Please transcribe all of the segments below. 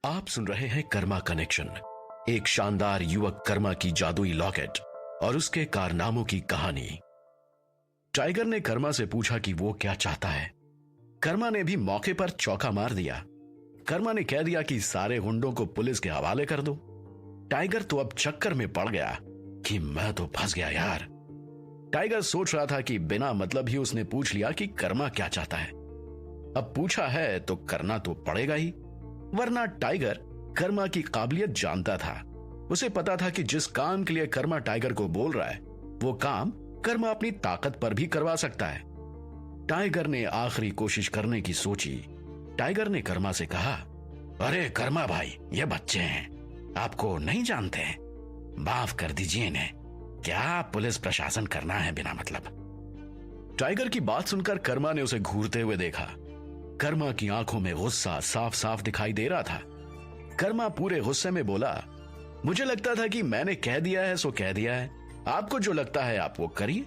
आप सुन रहे हैं कर्मा कनेक्शन, एक शानदार युवक कर्मा की जादुई लॉकेट और उसके कारनामों की कहानी। टाइगर ने कर्मा से पूछा कि वो क्या चाहता है। कर्मा ने भी मौके पर चौका मार दिया। कर्मा ने कह दिया कि सारे गुंडों को पुलिस के हवाले कर दो। टाइगर तो अब चक्कर में पड़ गया कि मैं तो फंस गया यार। टाइगर सोच रहा था कि बिना मतलब ही उसने पूछ लिया कि कर्मा क्या चाहता है। अब पूछा है तो करना तो पड़ेगा ही, वरना टाइगर कर्मा की काबिलियत जानता था। उसे पता था कि जिस काम के लिए कर्मा टाइगर को बोल रहा है वो काम कर्मा अपनी ताकत पर भी करवा सकता है। टाइगर ने आखिरी कोशिश करने की सोची। टाइगर ने कर्मा से कहा, अरे कर्मा भाई, ये बच्चे हैं, आपको नहीं जानते हैं, माफ कर दीजिए इन्हें, क्या पुलिस प्रशासन करना है बिना मतलब। टाइगर की बात सुनकर कर्मा ने उसे घूरते हुए देखा। कर्मा की आंखों में गुस्सा साफ साफ दिखाई दे रहा था। कर्मा पूरे गुस्से में बोला, मुझे लगता था कि मैंने कह दिया है सो कह दिया है, आपको जो लगता है आप वो करिए।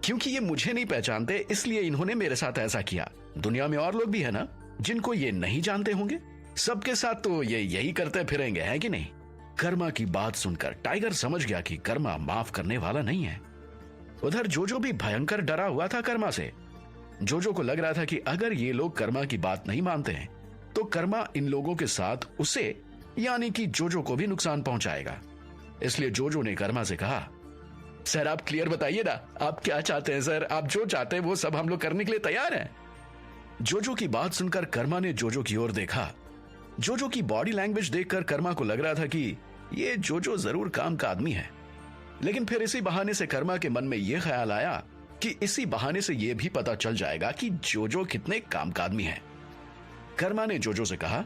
क्योंकि ये मुझे नहीं पहचानते इसलिए इन्होंने मेरे साथ ऐसा किया। दुनिया में और लोग भी है ना जिनको ये नहीं जानते होंगे, सबके साथ तो ये यही करते फिरेंगे, है कि नहीं। कर्मा की बात सुनकर टाइगर समझ गया कि कर्मा माफ करने वाला नहीं है। उधर जोजो भी भयंकर डरा हुआ था कर्मा से। जोजो को लग रहा था कि अगर ये लोग कर्मा की बात नहीं मानते हैं तो कर्मा इन लोगों के साथ उसे यानी कि जोजो को भी नुकसान पहुंचाएगा। इसलिए जोजो ने कर्मा से कहा, सर आप क्लियर बताइए ना, आप क्या चाहते हैं सर, आप जो चाहते हैं वो सब हम लोग करने के लिए तैयार हैं। जोजो की बात सुनकर कर्मा ने जोजो की ओर देखा। जोजो की बॉडी लैंग्वेज देखकर कर्मा को लग रहा था कि ये जोजो जरूर काम का आदमी है। लेकिन फिर इसी बहाने से कर्मा के मन में यह ख्याल आया कि इसी बहाने से यह भी पता चल जाएगा कि जोजो कितने काम का आदमी है। कर्मा ने जोजो से कहा,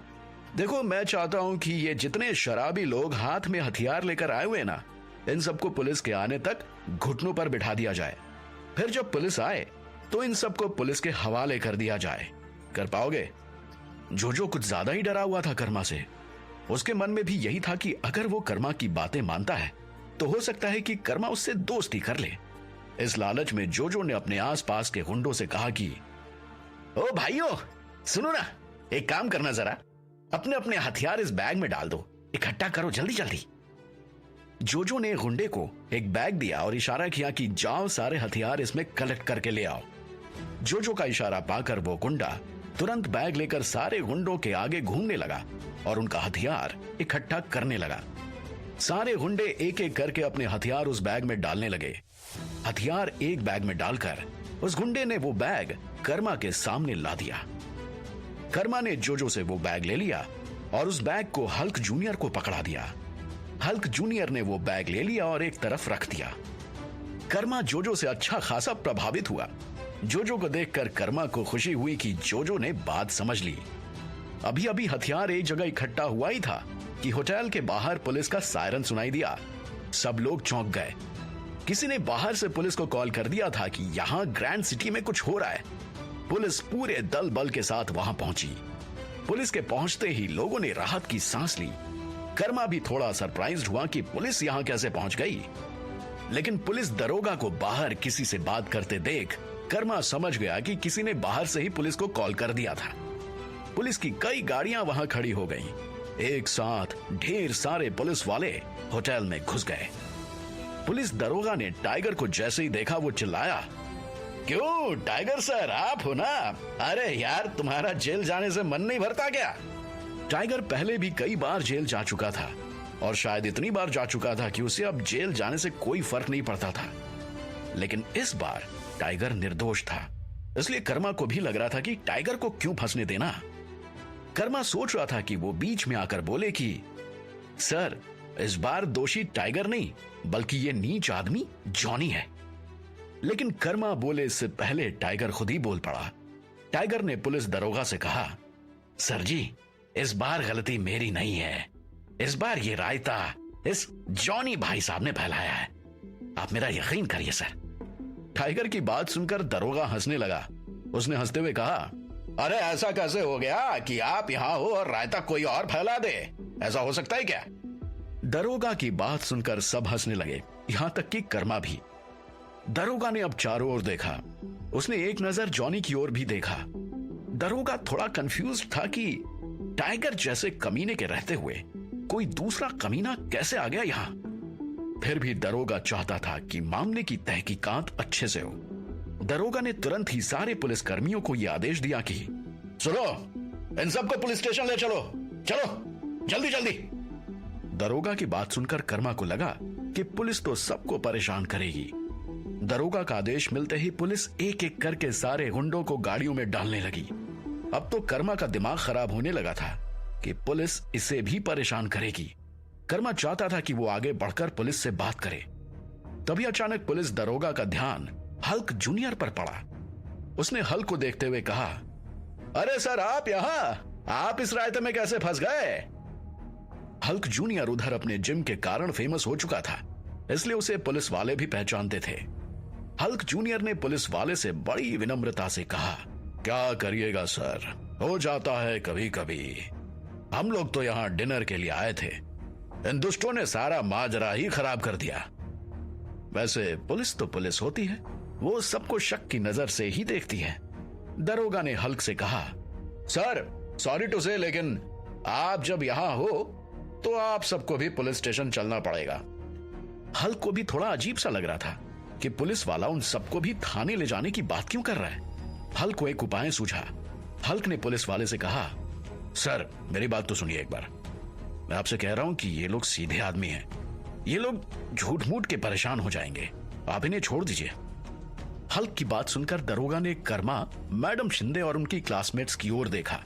देखो मैं चाहता हूं कि ये जितने शराबी लोग हाथ में हथियार लेकर आए हुए ना, इन सबको पुलिस के आने तक घुटनों पर बिठा दिया जाए। फिर जब पुलिस आए तो इन सबको पुलिस के हवाले कर दिया जाए। कर पाओगे? जोजो कुछ ज्यादा ही डरा हुआ था कर्मा से। उसके मन में भी यही था कि अगर वो कर्मा की बातें मानता है तो हो सकता है कि कर्मा उससे दोस्ती कर ले। इस लालच में जोजो ने अपने आसपास के गुंडों से कहा कि ओ भाइयों सुनो ना, एक काम करना, जरा अपने अपने हथियार इस बैग में डाल दो, इकट्ठा करो जल्दी जल्दी। जोजो ने गुंडे को एक बैग दिया और इशारा किया कि जाओ सारे हथियार इसमें कलेक्ट करके ले आओ। जोजो का इशारा पाकर वो गुंडा तुरंत बैग लेकर सारे गुंडों के आगे घूमने लगा और उनका हथियार इकट्ठा करने लगा। सारे गुंडे एक एक करके अपने हथियार उस बैग में डालने लगे। हथियार एक बैग में डालकर उस गुंडे ने वो बैग कर्मा के सामने ला दिया। कर्मा ने जोजो से वो बैग ले लिया और उस बैग को हल्क जूनियर को पकड़ा दिया। हल्क जूनियर ने वो बैग ले लिया और एक तरफ रख दिया। कर्मा जोजो से अच्छा खासा प्रभावित हुआ। जोजो को देखकर कर्मा को खुशी हुई कि जोजो ने बात समझ ली। अभी अभी हथियार एक जगह इकट्ठा हुआ ही था कि होटल के बाहर पुलिस का सायरन सुनाई दिया। सब लोग चौंक गए। किसी ने बाहर से पुलिस को कॉल कर दिया था कि यहां ग्रैंड सिटी में कुछ हो रहा है। पुलिस पूरे दल बल के साथ वहां पहुंची। पुलिस के पहुंचते ही लोगों ने राहत की सांस ली। कर्मा भी थोड़ा सरप्राइज्ड हुआ कि पुलिस यहां कैसे पहुंच गई। लेकिन पुलिस दरोगा को बाहर किसी से बात करते देख कर्मा समझ गया कि किसी ने बाहर से ही पुलिस को कॉल कर दिया था। पुलिस की कई गाड़ियां वहां खड़ी हो गईं। एक साथ ढेर सारे पुलिस वाले होटल में घुस गए। पुलिस दरोगा ने टाइगर को जैसे ही देखा वो चिल्लाया, क्यों टाइगर सर आप हो ना? अरे यार तुम्हारा जेल जाने से मन नहीं भरता क्या? टाइगर पहले भी कई बार जेल जा चुका था और शायद इतनी बार जा चुका था कि उसे अब जेल जाने से कोई फर्क नहीं पड़ता था। लेकिन इस बार टाइगर निर्दोष था, इसलिए कर्मा को भी लग रहा था कि टाइगर को क्यों फंसने देना। कर्मा सोच रहा था कि वो बीच में आकर बोले कि सर इस बार दोषी टाइगर नहीं बल्कि ये नीच आदमी जॉनी है। लेकिन कर्मा बोले इससे पहले टाइगर खुद ही बोल पड़ा। टाइगर ने पुलिस दरोगा से कहा, सर जी इस बार गलती मेरी नहीं है, इस बार ये रायता इस जॉनी भाई साहब ने फैलाया है, आप मेरा यकीन करिए सर। टाइगर की बात सुनकर दरोगा हंसने लगा। उसने हंसते हुए कहा, अरे ऐसा कैसे हो गया कि आप यहां हो और रायता कोई और फैला दे? ऐसा हो सकता है क्या? दरोगा की बात सुनकर सब हंसने लगे, यहां तक कि कर्मा भी। दरोगा ने अब चारों ओर देखा। उसने एक नजर जॉनी की ओर भी देखा। दरोगा थोड़ा कंफ्यूज था कि टाइगर जैसे कमीने के रहते हुए कोई दूसरा कमीना कैसे आ गया यहां? फिर भी दरोगा चाहता था कि मामले की तहकीकात अच्छे से हो। दरोगा ने तुरंत ही सारे पुलिसकर्मियों को यह आदेश दिया कि सुनो, इन सबको पुलिस स्टेशन ले चलो, चलो जल्दी जल्दी। दरोगा की बात सुनकर कर्मा को लगा कि पुलिस तो सबको परेशान करेगी। दरोगा का आदेश मिलते ही पुलिस एक एक करके सारे गुंडों को गाड़ियों में डालने लगी। अब तो कर्मा का दिमाग खराब होने लगा था कि पुलिस इसे भी परेशान करेगी। कर्मा चाहता था कि वो आगे बढ़कर पुलिस से बात करे। तभी अचानक पुलिस दरोगा का ध्यान हल्क जूनियर पर पड़ा। उसने हल्क को देखते हुए कहा, अरे सर, आप यहां, आप इस रायते में कैसे फंस गए? हल्क जूनियर उधर अपने जिम के कारण फेमस हो चुका था, इसलिए उसे पुलिस वाले भी पहचानते थे। हल्क जूनियर ने पुलिस वाले से बड़ी विनम्रता से कहा, क्या करिएगा सर, हो जाता है कभी कभी। हम लोग तो यहां डिनर के लिए आए थे, इन दुष्टों ने सारा माजरा ही खराब कर दिया। वैसे पुलिस तो पुलिस होती है, वो सबको शक की नजर से ही देखती है। दरोगा ने हल्क से कहा, सर सॉरी टू से, लेकिन आप जब यहां हो तो आप सबको भी पुलिस स्टेशन चलना पड़ेगा। हल्क को भी थोड़ा अजीब सा लग रहा था कि पुलिस वाला उन सबको भी थाने ले जाने की बात क्यों कर रहा है। हल्क को एक उपाय सूझा। हल्क ने पुलिस वाले से कहा, सर मेरी बात तो सुनिए एक बार, मैं आपसे कह रहा हूं कि ये लोग सीधे आदमी हैं, ये लोग झूठ मूठ के परेशान हो जाएंगे, आप इन्हें छोड़ दीजिए। हल्क की बात सुनकर दरोगा ने कर्मा, मैडम शिंदे और उनकी क्लासमेट्स की ओर देखा।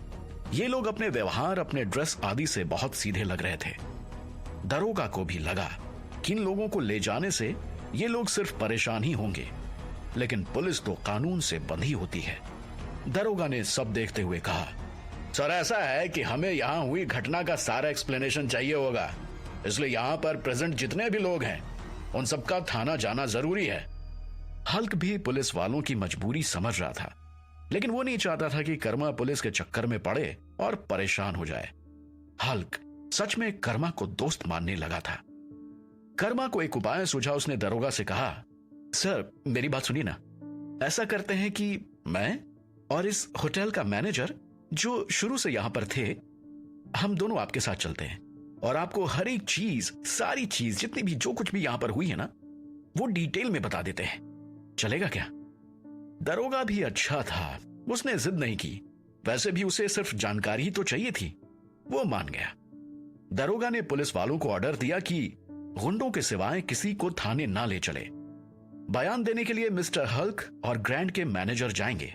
ये लोग अपने व्यवहार, अपने ड्रेस आदि से बहुत सीधे लग रहे थे। दरोगा को भी लगा कि इन लोगों को ले जाने से ये लोग सिर्फ परेशान ही होंगे, लेकिन पुलिस तो कानून से बंधी होती है। दरोगा ने सब देखते हुए कहा, सर ऐसा है कि हमें यहां हुई घटना का सारा एक्सप्लेनेशन चाहिए होगा, इसलिए यहां पर प्रेजेंट जितने भी लोग हैं उन सबका थाना जाना जरूरी है। हल्क भी पुलिस वालों की मजबूरी समझ रहा था, लेकिन वो नहीं चाहता था कि कर्मा पुलिस के चक्कर में पड़े और परेशान हो जाए। हल्क सच में कर्मा को दोस्त मानने लगा था। कर्मा को एक उपाय सूझा। उसने दरोगा से कहा, सर मेरी बात सुनिए ना, ऐसा करते हैं कि मैं और इस होटल का मैनेजर जो शुरू से यहां पर थे, हम दोनों आपके साथ चलते हैं और आपको हर एक चीज, सारी चीज, जितनी भी जो कुछ भी यहां पर हुई है ना, वो डिटेल में बता देते हैं, चलेगा क्या? दरोगा भी अच्छा था, उसने जिद नहीं की। वैसे भी उसे सिर्फ जानकारी ही तो चाहिए थी, वो मान गया। दरोगा ने पुलिस वालों को ऑर्डर दिया कि गुंडों के सिवाय किसी को थाने ना ले चले। बयान देने के लिए मिस्टर हल्क और ग्रैंड के मैनेजर जाएंगे।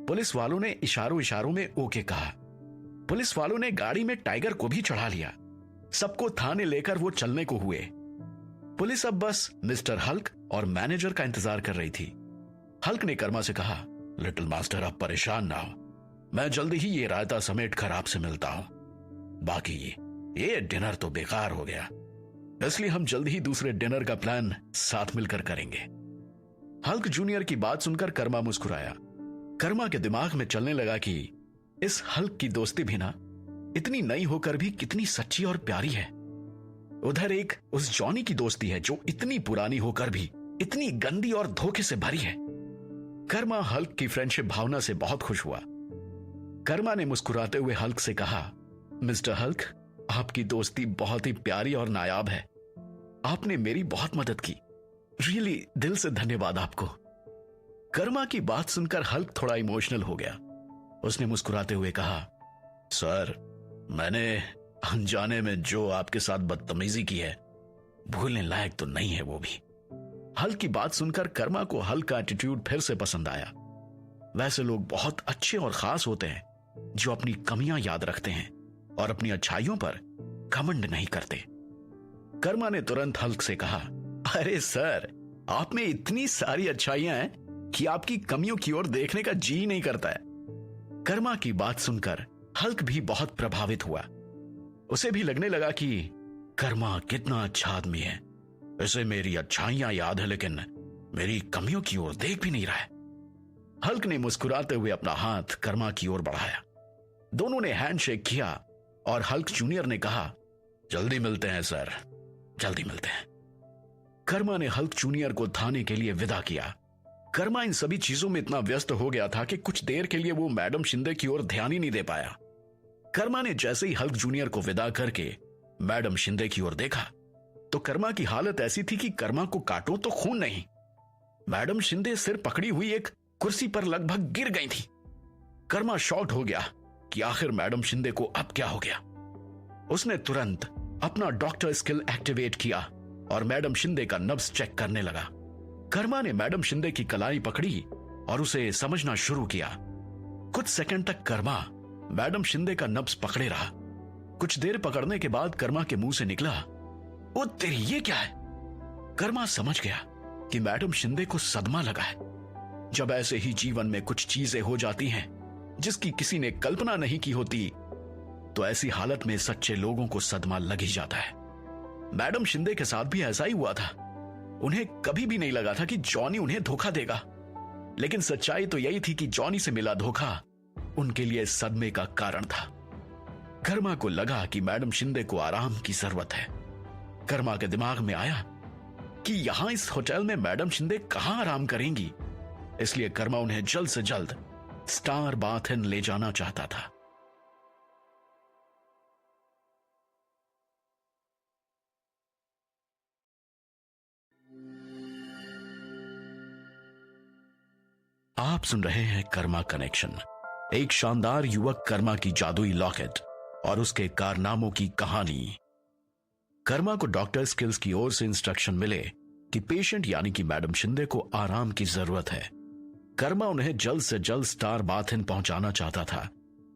पुलिस वालों ने इशारों इशारों में ओके कहा। पुलिस वालों ने गाड़ी में टाइगर को भी चढ़ा लिया। सबको थाने लेकर वो चलने को हुए। पुलिस अब बस मिस्टर हल्क और मैनेजर का इंतजार कर रही थी। हल्क ने कर्मा से कहा, लिटिल मास्टर आप परेशान ना हो, मैं जल्दी ही ये रायता समेट कर आपसे मिलता हूं। बाकी ये डिनर तो बेकार हो गया, इसलिए हम जल्दी ही दूसरे डिनर का प्लान साथ मिलकर करेंगे। हल्क जूनियर की बात सुनकर कर्मा मुस्कुराया। कर्मा के दिमाग में चलने लगा कि इस हल्क की दोस्ती भी ना इतनी नई होकर भी कितनी सच्ची और प्यारी है। उधर एक उस जॉनी की दोस्ती है जो इतनी पुरानी होकर भी इतनी गंदी और धोखे से भरी है। कर्मा हल्क की फ्रेंडशिप भावना से बहुत खुश हुआ। कर्मा ने मुस्कुराते हुए हल्क से कहा, मिस्टर हल्क आपकी दोस्ती बहुत ही प्यारी और नायाब है, आपने मेरी बहुत मदद की, रियली दिल से धन्यवाद आपको। कर्मा की बात सुनकर हल्क थोड़ा इमोशनल हो गया। उसने मुस्कुराते हुए कहा, सर मैंने अनजाने में जो आपके साथ बदतमीजी की है, भूलने लायक तो नहीं है वो भी। हल्क की बात सुनकर कर्मा को हल्क का एटीट्यूड फिर से पसंद आया। वैसे लोग बहुत अच्छे और खास होते हैं जो अपनी कमियां याद रखते हैं और अपनी अच्छाइयों पर घमंड नहीं करते। कर्मा ने तुरंत हल्क से कहा, अरे सर आप में इतनी सारी अच्छाइयां हैं कि आपकी कमियों की ओर देखने का जी नहीं करता है। कर्मा की बात सुनकर हल्क भी बहुत प्रभावित हुआ। उसे भी लगने लगा कि कर्मा कितना अच्छा आदमी है, इसे मेरी अच्छाइयां याद है लेकिन मेरी कमियों की ओर देख भी नहीं रहा है। हल्क ने मुस्कुराते हुए अपना हाथ कर्मा की ओर बढ़ाया। दोनों ने हैंडशेक किया और हल्क जूनियर ने कहा, जल्दी मिलते हैं सर, जल्दी मिलते हैं। कर्मा ने हल्क जूनियर को थाने के लिए विदा किया। कर्मा इन सभी चीजों में इतना व्यस्त हो गया था कि कुछ देर के लिए वो मैडम शिंदे की ओर ध्यान ही नहीं दे पाया। कर्मा ने जैसे ही हल्क जूनियर को विदा करके मैडम शिंदे की ओर देखा तो कर्मा की हालत ऐसी थी कि कर्मा को काटो तो खून नहीं। मैडम शिंदे सिर पकड़ी हुई एक कुर्सी पर लगभग गिर गई थी। कर्मा शॉक्ड हो गया कि आखिर मैडम शिंदे को अब क्या हो गया। उसने तुरंत अपना डॉक्टर स्किल एक्टिवेट किया और मैडम शिंदे का नब्ज चेक करने लगा। कर्मा ने मैडम शिंदे की कलाई पकड़ी और उसे समझना शुरू किया। कुछ सेकंड तक कर्मा मैडम शिंदे का नब्ज पकड़े रहा। कुछ देर पकड़ने के बाद कर्मा के मुंह से निकला, ओ तेरी, ये क्या है? कर्मा समझ गया कि मैडम शिंदे को सदमा लगा है। जब ऐसे ही जीवन में कुछ चीजें हो जाती हैं जिसकी किसी ने कल्पना नहीं की होती, तो ऐसी हालत में सच्चे लोगों को सदमा लग ही जाता है। मैडम शिंदे के साथ भी ऐसा ही हुआ था। उन्हें कभी भी नहीं लगा था कि जॉनी उन्हें धोखा देगा, लेकिन सच्चाई तो यही थी कि जॉनी से मिला धोखा उनके लिए सदमे का कारण था। कर्मा को लगा कि मैडम शिंदे को आराम की जरूरत है। कर्मा के दिमाग में आया कि यहां इस होटल में मैडम शिंदे कहां आराम करेंगी, इसलिए कर्मा उन्हें जल्द से जल्द स्टार बाथ इन ले जाना चाहता था। आप सुन रहे हैं कर्मा कनेक्शन, एक शानदार युवक कर्मा की जादुई लॉकेट और उसके कारनामों की कहानी। कर्मा को डॉक्टर स्किल्स की ओर से इंस्ट्रक्शन मिले कि पेशेंट यानी कि मैडम शिंदे को आराम की जरूरत है। कर्मा उन्हें जल्द से जल्द स्टार बाथ इन पहुंचाना चाहता था,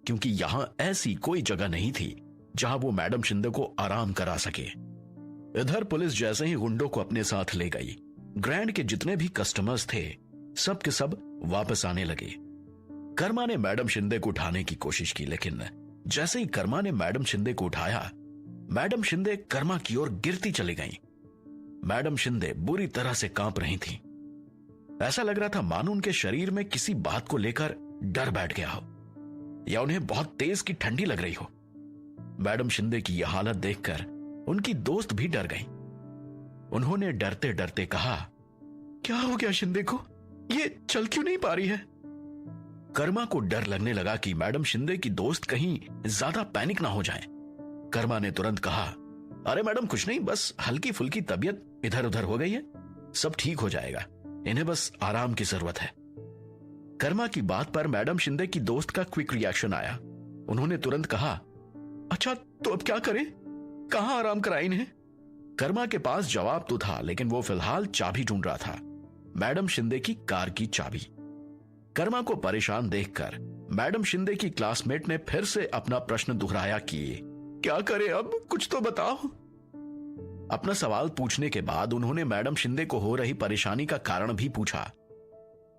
क्योंकि यहां ऐसी कोई जगह नहीं थी जहां वो मैडम शिंदे को आराम करा सके। इधर पुलिस जैसे ही गुंडों को अपने साथ ले गई, ग्रैंड के जितने भी कस्टमर्स थे सब के सब वापस आने लगे। कर्मा ने मैडम शिंदे को उठाने की कोशिश की, लेकिन जैसे ही कर्मा ने मैडम शिंदे को उठाया, मैडम शिंदे कर्मा की ओर गिरती चली गईं। मैडम शिंदे बुरी तरह से कांप रही थीं। ऐसा लग रहा था मानो उनके शरीर में किसी बात को लेकर डर बैठ गया हो या उन्हें बहुत तेज की ठंडी लग रही हो। मैडम शिंदे की यह हालत देखकर उनकी दोस्त भी डर गई। उन्होंने डरते डरते कहा, क्या हो गया शिंदे को? ये चल क्यों नहीं पा रही है? कर्मा को डर लगने लगा कि मैडम शिंदे की दोस्त कहीं ज्यादा पैनिक ना हो जाए। कर्मा ने तुरंत कहा, अरे मैडम कुछ नहीं, बस हल्की फुल्की तबीयत इधर उधर हो गई है, सब ठीक हो जाएगा, इन्हें बस आराम की जरूरत है। कर्मा की बात पर मैडम शिंदे की दोस्त का क्विक रिएक्शन आया। उन्होंने तुरंत कहा, अच्छा तो अब क्या करें, कहां आराम कराएं इन्हें? कर्मा के पास जवाब तो था, लेकिन वो फिलहाल चाबी ढूंढ रहा था, मैडम शिंदे की कार की चाबी। कर्मा को परेशान देखकर मैडम शिंदे की क्लासमेट ने फिर से अपना प्रश्न दोहराया कि क्या करें अब, कुछ तो बताओ। अपना सवाल पूछने के बाद उन्होंने मैडम शिंदे को हो रही परेशानी का कारण भी पूछा।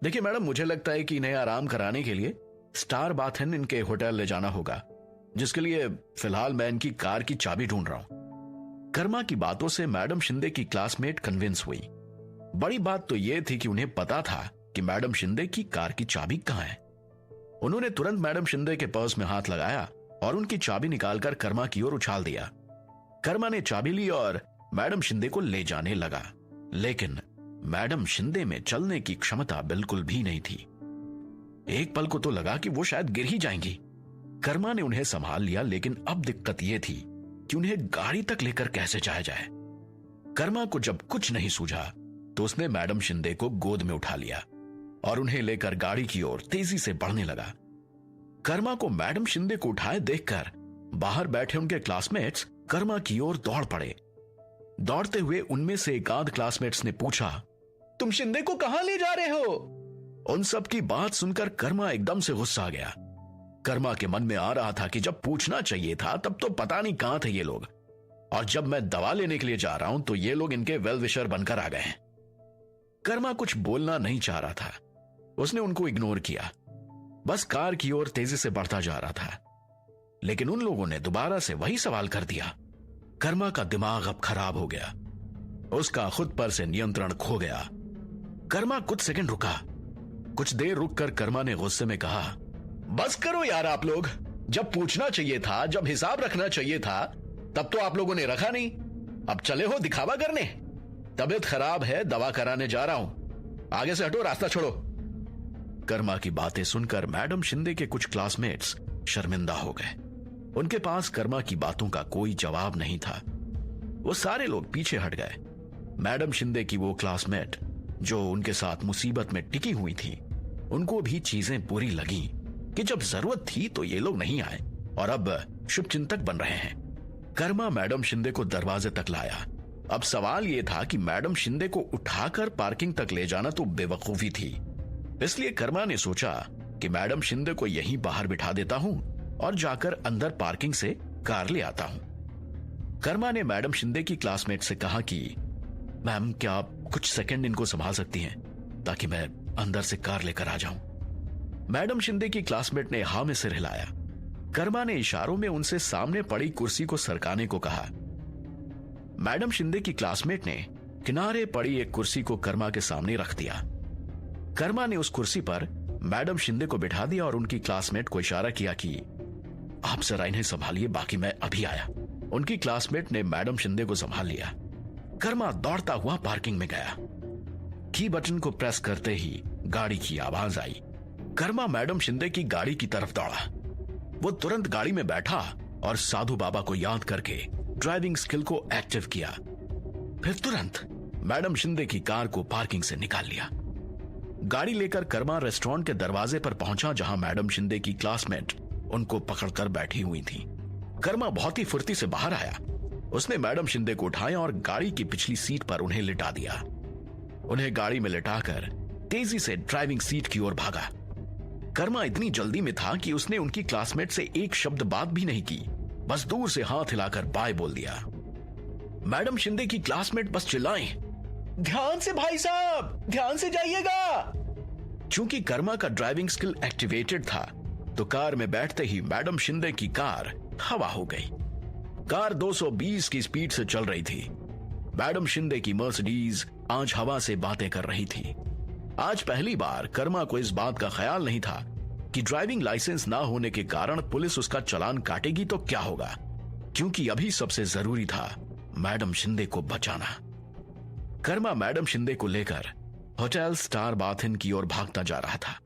देखिए मैडम, मुझे लगता है कि इन्हें आराम कराने के लिए स्टार बाथ इन इनके होटल ले जाना होगा, जिसके लिए फिलहाल मैं इनकी कार की चाबी ढूंढ रहा हूं। कर्मा की बातों से मैडम शिंदे की क्लासमेट कन्विंस हुई। बड़ी बात तो यह थी कि उन्हें पता था कि मैडम शिंदे की कार की चाबी कहां है। उन्होंने तुरंत मैडम शिंदे के पर्स में हाथ लगाया और उनकी चाबी निकालकर कर्मा की ओर उछाल दिया। कर्मा ने चाबी ली और मैडम शिंदे को ले जाने लगा, लेकिन मैडम शिंदे में चलने की क्षमता बिल्कुल भी नहीं थी। एक पल को तो लगा कि वो शायद गिर ही जाएंगी। कर्मा ने उन्हें संभाल लिया, लेकिन अब दिक्कत यह थी कि उन्हें गाड़ी तक लेकर कैसे जाया जाए। कर्मा को जब कुछ नहीं सूझा तो उसने मैडम शिंदे को गोद में उठा लिया और उन्हें लेकर गाड़ी की ओर तेजी से बढ़ने लगा। कर्मा को मैडम शिंदे को उठाए देखकर बाहर बैठे उनके क्लासमेट्स कर्मा की ओर दौड़ पड़े। दौड़ते हुए उनमें से एक आध क्लासमेट्स ने पूछा, तुम शिंदे को कहां ले जा रहे हो? उन सब की बात सुनकर कर्मा एकदम से गुस्सा आ गया। कर्मा के मन में आ रहा था कि जब पूछना चाहिए था तब तो पता नहीं कहां थे ये लोग, और जब मैं दवा लेने के लिए जा रहा हूं तो ये लोग इनके वेल विशर बनकर आ गए हैं। कर्मा कुछ बोलना नहीं चाह रहा था, उसने उनको इग्नोर किया, बस कार की ओर तेजी से बढ़ता जा रहा था। लेकिन उन लोगों ने दोबारा से वही सवाल कर दिया। कर्मा का दिमाग अब खराब हो गया, उसका खुद पर से नियंत्रण खो गया। कर्मा कुछ सेकंड रुका। कुछ देर रुककर कर्मा ने गुस्से में कहा, बस करो यार आप लोग, जब पूछना चाहिए था, जब हिसाब रखना चाहिए था, तब तो आप लोगों ने रखा नहीं। अब चले हो दिखावा करने। तबीयत खराब है, दवा कराने जा रहा हूं, आगे से हटो, रास्ता छोड़ो। कर्मा की बातें सुनकर मैडम शिंदे के कुछ क्लासमेट्स शर्मिंदा हो गए। उनके पास कर्मा की बातों का कोई जवाब नहीं था। वो सारे लोग पीछे हट गए। मैडम शिंदे की वो क्लासमेट जो उनके साथ मुसीबत में टिकी हुई थी, उनको भी चीजें बुरी लगी कि जब जरूरत थी तो ये लोग नहीं आए और अब शुभचिंतक बन रहे हैं। कर्मा मैडम शिंदे को दरवाजे तक लाया। अब सवाल यह था कि मैडम शिंदे को उठाकर पार्किंग तक ले जाना तो बेवकूफी थी। इसलिए कर्मा ने सोचा कि मैडम शिंदे को यहीं बाहर बिठा देता हूं और जाकर अंदर पार्किंग से कार ले आता हूं। कर्मा ने मैडम शिंदे की क्लासमेट से कहा कि मैम, क्या आप कुछ सेकंड इनको संभाल सकती हैं ताकि मैं अंदर से कार लेकर आ जाऊं। मैडम शिंदे की क्लासमेट ने हाँ में सिर हिलाया। कर्मा ने इशारों में उनसे सामने पड़ी कुर्सी को सरकाने को कहा। मैडम शिंदे की क्लासमेट ने किनारे पड़ी एक कुर्सी को कर्मा के सामने रख दिया। कर्मा ने उस कुर्सी पर मैडम शिंदे को बिठा दिया और उनकी क्लासमेट को इशारा किया कि आप जरा इन्हें संभालिए, बाकी मैं अभी आया। उनकी क्लासमेट ने मैडम शिंदे को संभाल लिया। कर्मा दौड़ता हुआ पार्किंग में गया। की बटन को प्रेस करते ही गाड़ी की आवाज आई। कर्मा मैडम शिंदे की गाड़ी की तरफ दौड़ा। वो तुरंत गाड़ी में बैठा और साधु बाबा को याद करके ड्राइविंग स्किल को एक्टिव किया। फिर तुरंत मैडम शिंदे की कार को पार्किंग से निकाल लिया। गाड़ी लेकर कर्मा रेस्टोरेंट के दरवाजे पर पहुंचा जहां मैडम शिंदे की क्लासमेट उनको पकड़कर बैठी हुई थी। कर्मा बहुत ही फुर्ती से बाहर आया। उसने मैडम शिंदे को उठाया और गाड़ी की पिछली सीट पर उन्हें लिटा दिया। उन्हें गाड़ी में लिटाकर तेजी से ड्राइविंग सीट की ओर भागा। कर्मा इतनी जल्दी में था कि उसने उनकी क्लासमेट से एक शब्द बात भी नहीं की, बस दूर से हाथ हिलाकर बाय बोल दिया। मैडम शिंदे की क्लासमेट बस चिल्लाएं, ध्यान से भाई साहब, ध्यान से जाइएगा। चूंकि कर्मा का ड्राइविंग स्किल एक्टिवेटेड था तो कार में बैठते ही मैडम शिंदे की कार हवा हो गई। कार 220 की स्पीड से चल रही थी। मैडम शिंदे की मर्सिडीज आज हवा से बातें कर रही थी। आज पहली बार कर्मा को इस बात का ख्याल नहीं था कि ड्राइविंग लाइसेंस ना होने के कारण पुलिस उसका चालान काटेगी तो क्या होगा, क्योंकि अभी सबसे जरूरी था मैडम शिंदे को बचाना। कर्मा मैडम शिंदे को लेकर होटल स्टार बाथ इन की ओर भागता जा रहा था।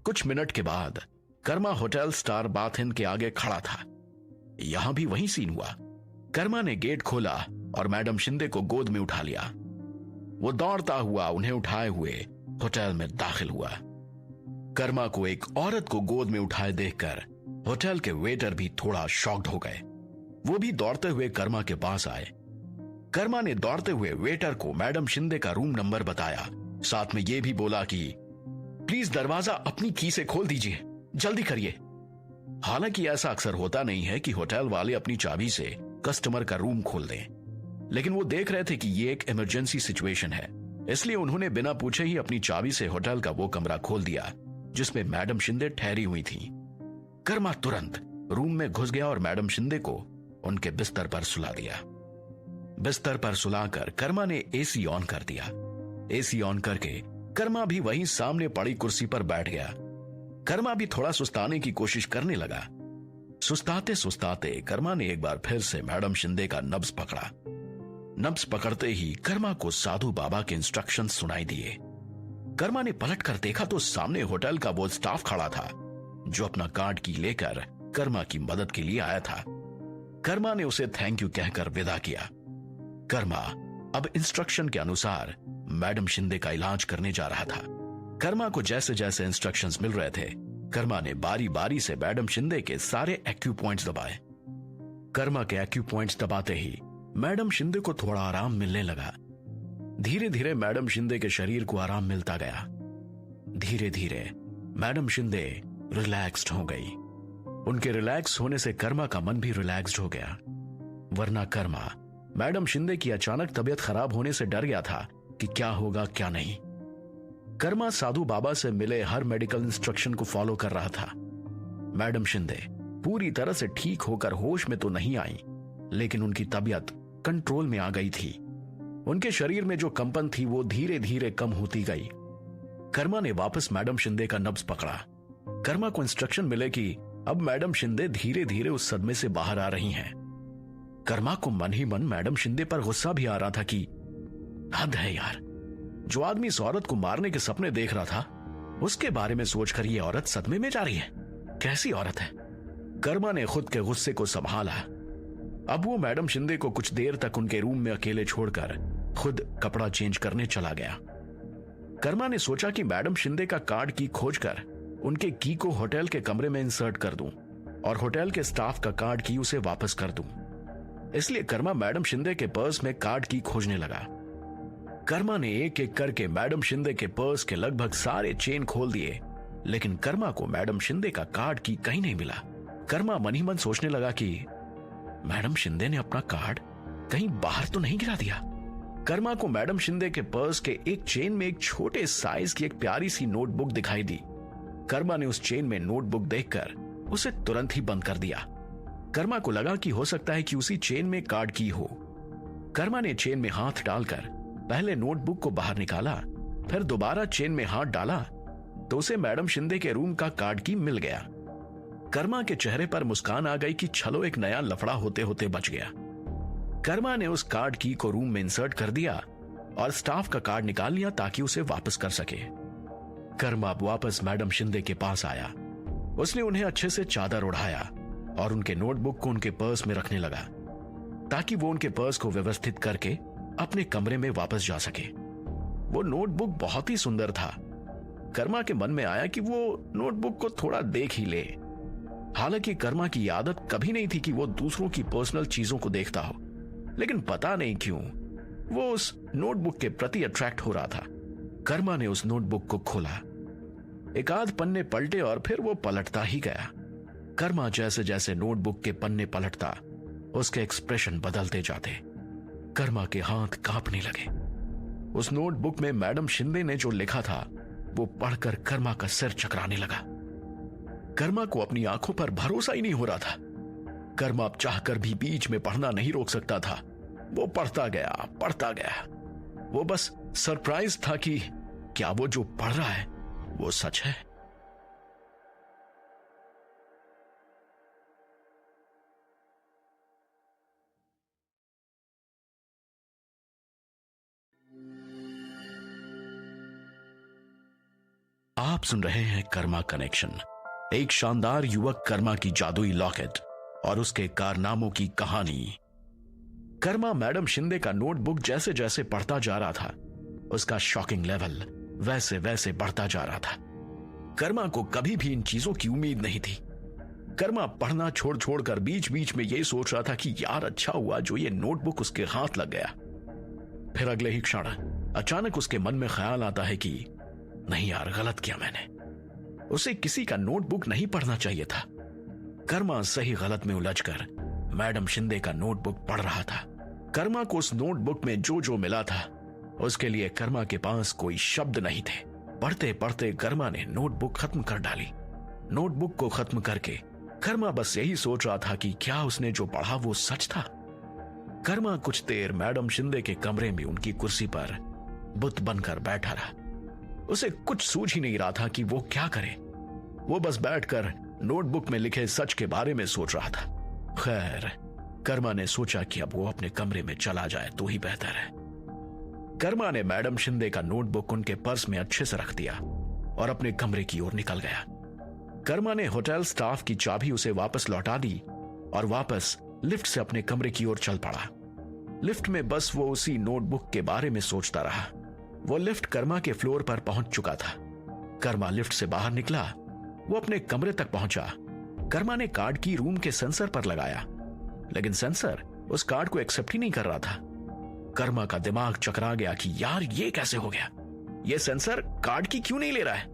कुछ मिनट के बाद Karma hotel star bath in के आगे खड़ा था। यहां भी वही सीन हुआ। कर्मा ने गेट खोला और मैडम शिंदे को गोद में उठा लिया। वो दौड़ता हुआ उन्हें उठाए हुए होटल में दाखिल हुआ। कर्मा को एक औरत को गोद में उठाए देखकर होटल के वेटर भी थोड़ा शॉक्ड हो गए। वो भी दौड़ते हुए कर्मा के पास आए। कर्मा ने दौड़ते हुए वेटर को मैडम शिंदे का रूम नंबर बताया, साथ में यह भी बोला कि प्लीज दरवाजा अपनी की से खोल दीजिए, जल्दी करिए। हालांकि ऐसा अक्सर होता नहीं है कि होटल वाले अपनी चाबी से कस्टमर का रूम खोल दें, लेकिन वो देख रहे थे कि ये एक इमरजेंसी सिचुएशन है, इसलिए उन्होंने बिना पूछे ही अपनी चाबी से होटल का वो कमरा खोल दिया जिसमें मैडम शिंदे ठहरी हुई थी। कर्मा तुरंत रूम में घुस गया और मैडम शिंदे को उनके बिस्तर पर सुला दिया। बिस्तर पर सुलाकर कर्मा ने एसी ऑन कर दिया। एसी ऑन करके कर्मा भी वहीं सामने पड़ी कुर्सी पर बैठ गया। कर्मा भी थोड़ा सुस्ताने की कोशिश करने लगा। सुस्ताते सुस्ताते कर्मा ने एक बार फिर से मैडम शिंदे का नब्ज पकड़ा। नब्ज पकड़ते ही कर्मा को साधु बाबा के इंस्ट्रक्शन सुनाई दिए। कर्मा ने पलट कर देखा तो सामने होटल का वो स्टाफ खड़ा था जो अपना कार्ड की लेकर कर्मा की मदद के लिए आया था। कर्मा ने उसे थैंक यू कहकर विदा किया। कर्मा अब इंस्ट्रक्शन के अनुसार मैडम शिंदे का इलाज करने जा रहा था। कर्मा को जैसे जैसे इंस्ट्रक्शंस मिल रहे थे, कर्मा ने बारी बारी से मैडम शिंदे के सारे एक्यू पॉइंट्स दबाए। कर्मा के एक्यू पॉइंट्स दबाते ही मैडम शिंदे को थोड़ा आराम मिलने लगा। धीरे धीरे मैडम शिंदे के शरीर को आराम मिलता गया। धीरे धीरे मैडम शिंदे रिलैक्स्ड हो गई। उनके रिलैक्स होने से कर्मा का मन भी रिलैक्स्ड हो गया। वरना कर्मा मैडम शिंदे की अचानक तबीयत खराब होने से डर गया था कि क्या होगा क्या नहीं। कर्मा साधु बाबा से मिले हर मेडिकल इंस्ट्रक्शन को फॉलो कर रहा था। मैडम शिंदे पूरी तरह से ठीक होकर होश में तो नहीं आई, लेकिन उनकी तबीयत कंट्रोल में आ गई थी। उनके शरीर में जो कंपन थी वो धीरे धीरे कम होती गई। कर्मा ने वापस मैडम शिंदे का नब्ज पकड़ा। कर्मा को इंस्ट्रक्शन मिले कि अब मैडम शिंदे धीरे धीरे उस सदमे से बाहर आ रही हैं। कर्मा को मन ही मन मैडम शिंदे पर गुस्सा भी आ रहा था कि हद है यार, जो आदमी इस औरत को मारने के सपने देख रहा था उसके बारे में सोचकर ये औरत सदमे में जा रही है। कैसी औरत है। कर्मा ने खुद के गुस्से को संभाला। अब वो मैडम शिंदे को कुछ देर तक उनके रूम में अकेले छोड़कर खुद कपड़ा चेंज करने चला गया। कर्मा ने सोचा कि मैडम शिंदे का कार्ड की खोजकर उनके की को होटल के कमरे में इंसर्ट कर दूं और होटल के स्टाफ का कार्ड की उसे वापस कर दूं। इसलिए कर्मा मैडम शिंदे के पर्स में कार्ड की खोजने लगा। कर्मा ने एक एक करके मैडम शिंदे के पर्स के लगभग सारे चेन खोल दिए, लेकिन कर्मा को मैडम शिंदे का कार्ड की कहीं नहीं मिला। कर्मा मन ही मन सोचने लगा कि मैडम शिंदे ने अपना कार्ड कहीं बाहर तो नहीं गिरा दिया। कर्मा को मैडम शिंदे के पर्स के एक चेन में एक छोटे साइज की एक प्यारी सी नोटबुक दिखाई दी। कर्मा ने उस चेन में नोटबुक देखकर उसे तुरंत ही बंद कर दिया। कर्मा को लगा कि हो सकता है कि उसी चेन में कार्ड की हो। कर्मा ने चेन में हाथ डालकर पहले नोटबुक को बाहर निकाला, फिर दोबारा चेन में हाथ डाला तो उसे मैडम शिंदे के रूम का कार्ड की मिल गया। कर्मा के चेहरे पर मुस्कान आ गई कि चलो एक नया लफड़ा होते होते बच गया। कर्मा ने उस कार्ड की को रूम में इंसर्ट कर दिया और स्टाफ का कार्ड निकाल लिया ताकि उसे वापस कर सके। कर्मा अब वापस मैडम शिंदे के पास आया। उसने उन्हें अच्छे से चादर उड़ाया और उनके नोटबुक को उनके पर्स में रखने लगा ताकि वो उनके पर्स को व्यवस्थित करके अपने कमरे में वापस जा सके। वो नोटबुक बहुत ही सुंदर था। कर्मा के मन में आया कि वो नोटबुक को थोड़ा देख ही ले। हालांकि कर्मा की आदत कभी नहीं थी कि वो दूसरों की पर्सनल चीजों को देखता हो, लेकिन पता नहीं क्यों वो उस नोटबुक के प्रति अट्रैक्ट हो रहा था। कर्मा ने उस नोटबुक को खोला, एक आध पन्ने पलटे और फिर वो पलटता ही गया। कर्मा जैसे जैसे नोटबुक के पन्ने पलटता उसके एक्सप्रेशन बदलते जाते। कर्मा के हाथ कांपने लगे। उस नोटबुक में मैडम शिंदे ने जो लिखा था वो पढ़कर कर्मा का सिर चकराने लगा। कर्मा को अपनी आंखों पर भरोसा ही नहीं हो रहा था। कर्मा अब चाहकर भी बीच में पढ़ना नहीं रोक सकता था। वो पढ़ता गया। वो बस सरप्राइज था कि क्या वो जो पढ़ रहा है वो सच है। आप सुन रहे हैं कर्मा कनेक्शन, एक शानदार युवक कर्मा की जादुई लॉकेट और उसके कारनामों की कहानी। कर्मा मैडम शिंदे का नोटबुक जैसे जैसे पढ़ता जा रहा था, उसका शॉकिंग लेवल वैसे वैसे बढ़ता जा रहा था। कर्मा को कभी भी इन चीजों की उम्मीद नहीं थी। कर्मा पढ़ना छोड़ छोड़कर बीच बीच में यह सोच रहा था कि यार अच्छा हुआ जो ये नोटबुक उसके हाथ लग गया। फिर अगले ही क्षण अचानक उसके मन में ख्याल आता है कि नहीं यार, गलत किया मैंने, उसे किसी का नोटबुक नहीं पढ़ना चाहिए था। कर्मा सही गलत में उलझकर मैडम शिंदे का नोटबुक पढ़ रहा था। कर्मा को उस नोटबुक में जो जो मिला था उसके लिए कर्मा के पास कोई शब्द नहीं थे। पढ़ते पढ़ते कर्मा ने नोटबुक खत्म कर डाली। नोटबुक को खत्म करके कर्मा बस यही सोच रहा था कि क्या उसने जो पढ़ा वो सच था। कर्मा कुछ देर मैडम शिंदे के कमरे में उनकी कुर्सी पर बुत बनकर बैठा रहा। उसे कुछ सूझ ही नहीं रहा था कि वो क्या करे। वो बस बैठकर नोटबुक में लिखे सच के बारे में सोच रहा था। खैर, कर्मा ने सोचा कि अब वो अपने कमरे में चला जाए तो ही बेहतर है। कर्मा ने मैडम शिंदे का नोटबुक उनके पर्स में अच्छे से रख दिया और अपने कमरे की ओर निकल गया। कर्मा ने होटल स्टाफ की चाबी उसे वापस लौटा दी और वापस लिफ्ट से अपने कमरे की ओर चल पड़ा। लिफ्ट में बस वो उसी नोटबुक के बारे में सोचता रहा। वो लिफ्ट कर्मा के फ्लोर पर पहुंच चुका था। कर्मा लिफ्ट से बाहर निकला, वो अपने कमरे तक पहुंचा। कर्मा ने कार्ड की रूम के सेंसर पर लगाया, लेकिन सेंसर उस कार्ड को एक्सेप्ट ही नहीं कर रहा था। कर्मा का दिमाग चकरा गया कि यार ये कैसे हो गया, ये सेंसर कार्ड की क्यों नहीं ले रहा है।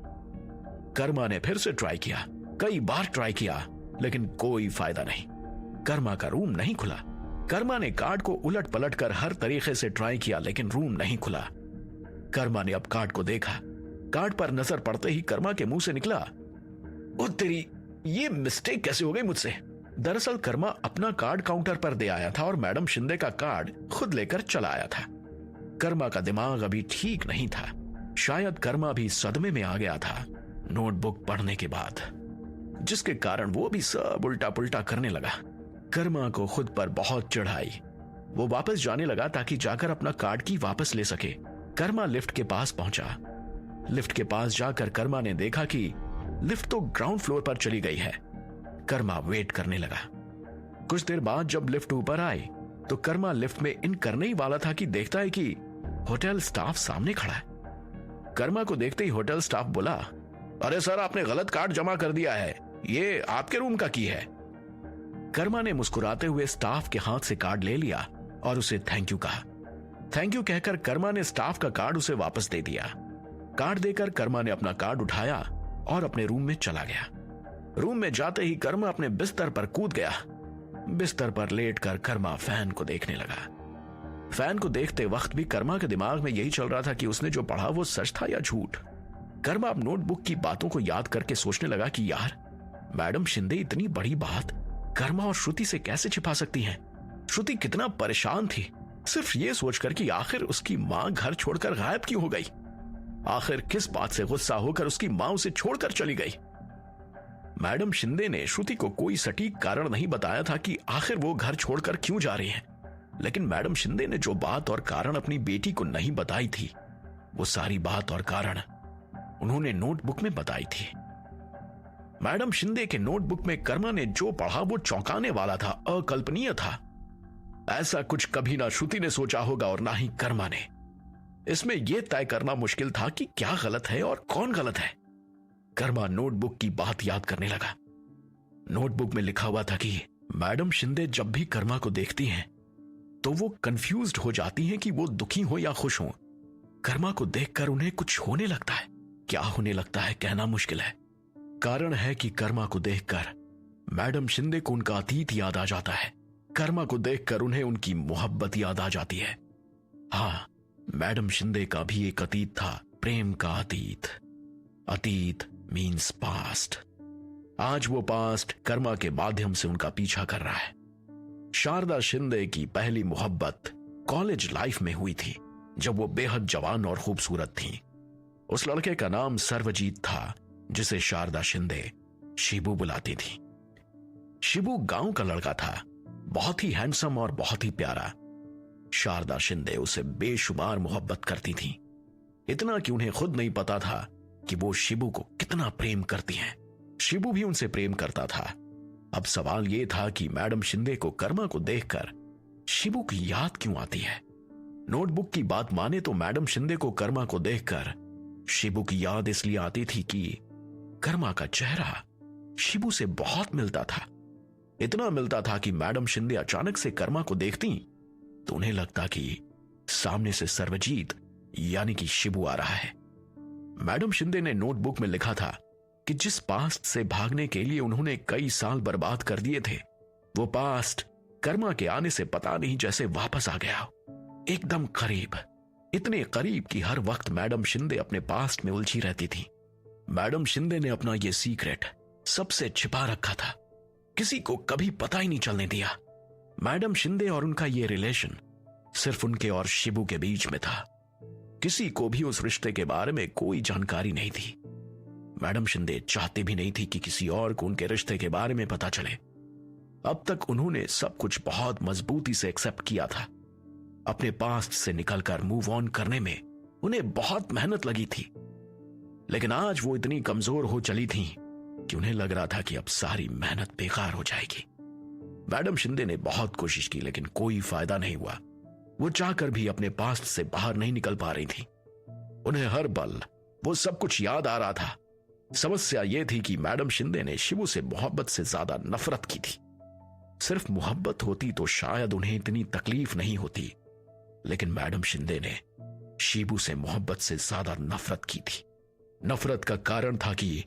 कर्मा ने फिर से ट्राई किया, कई बार ट्राई किया, लेकिन कोई फायदा नहीं। कर्मा का रूम नहीं खुला। कर्मा ने कार्ड को उलट पलट कर हर तरीके से ट्राई किया, लेकिन रूम नहीं खुला। कर्मा ने अब कार्ड को देखा। कार्ड पर नजर पड़ते ही कर्मा के मुंह से निकला, ओ तेरी, ये मिस्टेक कैसे हो गई मुझसे। दरअसल कर्मा अपना कार्ड काउंटर पर दे आया था और मैडम शिंदे का कार्ड खुद लेकर चला आया था। कर्मा का दिमाग अभी ठीक नहीं था। शायद कर्मा भी सदमे में आ गया था नोटबुक पढ़ने के बाद, जिसके कारण वो भी सब उल्टा पुल्टा करने लगा। कर्मा को खुद पर बहुत चिढ़ आई। वो वापस जाने लगा ताकि जाकर अपना कार्ड की वापस ले सके। कर्मा लिफ्ट के पास पहुंचा। लिफ्ट के पास जाकर कर्मा ने देखा कि लिफ्ट तो ग्राउंड फ्लोर पर चली गई है। कर्मा वेट करने लगा। कुछ देर बाद जब लिफ्ट ऊपर आई तो कर्मा लिफ्ट में इन करने ही वाला था कि देखता है कि होटल स्टाफ सामने खड़ा है। कर्मा को देखते ही होटल स्टाफ बोला, अरे सर, आपने गलत कार्ड जमा कर दिया है, ये आपके रूम का की है। कर्मा ने मुस्कुराते हुए स्टाफ के हाथ से कार्ड ले लिया और उसे थैंक यू कहा। थैंक यू कहकर कर्मा ने स्टाफ का कार्ड उसे वापस दे दिया। कार्ड देकर कर्मा ने अपना कार्ड उठाया और अपने रूम में चला गया। रूम में जाते ही कर्मा अपने बिस्तर पर कूद गया। बिस्तर पर लेटकर कर्मा फैन को देखने लगा। फैन को देखते वक्त भी कर्मा के दिमाग में यही चल रहा था कि उसने जो पढ़ा वो सच था या झूठ। कर्मा अब नोटबुक की बातों को याद करके सोचने लगा कि यार, मैडम शिंदे इतनी बड़ी बात कर्मा और श्रुति से कैसे छिपा सकती हैं? श्रुति कितना परेशान थी सिर्फ ये सोचकर कि आखिर उसकी मां घर छोड़कर गायब क्यों हो गई। आखिर किस बात से गुस्सा होकर उसकी मां उसे छोड़कर चली गई। मैडम शिंदे ने श्रुति को कोई सटीक कारण नहीं बताया था कि आखिर वो घर छोड़कर क्यों जा रही है, लेकिन मैडम शिंदे ने जो बात और कारण अपनी बेटी को नहीं बताई थी, वो सारी बात और कारण उन्होंने नोटबुक में बताई थी। मैडम शिंदे के नोटबुक में कर्मा ने जो पढ़ा वो चौंकाने वाला था, अकल्पनीय था। ऐसा कुछ कभी ना श्रुति ने सोचा होगा और ना ही कर्मा ने। इसमें यह तय करना मुश्किल था कि क्या गलत है और कौन गलत है। कर्मा नोटबुक की बात याद करने लगा। नोटबुक में लिखा हुआ था कि मैडम शिंदे जब भी कर्मा को देखती हैं तो वो कंफ्यूज्ड हो जाती हैं कि वो दुखी हो या खुश हो। कर्मा को देखकर उन्हें कुछ होने लगता है। क्या होने लगता है कहना मुश्किल है। कारण है कि कर्मा को देखकर मैडम शिंदे को उनका अतीत याद आ जाता है। कर्मा को देखकर उन्हें उनकी मोहब्बत याद आ जाती है। हाँ, मैडम शिंदे का भी एक अतीत था, प्रेम का अतीत। अतीत मीन्स पास्ट। आज वो पास्ट कर्मा के माध्यम से उनका पीछा कर रहा है। शारदा शिंदे की पहली मोहब्बत कॉलेज लाइफ में हुई थी, जब वो बेहद जवान और खूबसूरत थी। उस लड़के का नाम सर्वजीत था, जिसे शारदा शिंदे शिबू बुलाती थी। शिबू गांव का लड़का था, बहुत ही हैंडसम और बहुत ही प्यारा। शारदा शिंदे उसे बेशुमार मोहब्बत करती थी, इतना कि उन्हें खुद नहीं पता था कि वो शिबू को कितना प्रेम करती हैं। शिबू भी उनसे प्रेम करता था। अब सवाल यह था कि मैडम शिंदे को कर्मा को देखकर शिबू की याद क्यों आती है। नोटबुक की बात माने तो मैडम शिंदे को कर्मा को देखकर शिबू की याद इसलिए आती थी कि कर्मा का चेहरा शिबू से बहुत मिलता था। इतना मिलता था कि मैडम शिंदे अचानक से कर्मा को देखती तो उन्हें लगता कि सामने से सर्वजीत यानी कि शिबू आ रहा है। मैडम शिंदे ने नोटबुक में लिखा था कि जिस पास्ट से भागने के लिए उन्होंने कई साल बर्बाद कर दिए थे, वो पास्ट कर्मा के आने से पता नहीं जैसे वापस आ गया, एकदम करीब, इतने करीब कि हर वक्त मैडम शिंदे अपने पास्ट में उलझी रहती थी। मैडम शिंदे ने अपना यह सीक्रेट सबसे छिपा रखा था, किसी को कभी पता ही नहीं चलने दिया। मैडम शिंदे और उनका यह रिलेशन सिर्फ उनके और शिबू के बीच में था। किसी को भी उस रिश्ते के बारे में कोई जानकारी नहीं थी। मैडम शिंदे चाहती भी नहीं थी कि किसी और को उनके रिश्ते के बारे में पता चले। अब तक उन्होंने सब कुछ बहुत मजबूती से एक्सेप्ट किया था। अपने पास्ट से निकलकर मूव ऑन करने में उन्हें बहुत मेहनत लगी थी, लेकिन आज वो इतनी कमजोर हो चली थी कि उन्हें लग रहा था कि अब सारी मेहनत बेकार हो जाएगी। मैडम शिंदे ने बहुत कोशिश की, लेकिन कोई फायदा नहीं हुआ। वो चाहकर भी अपने पास्ट से बाहर नहीं निकल पा रही थी। उन्हें हर पल वो सब कुछ याद आ रहा था। समस्या यह थी कि मैडम शिंदे ने शिबू से मोहब्बत से ज्यादा नफरत की थी। सिर्फ मोहब्बत होती तो शायद उन्हें इतनी तकलीफ नहीं होती, लेकिन मैडम शिंदे ने शिबू से मोहब्बत से ज्यादा नफरत की थी। नफरत का कारण था कि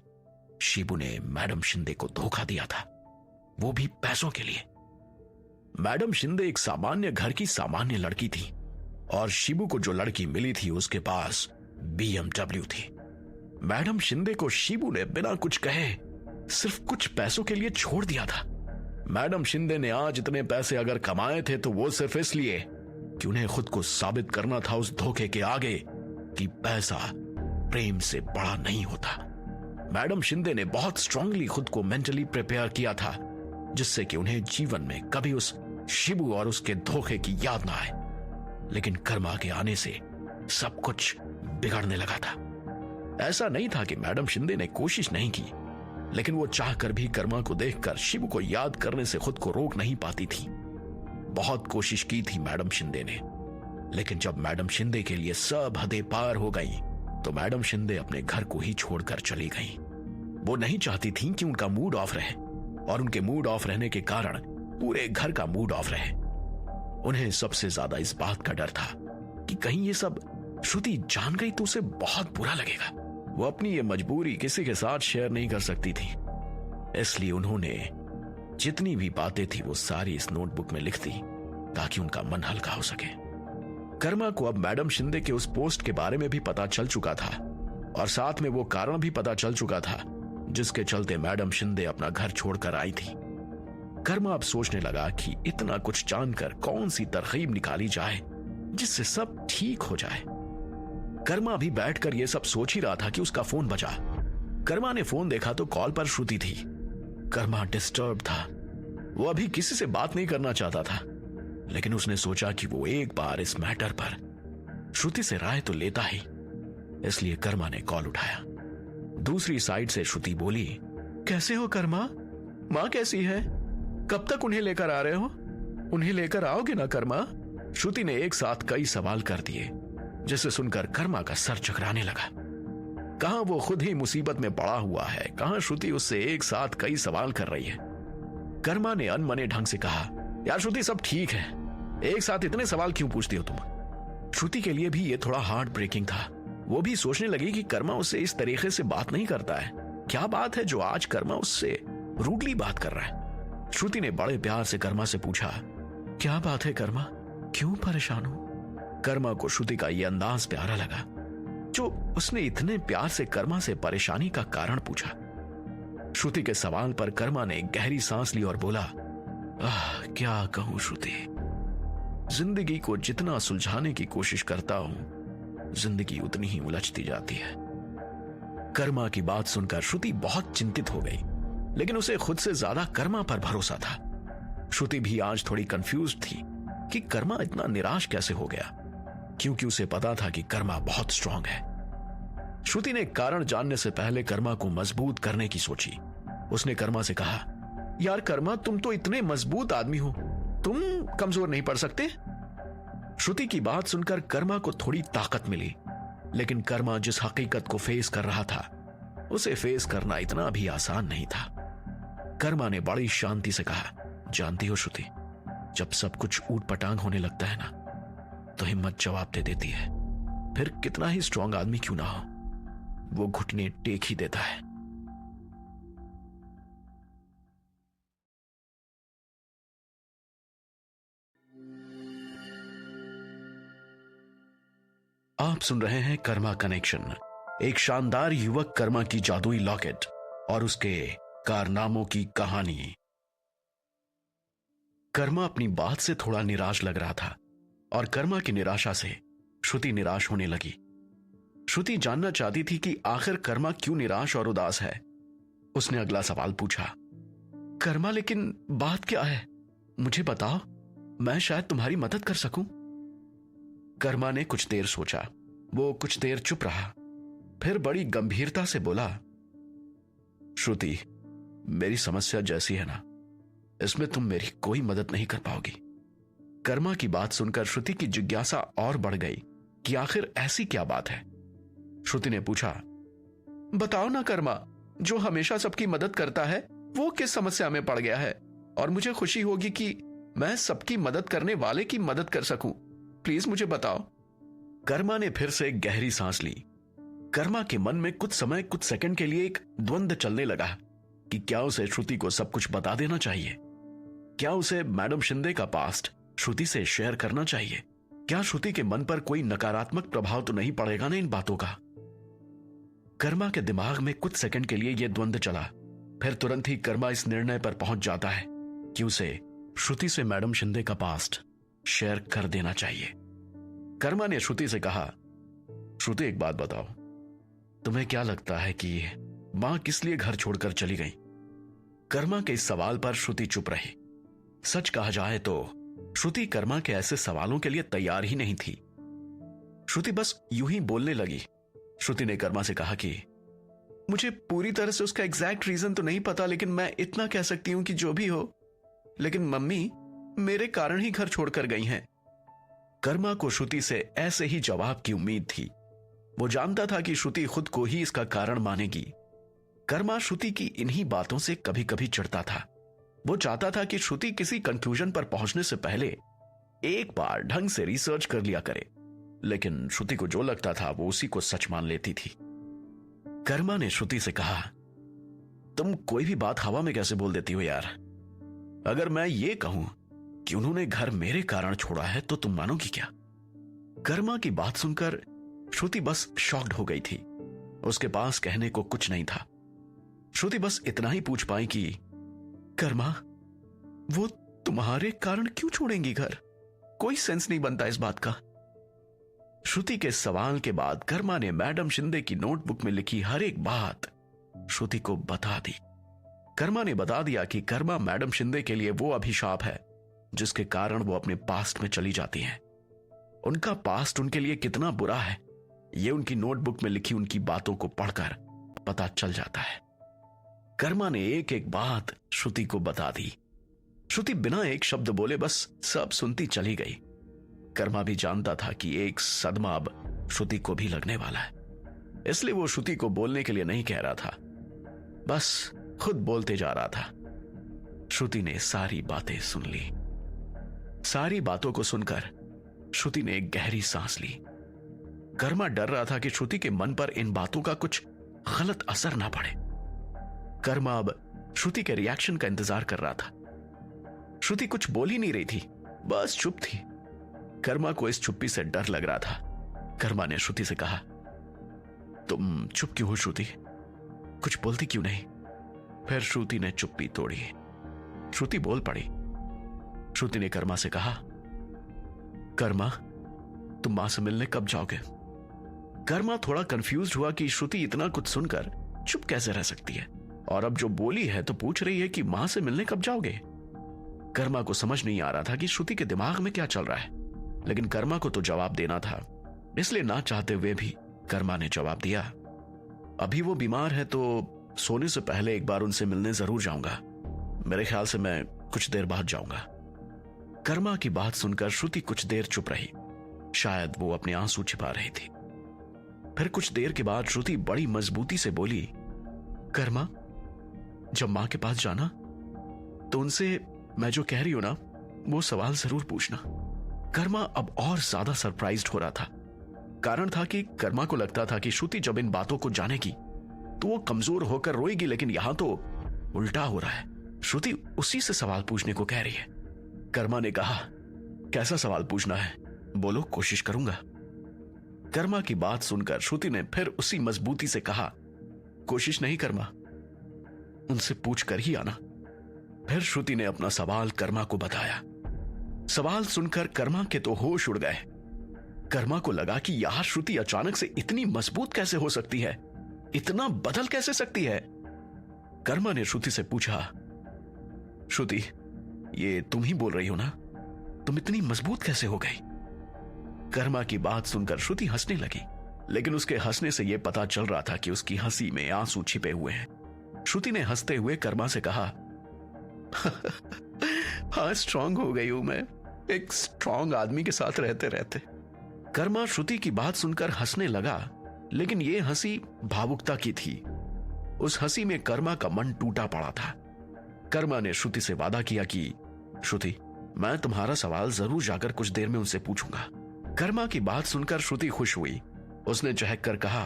शिबू ने मैडम शिंदे को धोखा दिया था, वो भी पैसों के लिए। मैडम शिंदे एक सामान्य घर की सामान्य लड़की थी और शिबू को जो लड़की मिली थी उसके पास BMW थी। मैडम शिंदे को शिबू ने बिना कुछ कहे सिर्फ कुछ पैसों के लिए छोड़ दिया था। मैडम शिंदे ने आज इतने पैसे अगर कमाए थे तो वो सिर्फ इसलिए कि उन्हें खुद को साबित करना था उस धोखे के आगे कि पैसा प्रेम से बड़ा नहीं होता। मैडम शिंदे ने बहुत स्ट्रांगली खुद को मेंटली प्रिपेयर किया था, जिससे कि उन्हें जीवन में कभी उस शिबू और उसके धोखे की याद ना आए। लेकिन कर्मा के आने से सब कुछ बिगड़ने लगा था। ऐसा नहीं था कि मैडम शिंदे ने कोशिश नहीं की, लेकिन वो चाहकर भी कर्मा को देखकर शिव को याद करने से खुद को रोक नहीं पाती थी। बहुत कोशिश की थी मैडम शिंदे ने, लेकिन जब मैडम शिंदे के लिए सब हदें पार हो गई तो मैडम शिंदे अपने घर को ही छोड़कर चली गई। वो नहीं चाहती थी कि उनका मूड ऑफ रहे, और उनके मूड ऑफ रहने के कारण पूरे घर का मूड ऑफ रहे। उन्हें सबसे ज्यादा इस बात का डर था कि कहीं ये सब श्रुति जान गई तो उसे बहुत बुरा लगेगा। वो अपनी ये मजबूरी किसी के साथ शेयर नहीं कर सकती थी, इसलिए उन्होंने जितनी भी बातें थी वो सारी इस नोटबुक में लिख दी ताकि उनका मन हल्का हो सके। कर्मा को अब मैडम शिंदे के उस पोस्ट के बारे में भी पता चल चुका था, और साथ में वो कारण भी पता चल चुका था जिसके चलते मैडम शिंदे अपना घर छोड़कर आई थी। कर्मा अब सोचने लगा कि इतना कुछ जानकर कौन सी तरकीब निकाली जाए जिससे सब ठीक हो जाए। कर्मा भी बैठकर यह सब सोच ही रहा था कि उसका फोन बजा। कर्मा ने फोन देखा तो कॉल पर श्रुति थी। कर्मा डिस्टर्ब था, वो अभी किसी से बात नहीं करना चाहता था, लेकिन उसने सोचा कि वो एक बार इस मैटर पर श्रुति से राय तो लेता ही, इसलिए कर्मा ने कॉल उठाया। दूसरी साइड से श्रुति बोली, कैसे हो कर्मा? माँ कैसी है? कब तक उन्हें लेकर आ रहे हो? उन्हें लेकर आओगे ना कर्मा? श्रुति ने एक साथ कई सवाल कर दिए, जिसे सुनकर कर्मा का सर चकराने लगा। कहां वो खुद ही मुसीबत में पड़ा हुआ है, कहां श्रुति उससे एक साथ कई सवाल कर रही है। कर्मा ने अनमने ढंग से कहा, यार श्रुति सब ठीक है, एक साथ इतने सवाल क्यों पूछती हो तुम? श्रुति के लिए भी ये थोड़ा हार्ट ब्रेकिंग था। वो भी सोचने लगी कि कर्मा उससे इस तरीके से बात नहीं करता है। क्या बात है जो आज कर्मा उससे रूडली बात कर रहा है? श्रुति ने बड़े प्यार से कर्मा से पूछा, क्या बात है कर्मा, क्यों परेशान हो? कर्मा को श्रुति का यह अंदाज प्यारा लगा, जो उसने इतने प्यार से कर्मा से परेशानी का कारण पूछा। श्रुति के सवाल पर कर्मा ने गहरी सांस ली और बोला, क्या कहूं श्रुति, जिंदगी को जितना सुलझाने की कोशिश करता हूं, जिंदगी उतनी ही उलझती जाती है। कर्मा की बात सुनकर श्रुति बहुत चिंतित हो गई, लेकिन उसे खुद से ज्यादा कर्मा पर भरोसा था। श्रुति भी आज थोड़ी कंफ्यूज थी कि कर्मा इतना निराश कैसे हो गया, क्योंकि उसे पता था कि कर्मा बहुत स्ट्रांग है। श्रुति ने कारण जानने से पहले कर्मा को मजबूत करने की सोची। उसने कर्मा से कहा, यार कर्मा, तुम तो इतने मजबूत आदमी हो, तुम कमजोर नहीं पड़ सकते? श्रुति की बात सुनकर कर्मा को थोड़ी ताकत मिली, लेकिन कर्मा जिस हकीकत को फेस कर रहा था, उसे फेस करना इतना भी आसान नहीं था। कर्मा ने बड़ी शांति से कहा, जानती हो श्रुति, जब सब कुछ ऊट पटांग होने लगता है ना, तो हिम्मत जवाब दे देती है। फिर कितना ही स्ट्रांग आदमी क्यों ना हो, वो घुटने टेक ही देता है। आप सुन रहे हैं कर्मा कनेक्शन, एक शानदार युवक कर्मा की जादुई लॉकेट और उसके कारनामों की कहानी। कर्मा अपनी बात से थोड़ा निराश लग रहा था, और कर्मा की निराशा से श्रुति निराश होने लगी। श्रुति जानना चाहती थी कि आखिर कर्मा क्यों निराश और उदास है। उसने अगला सवाल पूछा, कर्मा लेकिन बात क्या है, मुझे बताओ, मैं शायद तुम्हारी मदद कर सकूं। कर्मा ने कुछ देर सोचा। वो कुछ देर चुप रहा, फिर बड़ी गंभीरता से बोला, श्रुति, मेरी समस्या जैसी है ना, इसमें तुम मेरी कोई मदद नहीं कर पाओगी। कर्मा की बात सुनकर श्रुति की जिज्ञासा और बढ़ गई कि आखिर ऐसी क्या बात है। श्रुति ने पूछा, बताओ ना कर्मा, जो हमेशा सबकी मदद करता है वो किस समस्या में पड़ गया है, और मुझे खुशी होगी कि मैं सबकी मदद करने वाले की मदद कर सकूं। प्लीज मुझे बताओ। कर्मा ने फिर से एक गहरी सांस ली। कर्मा के मन में कुछ समय, कुछ सेकंड के लिए एक द्वंद्व चलने लगा कि क्या उसे श्रुति को सब कुछ बता देना चाहिए, क्या उसे मैडम शिंदे का पास्ट श्रुति से शेयर करना चाहिए, क्या श्रुति के मन पर कोई नकारात्मक प्रभाव तो नहीं पड़ेगा ना इन बातों का। कर्मा के दिमाग में कुछ सेकंड के लिए यह द्वंद्व चला, फिर तुरंत ही कर्मा इस निर्णय पर पहुंच जाता है कि उसे श्रुति से मैडम शिंदे का पास्ट शेयर कर देना चाहिए। कर्मा ने श्रुति से कहा, श्रुति एक बात बताओ, तुम्हें क्या लगता है कि मां किस लिए घर छोड़कर चली गई? कर्मा के इस सवाल पर श्रुति चुप रही। सच कहा जाए तो श्रुति कर्मा के ऐसे सवालों के लिए तैयार ही नहीं थी। श्रुति बस यूं ही बोलने लगी। श्रुति ने कर्मा से कहा कि मुझे पूरी तरह से उसका एग्जैक्ट रीजन तो नहीं पता, लेकिन मैं इतना कह सकती हूं कि जो भी हो, लेकिन मम्मी मेरे कारण ही घर छोड़कर गई हैं। कर्मा को श्रुति से ऐसे ही जवाब की उम्मीद थी। वो जानता था कि श्रुति खुद को ही इसका कारण मानेगी। कर्मा श्रुति की इन्हीं बातों से कभी कभी चिढ़ता था। वो चाहता था कि श्रुति किसी कंक्लूजन पर पहुंचने से पहले एक बार ढंग से रिसर्च कर लिया करे, लेकिन श्रुति को जो लगता था वो उसी को सच मान लेती थी। कर्मा ने श्रुति से कहा, तुम कोई भी बात हवा में कैसे बोल देती हो यार? अगर मैं ये कहूं कि उन्होंने घर मेरे कारण छोड़ा है तो तुम मानोगी क्या? कर्मा की बात सुनकर श्रुति बस शॉक्ड हो गई थी। उसके पास कहने को कुछ नहीं था। श्रुति बस इतना ही पूछ पाई कि कर्मा, वो तुम्हारे कारण क्यों छोड़ेंगी घर? कोई सेंस नहीं बनता इस बात का। श्रुति के सवाल के बाद कर्मा ने मैडम शिंदे की नोटबुक में लिखी हर एक बात श्रुति को बता दी। कर्मा ने बता दिया कि कर्मा मैडम शिंदे के लिए वो अभिशाप है जिसके कारण वो अपने पास्ट में चली जाती हैं। उनका पास्ट उनके लिए कितना बुरा है ये उनकी नोटबुक में लिखी उनकी बातों को पढ़कर पता चल जाता है। कर्मा ने एक एक बात श्रुति को बता दी। श्रुति बिना एक शब्द बोले बस सब सुनती चली गई। कर्मा भी जानता था कि एक सदमा अब श्रुति को भी लगने वाला है, इसलिए वो श्रुति को बोलने के लिए नहीं कह रहा था, बस खुद बोलते जा रहा था। श्रुति ने सारी बातें सुन ली। सारी बातों को सुनकर श्रुति ने एक गहरी सांस ली। कर्मा डर रहा था कि श्रुति के मन पर इन बातों का कुछ गलत असर ना पड़े। कर्मा अब श्रुति के रिएक्शन का इंतजार कर रहा था। श्रुति कुछ बोल ही नहीं रही थी, बस चुप थी। कर्मा को इस चुप्पी से डर लग रहा था। कर्मा ने श्रुति से कहा, तुम चुप क्यों हो श्रुति? कुछ बोलती क्यों नहीं? फिर श्रुति ने चुप्पी तोड़ी। श्रुति बोल पड़ी। श्रुति ने कर्मा से कहा, कर्मा, तुम मां से मिलने कब जाओगे? कर्मा थोड़ा कंफ्यूज हुआ कि श्रुति इतना कुछ सुनकर चुप कैसे रह सकती है, और अब जो बोली है तो पूछ रही है कि मां से मिलने कब जाओगे। कर्मा को समझ नहीं आ रहा था कि श्रुति के दिमाग में क्या चल रहा है, लेकिन कर्मा को तो जवाब देना था, इसलिए ना चाहते हुए भी कर्मा ने जवाब दिया, अभी वो बीमार है तो सोने से पहले एक बार उनसे मिलने जरूर जाऊंगा। मेरे ख्याल से मैं कुछ देर बाद जाऊंगा। कर्मा की बात सुनकर श्रुति कुछ देर चुप रही। शायद वो अपने आंसू छिपा रही थी। फिर कुछ देर के बाद श्रुति बड़ी मजबूती से बोली, कर्मा, जब मां के पास जाना तो उनसे मैं जो कह रही हूं ना वो सवाल जरूर पूछना। कर्मा अब और ज्यादा सरप्राइज्ड हो रहा था। कारण था कि कर्मा को लगता था कि श्रुति जब इन बातों को जानेगी तो वो कमजोर होकर रोएगी, लेकिन यहां तो उल्टा हो रहा है। श्रुति उसी से सवाल पूछने को कह रही है। कर्मा ने कहा, कैसा सवाल पूछना है? बोलो, कोशिश करूंगा। कर्मा की बात सुनकर श्रुति ने फिर उसी मजबूती से कहा, कोशिश नहीं कर्मा, उनसे पूछ कर ही आना। फिर श्रुति ने अपना सवाल कर्मा को बताया। सवाल सुनकर कर्मा के तो होश उड़ गए। कर्मा को लगा कि यह श्रुति अचानक से इतनी मजबूत कैसे हो सकती है, इतना बदल कैसे सकती है। कर्मा ने श्रुति से पूछा, श्रुति, ये तुम ही बोल रही हो ना? तुम इतनी मजबूत कैसे हो गई? कर्मा की बात सुनकर श्रुति हंसने लगी, लेकिन उसके हंसने से यह पता चल रहा था कि उसकी हंसी में आंसू छिपे हुए हैं। श्रुति ने हंसते हुए कर्मा से कहा, हाँ, स्ट्रांग हो गई हूं मैं, एक स्ट्रांग आदमी के साथ रहते रहते। कर्मा श्रुति की बात सुनकर हंसने लगा, लेकिन यह हंसी भावुकता की थी। उस हंसी में कर्मा का मन टूटा पड़ा था। कर्मा ने श्रुति से वादा किया कि श्रुति, मैं तुम्हारा सवाल जरूर जाकर कुछ देर में उनसे पूछूंगा। कर्मा की बात सुनकर श्रुति खुश हुई। उसने चहक कर कहा,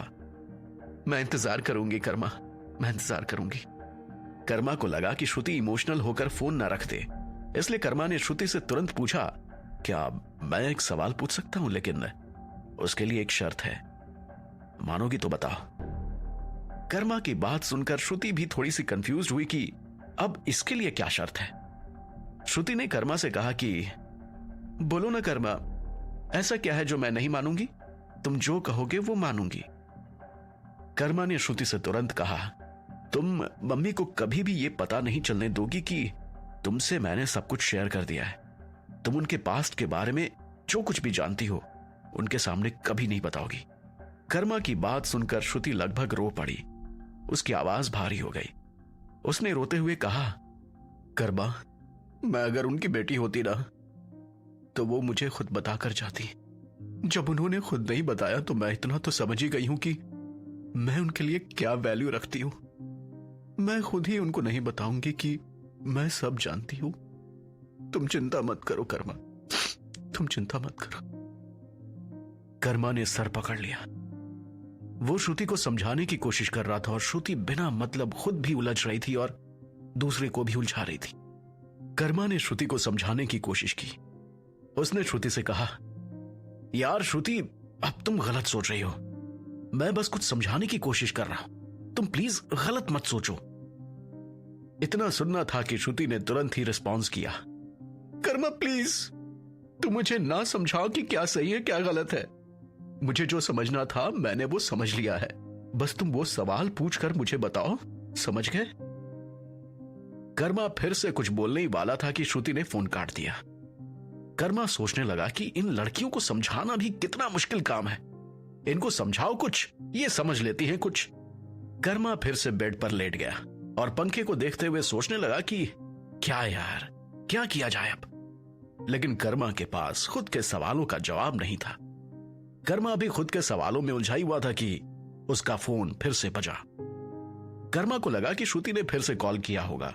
मैं इंतजार करूंगी कर्मा, मैं इंतजार करूंगी। कर्मा को लगा कि श्रुति इमोशनल होकर फोन न रख दे, इसलिए कर्मा ने श्रुति से तुरंत पूछा, क्या मैं एक सवाल पूछ सकता हूं? लेकिन उसके लिए एक शर्त है, मानोगी तो बताओ। कर्मा की बात सुनकर श्रुति भी थोड़ी सी कंफ्यूज हुई कि अब इसके लिए क्या शर्त है। श्रुति ने कर्मा से कहा कि बोलो ना कर्मा, ऐसा क्या है जो मैं नहीं मानूंगी? तुम जो कहोगे वो मानूंगी। कर्मा ने श्रुति से तुरंत कहा, तुम मम्मी को कभी भी ये पता नहीं चलने दोगी कि तुमसे मैंने सब कुछ शेयर कर दिया है। तुम उनके पास्ट के बारे में जो कुछ भी जानती हो उनके सामने कभी नहीं बताओगी। कर्मा की बात सुनकर श्रुति लगभग रो पड़ी। उसकी आवाज भारी हो गई। उसने रोते हुए कहा, कर्मा, मैं अगर उनकी बेटी होती ना तो वो मुझे खुद बताकर जाती। जब उन्होंने खुद नहीं बताया तो मैं इतना तो समझ ही गई हूं कि मैं उनके लिए क्या वैल्यू रखती हूं। मैं खुद ही उनको नहीं बताऊंगी कि मैं सब जानती हूं। तुम चिंता मत करो कर्मा, तुम चिंता मत करो। कर्मा ने सर पकड़ लिया। वो श्रुति को समझाने की कोशिश कर रहा था और श्रुति बिना मतलब खुद भी उलझ रही थी और दूसरे को भी उलझा रही थी। कर्मा ने श्रुति को समझाने की कोशिश की। उसने श्रुति से कहा, यार श्रुति, अब तुम गलत सोच रही हो। मैं बस कुछ समझाने की कोशिश कर रहा हूं, तुम प्लीज गलत मत सोचो। इतना सुनना था कि श्रुति ने तुरंत ही रिस्पॉन्स किया, कर्मा प्लीज, तुम मुझे ना समझाओ कि क्या सही है क्या गलत है। मुझे जो समझना था मैंने वो समझ लिया है। बस तुम वो सवाल पूछकर मुझे बताओ, समझ गए? कर्मा फिर से कुछ बोलने ही वाला था कि श्रुति ने फोन काट दिया। कर्मा सोचने लगा कि इन लड़कियों को समझाना भी कितना मुश्किल काम है। इनको समझाओ कुछ, ये समझ लेती हैं कुछ। कर्मा फिर से बेड पर लेट गया और पंखे को देखते हुए सोचने लगा कि क्या यार, क्या किया जाए अब। लेकिन कर्मा के पास खुद के सवालों का जवाब नहीं था। कर्मा भी खुद के सवालों में उलझा हुआ था कि उसका फोन फिर से बजा। कर्मा को लगा कि श्रुति ने फिर से कॉल किया होगा,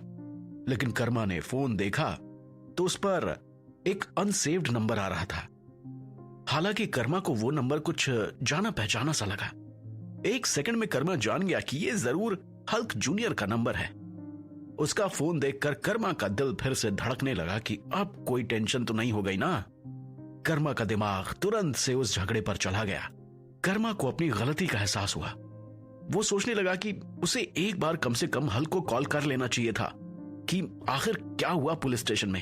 लेकिन कर्मा ने फोन देखा तो उस पर एक अनसेव्ड नंबर आ रहा था। हालांकि कर्मा को वो नंबर कुछ जाना पहचाना सा लगा। एक सेकंड में कर्मा जान गया कि ये जरूर हल्क जूनियर का नंबर है। उसका फोन देखकर कर्मा का दिल फिर से धड़कने लगा कि अब कोई टेंशन तो नहीं हो गई ना। कर्मा का दिमाग तुरंत से उस झगड़े पर चला गया। कर्मा को अपनी गलती का एहसास हुआ। वो सोचने लगा कि उसे एक बार कम से कम हल्क को कॉल कर लेना चाहिए था कि आखिर क्या हुआ पुलिस स्टेशन में।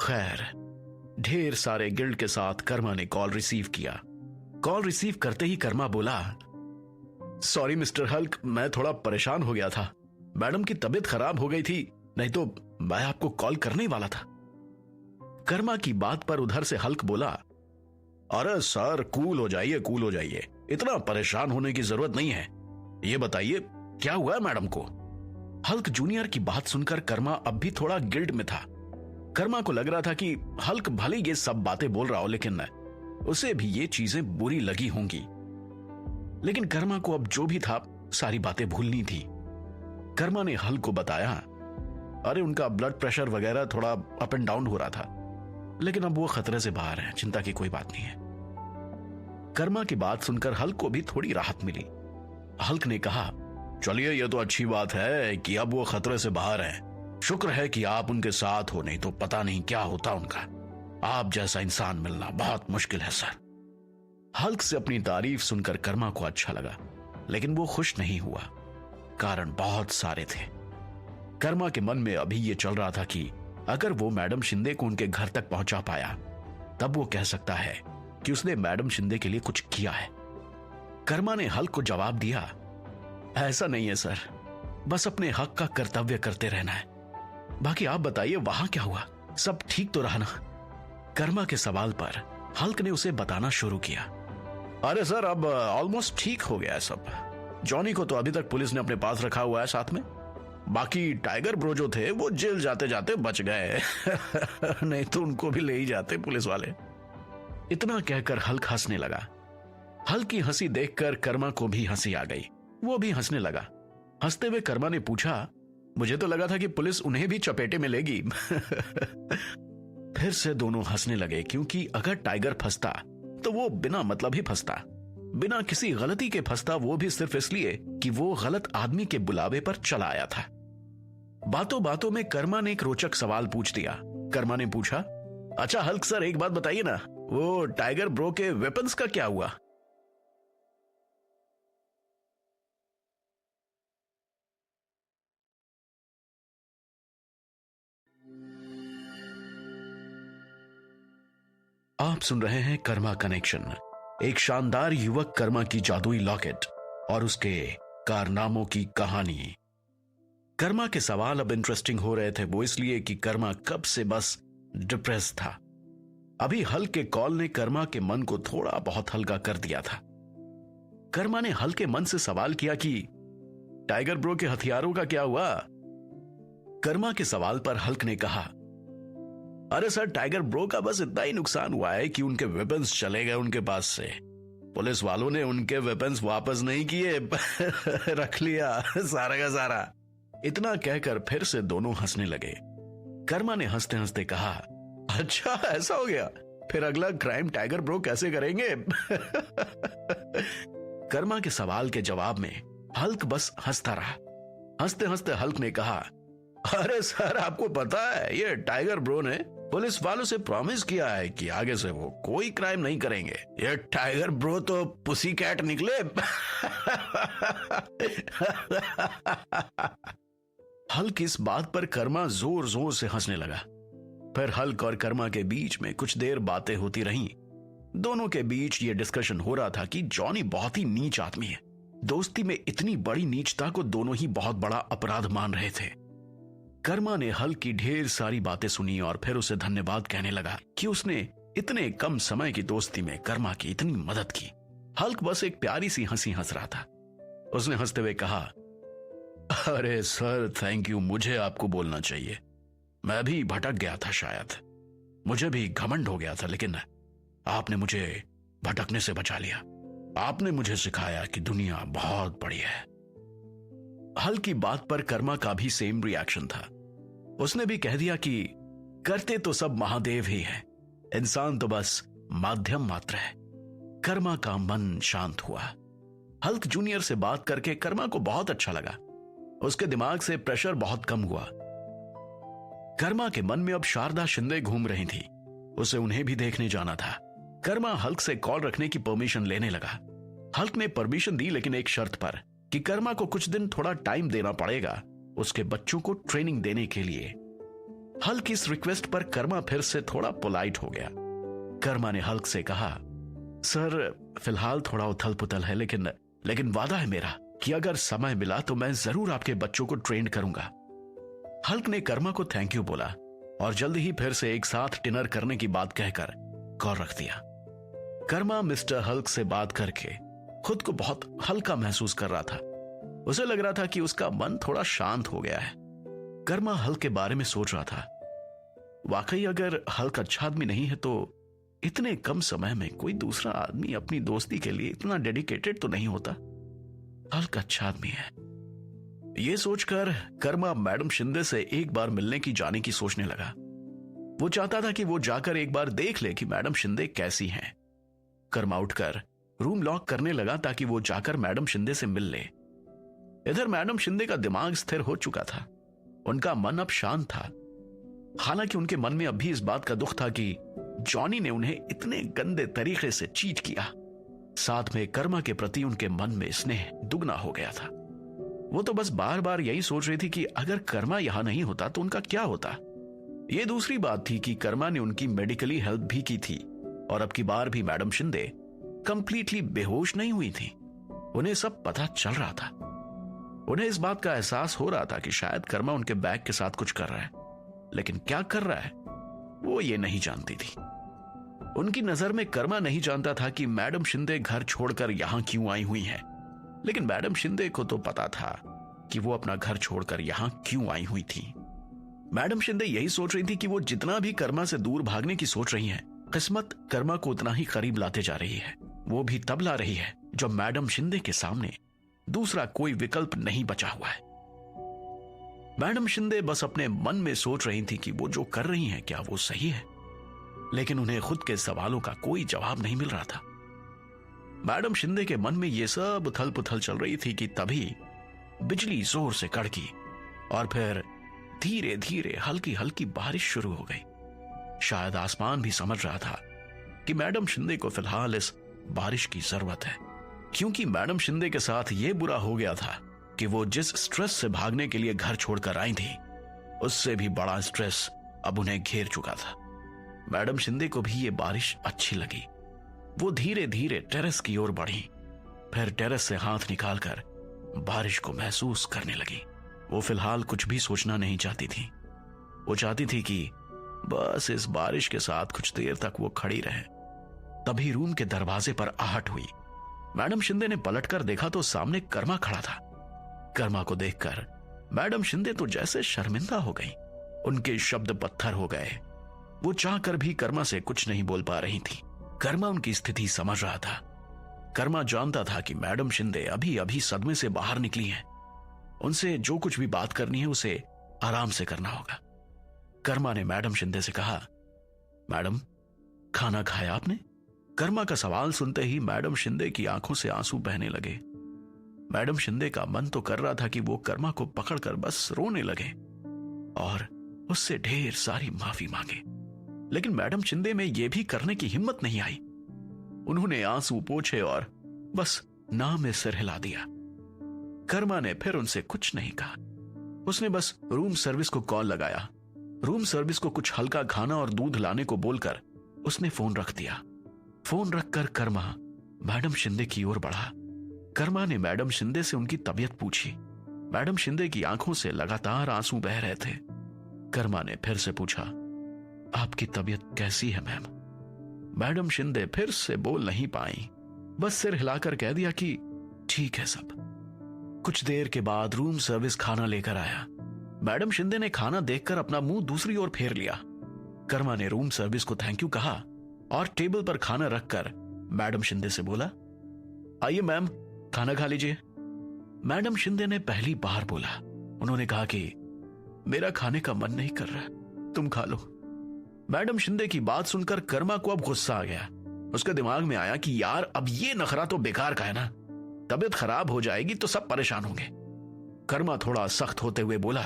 खैर, ढेर सारे गिल्ड के साथ कर्मा ने कॉल रिसीव किया। कॉल रिसीव करते ही कर्मा बोला, सॉरी मिस्टर हल्क, मैं थोड़ा परेशान हो गया था। मैडम की तबीयत खराब हो गई थी, नहीं तो मैं आपको कॉल करने ही वाला था। कर्मा की बात पर उधर से हल्क बोला, अरे सर, कूल हो जाइए, कूल हो जाइए, इतना परेशान होने की जरूरत नहीं है। ये बताइए क्या हुआ है मैडम को। हल्क जूनियर की बात सुनकर कर्मा अब भी थोड़ा गिल्ड में था। कर्मा को लग रहा था कि हल्क भले ये सब बातें बोल रहा हो, लेकिन उसे भी ये चीजें बुरी लगी होंगी। लेकिन कर्मा को अब जो भी था सारी बातें भूलनी थी। कर्मा ने हल्क को बताया, अरे उनका ब्लड प्रेशर वगैरह थोड़ा अप एंड डाउन हो रहा था, लेकिन अब वो खतरे से बाहर है, चिंता की कोई बात नहीं है। कर्मा की बात सुनकर हल्क को भी थोड़ी राहत मिली। हल्क ने कहा, चलिए ये तो अच्छी बात है कि अब वो खतरे से बाहर हैं। शुक्र है कि आप उनके साथ हो, नहीं तो पता नहीं क्या होता उनका। आप जैसा इंसान मिलना बहुत मुश्किल है सर। हल्क से अपनी तारीफ सुनकर कर्मा को अच्छा लगा, लेकिन वो खुश नहीं हुआ। कारण बहुत सारे थे। कर्मा के मन में अभी ये चल रहा था कि अगर वो मैडम शिंदे को उनके घर तक पहुंचा पाया तब वो कह सकता है कि उसने मैडम शिंदे के लिए कुछ किया है। कर्मा ने हल्क को जवाब दिया, ऐसा नहीं है सर, बस अपने हक का कर्तव्य करते रहना है। बाकी आप बताइए वहां क्या हुआ, सब ठीक तो रहा ना। कर्मा के सवाल पर हल्क ने उसे बताना शुरू किया। अरे सर, अब ऑलमोस्ट ठीक हो गया है सब। जॉनी को तो अभी तक पुलिस ने अपने पास रखा हुआ है साथ में। बाकी टाइगर ब्रो जो थे वो जेल जाते जाते बच गए नहीं तो उनको भी ले ही जाते पुलिस वाले। इतना कहकर हल्क हंसने लगा। हल्क की हंसी देखकर कर्मा को भी हंसी आ गई। वो भी हंसने लगा। हंसते हुए कर्मा ने पूछा, मुझे तो लगा था कि पुलिस उन्हें भी चपेटे में लेगी फिर से दोनों हंसने लगे, क्योंकि अगर टाइगर फंसता तो वो बिना मतलब ही फंसता, बिना किसी गलती के फंसता, वो भी सिर्फ इसलिए कि वो गलत आदमी के बुलावे पर चला आया था। बातों बातों में कर्मा ने एक रोचक सवाल पूछ दिया। कर्मा ने पूछा, अच्छा हल्क सर, एक बात बताइए ना, वो टाइगर ब्रो के वेपन्स का क्या हुआ। आप सुन रहे हैं कर्मा कनेक्शन, एक शानदार युवक कर्मा की जादुई लॉकेट और उसके कारनामों की कहानी। कर्मा के सवाल अब इंटरेस्टिंग हो रहे थे, वो इसलिए कि कर्मा कब से बस डिप्रेस था। अभी हल्क के कॉल ने कर्मा के मन को थोड़ा बहुत हल्का कर दिया था। कर्मा ने हल्क के मन से सवाल किया कि टाइगर ब्रो के हथियारों का क्या हुआ? कर्मा के सवाल पर हल्क ने कहा, अरे सर, टाइगर ब्रो का बस इतना ही नुकसान हुआ है कि उनके वेपन्स चले गए उनके पास से। पुलिस वालों ने उनके वेपन्स वापस नहीं किए, रख लिया सारा का सारा। इतना कहकर फिर से दोनों हंसने लगे। कर्मा ने हंसते हंसते कहा, अच्छा ऐसा हो गया, फिर अगला क्राइम टाइगर ब्रो कैसे करेंगे? कर्मा के सवाल के जवाब में हल्क बस हंसता रहा। हंसते हंसते हल्क ने कहा, अरे सर, आपको पता है ये टाइगर ब्रो ने पुलिस वालों से प्रॉमिस किया है कि आगे से वो कोई क्राइम नहीं करेंगे। ये टाइगर ब्रो तो पुसी कैट निकले। हल्क इस बात पर कर्मा जोर जोर से हंसने लगा। फिर हल्क और कर्मा के बीच में कुछ देर बातें होती रहीं। दोनों के बीच ये डिस्कशन हो रहा था कि जॉनी बहुत ही नीच आदमी है। दोस्ती में इतनी बड़ी नीचता को दोनों ही बहुत बड़ा अपराध मान रहे थे। कर्मा ने हल्क की ढेर सारी बातें सुनी और फिर उसे धन्यवाद कहने लगा कि उसने इतने कम समय की दोस्ती में कर्मा की इतनी मदद की। हल्क बस एक प्यारी सी हंसी हंस रहा था। उसने हंसते हुए कहा, अरे सर, थैंक यू, मुझे आपको बोलना चाहिए। मैं भी भटक गया था, शायद मुझे भी घमंड हो गया था, लेकिन आपने मुझे भटकने से बचा लिया। आपने मुझे सिखाया कि दुनिया बहुत बड़ी है। हल्क की बात पर कर्मा का भी सेम रिएक्शन था। उसने भी कह दिया कि करते तो सब महादेव ही है, इंसान तो बस माध्यम मात्र है। कर्मा का मन शांत हुआ। हल्क जूनियर से बात करके कर्मा को बहुत अच्छा लगा। उसके दिमाग से प्रेशर बहुत कम हुआ। कर्मा के मन में अब शारदा शिंदे घूम रही थी। उसे उन्हें भी देखने जाना था। कर्मा हल्क से कॉल रखने की परमिशन लेने लगा। हल्क ने परमिशन दी, लेकिन एक शर्त पर कि कर्मा को कुछ दिन थोड़ा टाइम देना पड़ेगा उसके बच्चों को ट्रेनिंग देने के लिए। हल्क की इस रिक्वेस्ट पर कर्मा फिर से थोड़ा पोलाइट हो गया। कर्मा ने हल्क से कहा, सर फिलहाल थोड़ा उथल पुथल है, लेकिन वादा है मेरा कि अगर समय मिला तो मैं जरूर आपके बच्चों को ट्रेन करूंगा। हल्क ने कर्मा को थैंक यू बोला और जल्द ही फिर से एक साथ डिनर करने की बात कहकर कॉल रख दिया। कर्मा मिस्टर हल्क से बात करके खुद को बहुत हल्का महसूस कर रहा था। उसे लग रहा था कि उसका मन थोड़ा शांत हो गया है। कर्मा हल्क के बारे में सोच रहा था, वाकई अगर हल्क अच्छा आदमी नहीं है तो इतने कम समय में कोई दूसरा आदमी अपनी दोस्ती के लिए इतना डेडिकेटेड तो नहीं होता। हल्क अच्छा आदमी है। यह सोचकर कर्मा मैडम शिंदे से एक बार मिलने की जाने की सोचने लगा। वो चाहता था कि वो जाकर एक बार देख ले कि मैडम शिंदे कैसी हैं। कर्मा उठकर रूम लॉक करने लगा ताकि वो जाकर मैडम शिंदे से मिल ले। इधर मैडम शिंदे का दिमाग स्थिर हो चुका था। उनका मन अब शांत था। हालांकि उनके मन में अब भी इस बात का दुख था कि जॉनी ने उन्हें इतने गंदे तरीके से चीट किया। साथ में कर्मा के प्रति उनके मन में स्नेह दुगना हो गया था। वो तो बस बार बार यही सोच रही थी कि अगर कर्मा यहां नहीं होता तो उनका क्या होता। यह दूसरी बात थी कि कर्मा ने उनकी मेडिकली हेल्प भी की थी और अब की बार भी मैडम शिंदे कंप्लीटली बेहोश नहीं हुई थी। उन्हें सब पता चल रहा था। उन्हें इस बात का एहसास हो रहा था कि शायद कर्मा उनके बैग के साथ कुछ कर रहा है, लेकिन क्या कर रहा है वो ये नहीं जानती थी। उनकी नजर में कर्मा नहीं जानता था कि मैडम शिंदे घर छोड़कर यहां क्यों आई हुई है, लेकिन मैडम शिंदे को तो पता था कि वो अपना घर छोड़कर यहां क्यों आई हुई थी। मैडम शिंदे यही सोच रही थी कि वो जितना भी कर्मा से दूर भागने की सोच रही है, किस्मत कर्मा को उतना ही करीब लाते जा रही है। वो भी तब ला रही है जब मैडम शिंदे के सामने दूसरा कोई विकल्प नहीं बचा हुआ है। मैडम शिंदे बस अपने मन में सोच रही थी कि वो जो कर रही हैं क्या वो सही है, लेकिन उन्हें खुद के सवालों का कोई जवाब नहीं मिल रहा था। मैडम शिंदे के मन में यह सब उथल पुथल चल रही थी कि तभी बिजली जोर से कड़की और फिर धीरे धीरे हल्की हल्की बारिश शुरू हो गई। शायद आसमान भी समझ रहा था कि मैडम शिंदे को फिलहाल इस बारिश की जरूरत है, क्योंकि मैडम शिंदे के साथ यह बुरा हो गया था कि वो जिस स्ट्रेस से भागने के लिए घर छोड़कर आई थी, उससे भी बड़ा स्ट्रेस अब उन्हें घेर चुका था। मैडम शिंदे को भी ये बारिश अच्छी लगी। वो धीरे धीरे टेरेस की ओर बढ़ी, फिर टेरेस से हाथ निकालकर बारिश को महसूस करने लगी। वो फिलहाल कुछ भी सोचना नहीं चाहती थी। वो चाहती थी कि बस इस बारिश के साथ कुछ देर तक वो खड़ी रहे। तभी रूम के दरवाजे पर आहट हुई। मैडम शिंदे ने पलटकर देखा तो सामने कर्मा खड़ा था। कर्मा को देखकर मैडम शिंदे तो जैसे शर्मिंदा हो गई। उनके शब्द पत्थर हो गए। वो चाहकर भी कर्मा से कुछ नहीं बोल पा रही थी। कर्मा उनकी स्थिति समझ रहा था। कर्मा जानता था कि मैडम शिंदे अभी अभी सदमे से बाहर निकली हैं। उनसे जो कुछ भी बात करनी है उसे आराम से करना होगा। कर्मा ने मैडम शिंदे से कहा, मैडम खाना खाया आपने? कर्मा का सवाल सुनते ही मैडम शिंदे की आंखों से आंसू बहने लगे। मैडम शिंदे का मन तो कर रहा था कि वो कर्मा को पकड़कर बस रोने लगे और उससे ढेर सारी माफी मांगे, लेकिन मैडम शिंदे में यह भी करने की हिम्मत नहीं आई। उन्होंने आंसू पोंछे और बस ना में सिर हिला दिया। कर्मा ने फिर उनसे कुछ नहीं कहा। उसने बस रूम सर्विस को कॉल लगाया। रूम सर्विस को कुछ हल्का खाना और दूध लाने को बोलकर उसने फोन रख दिया। फोन रखकर कर्मा मैडम शिंदे की ओर बढ़ा। कर्मा ने मैडम शिंदे से उनकी तबीयत पूछी। मैडम शिंदे की आंखों से लगातार आंसू बह रहे थे। कर्मा ने फिर से पूछा, आपकी तबीयत कैसी है मैम? मैडम शिंदे फिर से बोल नहीं पाई, बस सिर हिलाकर कह दिया कि ठीक है सब। कुछ देर के बाद रूम सर्विस खाना लेकर आया। मैडम शिंदे ने खाना देखकर अपना मुंह दूसरी ओर फेर लिया। कर्मा ने रूम सर्विस को थैंक यू कहा और टेबल पर खाना रखकर मैडम शिंदे से बोला, आइए मैम खाना खा लीजिए। मैडम शिंदे ने पहली बार बोला। उन्होंने कहा कि मेरा खाने का मन नहीं कर रहा, तुम खा लो। मैडम शिंदे की बात सुनकर कर्मा को अब गुस्सा आ गया। उसके दिमाग में आया कि यार अब ये नखरा तो बेकार का है ना, तबीयत खराब हो जाएगी तो सब परेशान होंगे। कर्मा थोड़ा सख्त होते हुए बोला,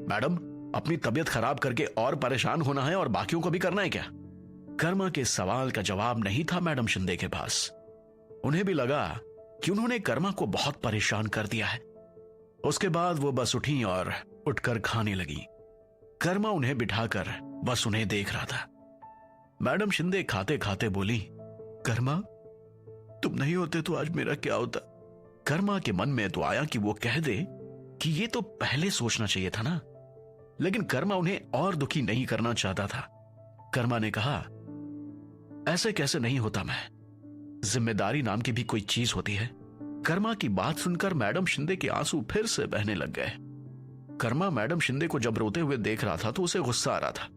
मैडम अपनी तबीयत खराब करके और परेशान होना है और बाकियों को भी करना है क्या? कर्मा के सवाल का जवाब नहीं था मैडम शिंदे के पास। उन्हें भी लगा कि उन्होंने कर्मा को बहुत परेशान कर दिया है। उसके बाद वो बस उठी और उठकर खाने लगी। कर्मा उन्हें बिठाकर बस उन्हें देख रहा था। मैडम शिंदे खाते खाते बोली, कर्मा तुम नहीं होते तो आज मेरा क्या होता? कर्मा के मन में तो आया कि वो कह दे कि ये तो पहले सोचना चाहिए था ना, लेकिन कर्मा उन्हें और दुखी नहीं करना चाहता था। कर्मा ने कहा, ऐसे कैसे नहीं होता मैं, जिम्मेदारी नाम की भी कोई चीज होती है। कर्मा की बात सुनकर मैडम शिंदे के आंसू फिर से बहने लग गए। कर्मा मैडम शिंदे को जब रोते हुए देख रहा था तो उसे गुस्सा आ रहा था।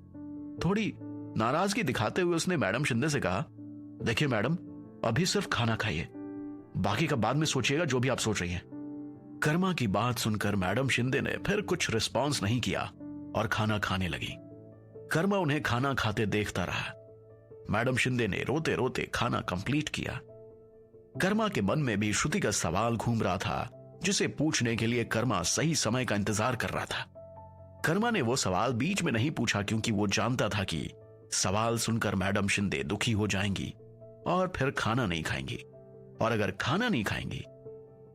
थोड़ी नाराजगी दिखाते हुए उसने मैडम शिंदे से कहा, देखिए मैडम अभी सिर्फ खाना खाइए, बाकी का बाद में सोचिएगा जो भी आप सोच रही हैं। कर्मा की बात सुनकर मैडम शिंदे ने फिर कुछ रिस्पॉन्स नहीं किया और खाना खाने लगी। कर्मा उन्हें खाना खाते देखता रहा। मैडम शिंदे ने रोते रोते खाना कंप्लीट किया। कर्मा के मन में भी श्रुति का सवाल घूम रहा था, जिसे पूछने के लिए कर्मा सही समय का इंतजार कर रहा था। कर्मा ने वो सवाल बीच में नहीं पूछा क्योंकि वो जानता था कि सवाल सुनकर मैडम शिंदे दुखी हो जाएंगी और फिर खाना नहीं खाएंगी, और अगर खाना नहीं खाएंगी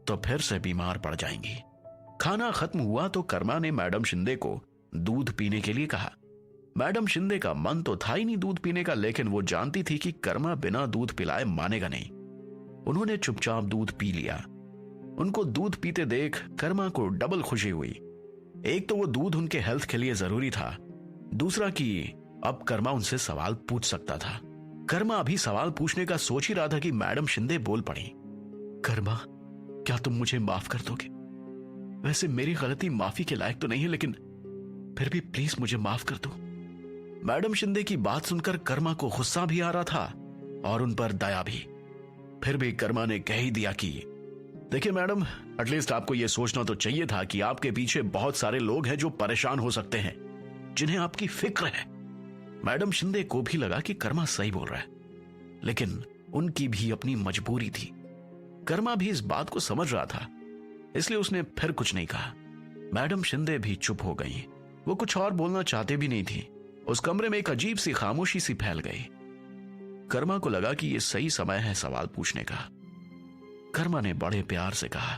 तो फिर से बीमार पड़ जाएंगी। खाना खत्म हुआ तो कर्मा ने मैडम शिंदे को दूध पीने के लिए कहा। मैडम शिंदे का मन तो था ही नहीं दूध पीने का, लेकिन वो जानती थी कि कर्मा बिना दूध पिलाए मानेगा नहीं। उन्होंने चुपचाप दूध पी लिया। उनको दूध पीते देख कर्मा को डबल खुशी हुई। एक तो वो दूध उनके हेल्थ के लिए जरूरी था, दूसरा कि अब कर्मा उनसे सवाल पूछ सकता था। कर्मा अभी सवाल पूछने का सोच ही रहा था कि मैडम शिंदे बोल पड़ी, कर्मा क्या तुम मुझे माफ कर दोगे? वैसे मेरी गलती माफी के लायक तो नहीं है, लेकिन फिर भी प्लीज मुझे माफ कर दो। मैडम शिंदे की बात सुनकर कर्मा को गुस्सा भी आ रहा था और उन पर दया भी। फिर भी कर्मा ने कह ही दिया कि देखिए मैडम, एटलीस्ट आपको यह सोचना तो चाहिए था कि आपके पीछे बहुत सारे लोग हैं जो परेशान हो सकते हैं, जिन्हें आपकी फिक्र है। मैडम शिंदे को भी लगा कि कर्मा सही बोल रहा है, लेकिन उनकी भी अपनी मजबूरी थी। कर्मा भी इस बात को समझ रहा था, इसलिए उसने फिर कुछ नहीं कहा। मैडम शिंदे भी चुप हो गई। वो कुछ और बोलना चाहते भी नहीं थी। उस कमरे में एक अजीब सी खामोशी सी फैल गई। कर्मा को लगा कि यह सही समय है सवाल पूछने का। कर्मा ने बड़े प्यार से कहा,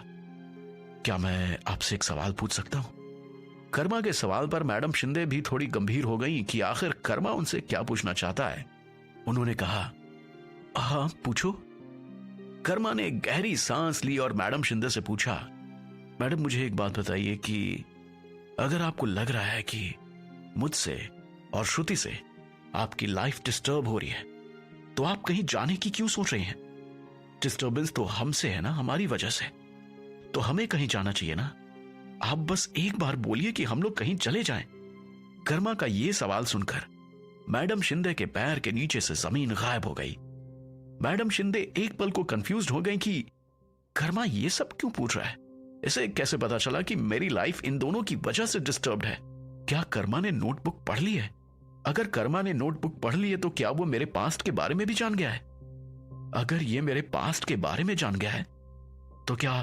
क्या मैं आपसे एक सवाल पूछ सकता हूं? कर्मा के सवाल पर मैडम शिंदे भी थोड़ी गंभीर हो गई कि आखिर कर्मा उनसे क्या पूछना चाहता है। उन्होंने कहा, हाँ पूछो। कर्मा ने गहरी सांस ली और मैडम शिंदे से पूछा, मैडम मुझे एक बात बताइए कि अगर आपको लग रहा है कि मुझसे और श्रुति से आपकी लाइफ डिस्टर्ब हो रही है, तो आप कहीं जाने की क्यों सोच रही हैं? डिस्टर्बेंस तो हमसे है ना, हमारी वजह से। तो हमें कहीं जाना चाहिए ना। आप बस एक बार बोलिए कि हम लोग कहीं चले जाएं। कर्मा का यह सवाल सुनकर मैडम शिंदे के पैर के नीचे से जमीन गायब हो गई। मैडम शिंदे एक पल को कंफ्यूज हो गई कि कर्मा ये सब क्यों पूछ रहा है। इसे कैसे पता चला कि मेरी लाइफ इन दोनों की वजह से डिस्टर्ब्ड है। क्या कर्मा ने नोटबुक पढ़ ली है? अगर कर्मा ने नोटबुक पढ़ ली है तो क्या वो मेरे पास्ट के बारे में भी जान गया है? अगर ये मेरे पास्ट के बारे में जान गया है तो क्या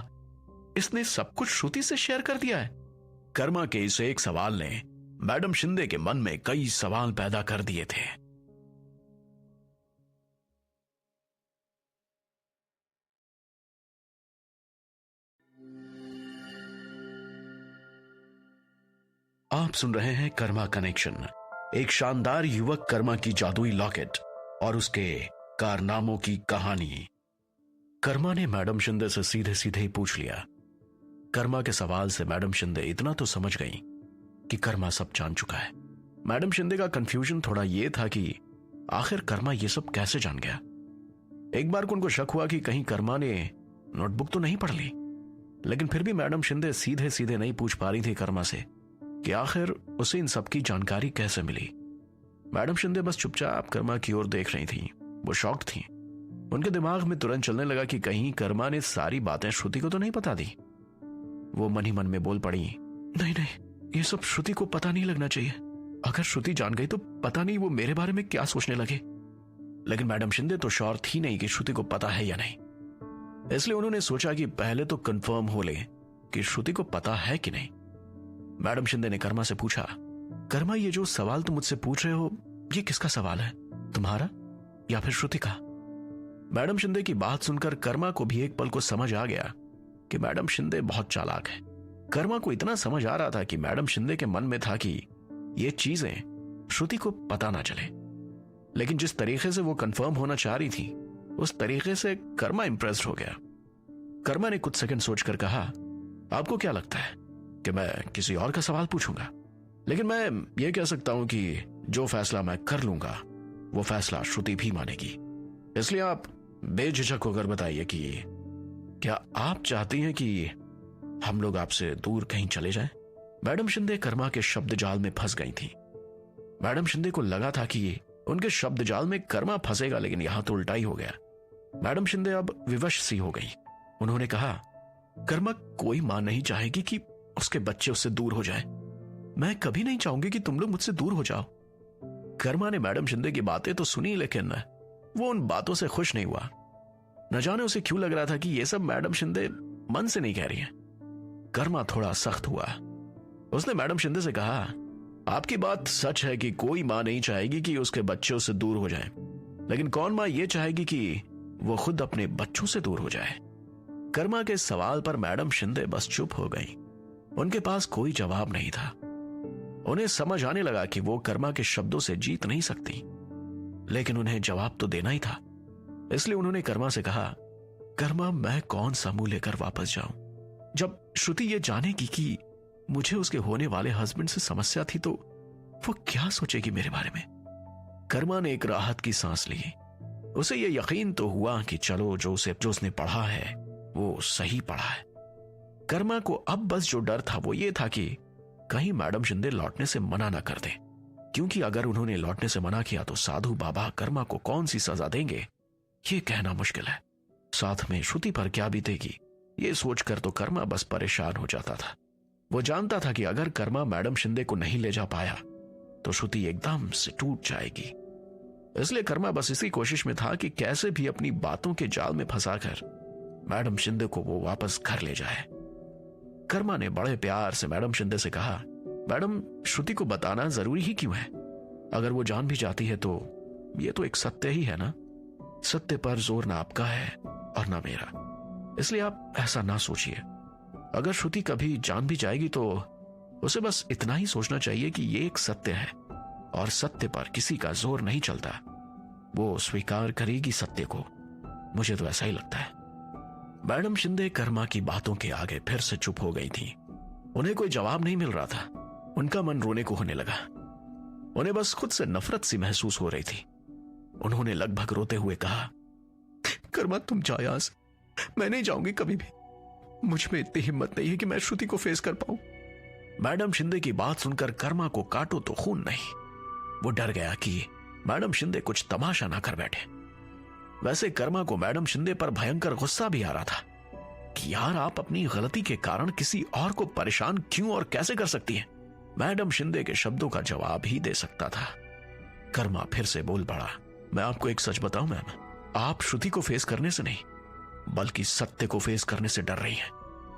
इसने सब कुछ श्रुति से शेयर कर दिया है? कर्मा के इस एक सवाल ने मैडम शिंदे के मन में कई सवाल पैदा कर दिए थे। आप सुन रहे हैं कर्मा कनेक्शन, एक शानदार युवक कर्मा की जादुई लॉकेट और उसके कारनामों की कहानी। कर्मा ने मैडम शिंदे से सीधे सीधे ही पूछ लिया। कर्मा के सवाल से मैडम शिंदे इतना तो समझ गई कि कर्मा सब जान चुका है। मैडम शिंदे का कंफ्यूजन थोड़ा यह था कि आखिर कर्मा ये सब कैसे जान गया। एक बार को उनको शक हुआ कि कहीं कर्मा ने नोटबुक तो नहीं पढ़ ली, लेकिन फिर भी मैडम शिंदे सीधे सीधे नहीं पूछ पा रही थी कर्मा से कि आखिर उसे इन सब की जानकारी कैसे मिली। मैडम शिंदे बस चुपचाप कर्मा की ओर देख रही थी। वो शॉक्ड थी। उनके दिमाग में तुरंत चलने लगा कि कहीं कर्मा ने सारी बातें श्रुति को तो नहीं बता दी। वो मन ही मन में बोल पड़ी, नहीं नहीं, ये सब श्रुति को पता नहीं लगना चाहिए। अगर श्रुति जान गई तो पता नहीं वो मेरे बारे में क्या सोचने लगे। लेकिन मैडम शिंदे तो श्योर थी नहीं कि श्रुति को पता है या नहीं, इसलिए उन्होंने सोचा कि पहले तो कंफर्म हो ले कि श्रुति को पता है कि नहीं। मैडम शिंदे ने कर्मा से पूछा, कर्मा ये जो सवाल तुम मुझसे पूछ रहे हो ये किसका सवाल है, तुम्हारा या फिर श्रुति का? मैडम शिंदे की बात सुनकर कर्मा को भी एक पल को समझ आ गया कि मैडम शिंदे बहुत चालाक है। कर्मा को इतना समझ आ रहा था कि मैडम शिंदे के मन में था कि ये चीजें श्रुति को पता ना चले, लेकिन जिस तरीके से वो कंफर्म होना चाह रही थी उस तरीके से कर्मा इंप्रेस्ड हो गया। कर्मा ने कुछ सेकंड सोचकर कहा, आपको क्या लगता है कि मैं किसी और का सवाल पूछूंगा? लेकिन मैं ये कह सकता हूं कि जो फैसला मैं कर लूंगा वो फैसला श्रुति भी मानेगी, इसलिए आप बेझिझक होकर बताइए कि क्या आप चाहती हैं कि हम लोग आपसे दूर कहीं चले जाएं? मैडम शिंदे कर्मा के शब्द जाल में फंस गई थी। मैडम शिंदे को लगा था कि उनके शब्द जाल में कर्मा फंसेगा, लेकिन यहां तो उल्टा ही हो गया। मैडम शिंदे अब विवश सी हो गई। उन्होंने कहा, कर्मा कोई मां नहीं चाहेगी कि उसके बच्चे उससे दूर हो जाए। मैं कभी नहीं चाहूंगी कि तुम लोग मुझसे दूर हो जाओ। कर्मा ने मैडम शिंदे की बातें तो सुनी, लेकिन वो उन बातों से खुश नहीं हुआ। न जाने उसे क्यों लग रहा था कि ये सब मैडम शिंदे मन से नहीं कह रही है। कर्मा थोड़ा सख्त हुआ। उसने मैडम शिंदे से कहा, आपकी बात सच है कि कोई मां नहीं चाहेगी कि उसके बच्चे उससे दूर हो जाएं, लेकिन कौन मां यह चाहेगी कि वो खुद अपने बच्चों से दूर हो जाए? कर्मा के सवाल पर मैडम शिंदे बस चुप हो गई। उनके पास कोई जवाब नहीं था। उन्हें समझ आने लगा कि वो कर्मा के शब्दों से जीत नहीं सकती, लेकिन उन्हें जवाब तो देना ही था। इसलिए उन्होंने कर्मा से कहा, कर्मा मैं कौन सा मुंह लेकर वापस जाऊं? जब श्रुति ये जानेगी कि मुझे उसके होने वाले हस्बैंड से समस्या थी तो वो क्या सोचेगी मेरे बारे में? कर्मा ने एक राहत की सांस ली। उसे यह यकीन तो हुआ कि चलो जो उसने पढ़ा है वो सही पढ़ा है। कर्मा को अब बस जो डर था वो ये था कि कहीं मैडम शिंदे लौटने से मना ना कर दे, क्योंकि अगर उन्होंने लौटने से मना किया तो साधु बाबा कर्मा को कौन सी सजा देंगे ये कहना मुश्किल है। साथ में श्रुति पर क्या बीतेगी ये सोचकर तो कर्मा बस परेशान हो जाता था। वो जानता था कि अगर कर्मा मैडम शिंदे को नहीं ले जा पाया तो श्रुति एकदम से टूट जाएगी। इसलिए कर्मा बस इसी कोशिश में था कि कैसे भी अपनी बातों के जाल में फंसाकर मैडम शिंदे को वो वापस घर ले जाए। कर्मा ने बड़े प्यार से मैडम शिंदे से कहा, मैडम श्रुति को बताना जरूरी ही क्यों है? अगर वो जान भी जाती है तो ये तो एक सत्य ही है ना। सत्य पर जोर ना आपका है और ना मेरा, इसलिए आप ऐसा ना सोचिए। अगर श्रुति कभी जान भी जाएगी तो उसे बस इतना ही सोचना चाहिए कि ये एक सत्य है और सत्य पर किसी का जोर नहीं चलता। वो स्वीकार करेगी सत्य को, मुझे तो ऐसा ही लगता है। मैडम शिंदे कर्मा की बातों के आगे फिर से चुप हो गई थी। उन्हें कोई जवाब नहीं मिल रहा था। उनका मन रोने को होने लगा। उन्हें बस खुद से नफरत सी महसूस हो रही थी। उन्होंने लगभग रोते हुए कहा, कर्मा तुम जाओ यहां से, मैं नहीं जाऊंगी कभी भी। मुझ में इतनी हिम्मत नहीं है कि मैं श्रुति को फेस कर पाऊं। मैडम शिंदे की बात सुनकर कर्मा को काटो तो खून नहीं। वो डर गया कि मैडम शिंदे कुछ तमाशा ना कर बैठे। वैसे कर्मा को मैडम शिंदे पर भयंकर गुस्सा भी आ रहा था कि यार आप अपनी गलती के कारण किसी और को परेशान क्यों और कैसे कर सकती हैं। मैडम शिंदे के शब्दों का जवाब ही दे सकता था। कर्मा फिर से बोल पड़ा, मैं आपको एक सच बताऊं मैम, आप श्रुति को फेस करने से नहीं बल्कि सत्य को फेस करने से डर रही हैं।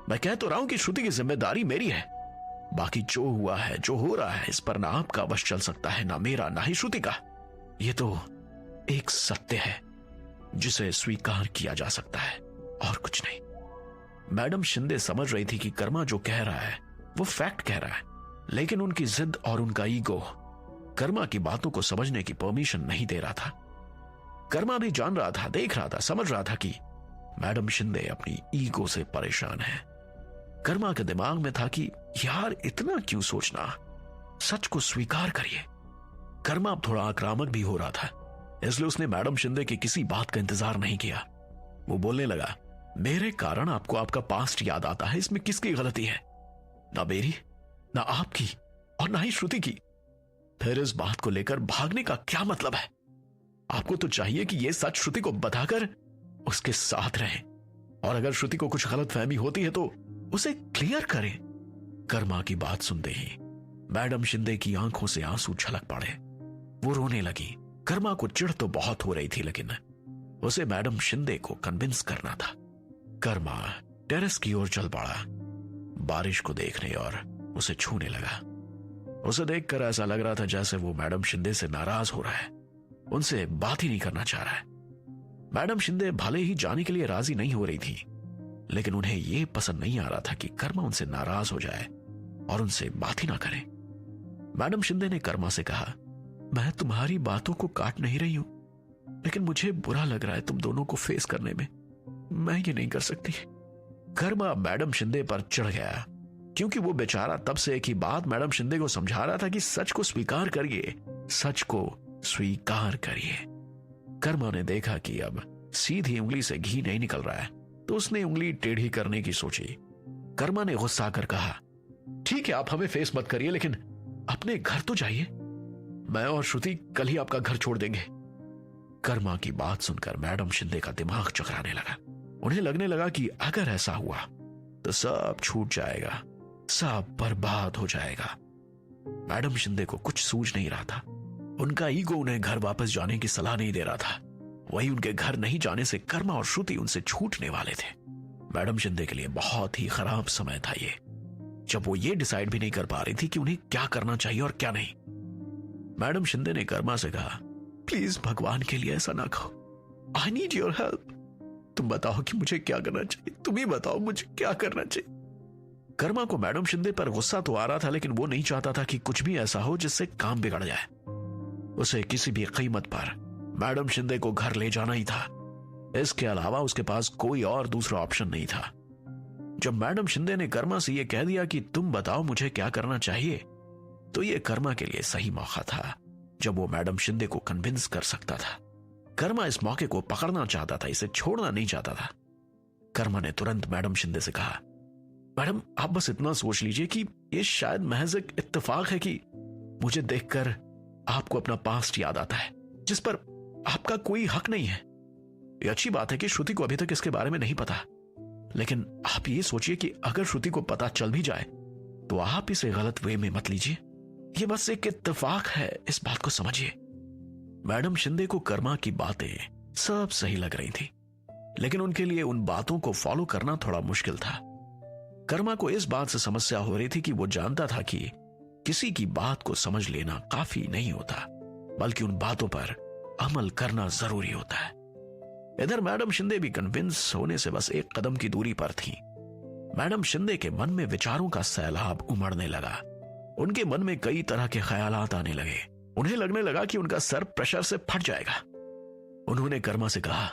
मैं कह तो रहा हूं कि श्रुति की जिम्मेदारी मेरी है। बाकी जो हुआ है, जो हो रहा है, इस पर ना आपका वश चल सकता है, ना मेरा, ना ही श्रुति का। यह तो एक सत्य है जिसे स्वीकार किया जा सकता है और कुछ नहीं। मैडम शिंदे समझ रही थी कि कर्मा जो कह रहा है वो फैक्ट कह रहा है, लेकिन उनकी जिद और उनका ईगो कर्मा की बातों को समझने की परमिशन नहीं दे रहा था। कर्मा भी जान रहा था, देख रहा था, समझ रहा था कि मैडम शिंदे अपनी ईगो से परेशान है। कर्मा के दिमाग में था कि यार इतना क्यों सोचना, सच को स्वीकार करिए। कर्मा अब थोड़ा आक्रामक भी हो रहा था, इसलिए उसने मैडम शिंदे की किसी बात का इंतजार नहीं किया। वो बोलने लगा, मेरे कारण आपको आपका पास्ट याद आता है, इसमें किसकी गलती है? ना मेरी, ना आपकी और ना ही श्रुति की। फिर इस बात को लेकर भागने का क्या मतलब है? आपको तो चाहिए कि यह सच श्रुति को बताकर उसके साथ रहें, और अगर श्रुति को कुछ गलतफहमी होती है तो उसे क्लियर करें। कर्मा की बात सुनते ही मैडम शिंदे की आंखों से आंसू छलक पड़े। वो रोने लगी। कर्मा को चिढ़ तो बहुत हो रही थी, लेकिन उसे मैडम शिंदे को कन्विंस करना था। कर्मा टेरेस की ओर चल पड़ा, बारिश को देखने और उसे छूने लगा। उसे देखकर ऐसा लग रहा था जैसे वो मैडम शिंदे से नाराज हो रहा है, उनसे बात ही नहीं करना चाह रहा है। मैडम शिंदे भले ही जाने के लिए राजी नहीं हो रही थी, लेकिन उन्हें यह पसंद नहीं आ रहा था कि कर्मा उनसे नाराज हो जाए और उनसे बात ही ना करे। मैडम शिंदे ने कर्मा से कहा, मैं तुम्हारी बातों को काट नहीं रही हूं, लेकिन मुझे बुरा लग रहा है तुम दोनों को फेस करने में। मैं ये नहीं कर सकती। कर्मा मैडम शिंदे पर चढ़ गया, क्योंकि वो बेचारा तब से एक ही बात मैडम शिंदे को समझा रहा था कि सच को स्वीकार करिए, सच को स्वीकार करिए। कर्मा ने देखा कि अब सीधी उंगली से घी नहीं निकल रहा है, तो उसने उंगली टेढ़ी करने की सोची। कर्मा ने गुस्सा कर कहा, ठीक है आप हमें फेस मत करिए, लेकिन अपने घर तो जाइए। मैं और श्रुति कल ही आपका घर छोड़ देंगे। कर्मा की बात सुनकर मैडम शिंदे का दिमाग चकराने लगा। उन्हें लगने लगा कि अगर ऐसा हुआ तो सब छूट जाएगा, सब बर्बाद हो जाएगा। मैडम शिंदे को कुछ सूझ नहीं रहा था। उनका ईगो उन्हें घर वापस जाने की सलाह नहीं दे रहा था। वही उनके घर नहीं जाने से कर्मा और श्रुति उनसे छूटने वाले थे। मैडम शिंदे के लिए बहुत ही खराब समय था ये, जब वो ये डिसाइड भी नहीं कर पा रही थी कि उन्हें क्या करना चाहिए और क्या नहीं। मैडम शिंदे ने कर्मा से कहा, प्लीज भगवान के लिए ऐसा ना कहो, आई नीड योर हेल्प। तुम बताओ कि मुझे क्या करना चाहिए, तुम ही बताओ मुझे क्या करना चाहिए। कर्मा को मैडम शिंदे पर गुस्सा तो आ रहा था, लेकिन वो नहीं चाहता था कि कुछ भी ऐसा हो जिससे काम बिगड़ जाए। उसे किसी भी कीमत पर मैडम शिंदे को घर ले जाना ही था। इसके अलावा उसके पास कोई और दूसरा ऑप्शन नहीं था। जब मैडम शिंदे ने कर्मा से यह कह दिया कि तुम बताओ मुझे क्या करना चाहिए, तो यह कर्मा के लिए सही मौका था जब वो मैडम शिंदे को कन्विंस कर सकता था। कर्मा इस मौके को पकड़ना चाहता था, इसे छोड़ना नहीं चाहता था। कर्मा ने तुरंत मैडम शिंदे से कहा, मैडम आप बस इतना सोच लीजिए कि यह शायद महज एक इत्तेफाक है कि मुझे देखकर आपको अपना पास्ट याद आता है, जिस पर आपका कोई हक नहीं है। यह अच्छी बात है कि श्रुति को अभी तक इसके बारे में नहीं पता, लेकिन आप ये सोचिए कि अगर श्रुति को पता चल भी जाए तो आप इसे गलत वे में मत लीजिए। यह बस एक इत्तेफाक है, इस बात को समझिए। मैडम शिंदे को कर्मा की बातें सब सही लग रही थी, लेकिन उनके लिए उन बातों को फॉलो करना थोड़ा मुश्किल था। कर्मा को इस बात से समस्या हो रही थी कि वो जानता था कि किसी की बात को समझ लेना काफी नहीं होता, बल्कि उन बातों पर अमल करना जरूरी होता है। इधर मैडम शिंदे भी कन्विंस होने से बस एक कदम की दूरी पर थी। मैडम शिंदे के मन में विचारों का सैलाब उमड़ने लगा। उनके मन में कई तरह के ख्यालात आने लगे। उन्हें लगने लगा कि उनका सर प्रेशर से फट जाएगा। उन्होंने कर्मा से कहा,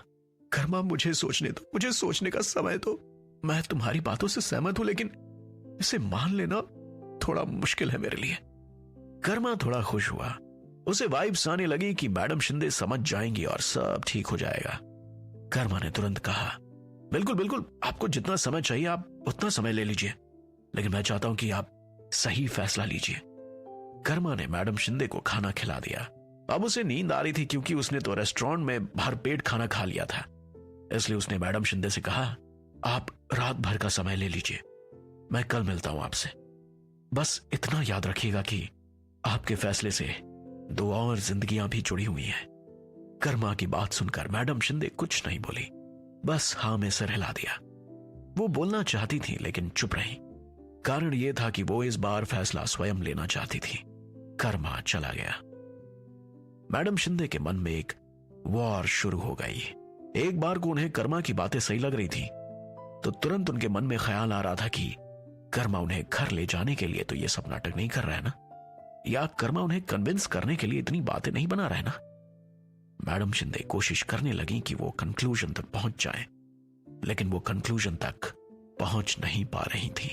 कर्मा मुझे सोचने दो, मुझे सोचने का समय दो। मैं तुम्हारी बातों से सहमत हूं, लेकिन इसे मान लेना थोड़ा मुश्किल है मेरे लिए। कर्मा थोड़ा खुश हुआ। उसे वाइब्स आने लगी कि मैडम शिंदे समझ जाएंगी और सब ठीक हो जाएगा। कर्मा ने तुरंत कहा, बिल्कुल बिल्कुल, आपको जितना समय चाहिए आप उतना समय ले लीजिए, लेकिन मैं चाहता हूं कि आप सही फैसला लीजिए। कर्मा ने मैडम शिंदे को खाना खिला दिया। अब उसे नींद आ रही थी क्योंकि उसने तो रेस्टोरेंट में भरपेट खाना खा लिया था। इसलिए उसने मैडम शिंदे से कहा, आप रात भर का समय ले लीजिए, मैं कल मिलता हूं आपसे। बस इतना याद रखिएगा कि आपके फैसले से 2 और जिंदगियां भी जुड़ी हुई हैं। कर्मा की बात सुनकर मैडम शिंदे कुछ नहीं बोली, बस हाँ में सिर हिला दिया। वो बोलना चाहती थी लेकिन चुप रही। कारण यह था कि वो इस बार फैसला स्वयं लेना चाहती थी। कर्मा चला गया। मैडम शिंदे के मन में एक वॉर शुरू हो गई। एक बार को उन्हें कर्मा की बातें सही लग रही थी तो तुरंत उनके मन में ख्याल आ रहा था कि कर्मा उन्हें घर ले जाने के लिए तो ये सब नाटक नहीं कर रहा है ना, या कर्मा उन्हें कन्विंस करने के लिए इतनी बातें नहीं बना रहा है ना। मैडम शिंदे कोशिश करने लगी कि वो कंक्लूजन तक पहुंच जाए, लेकिन वो कंक्लूजन तक पहुंच नहीं पा रही थी।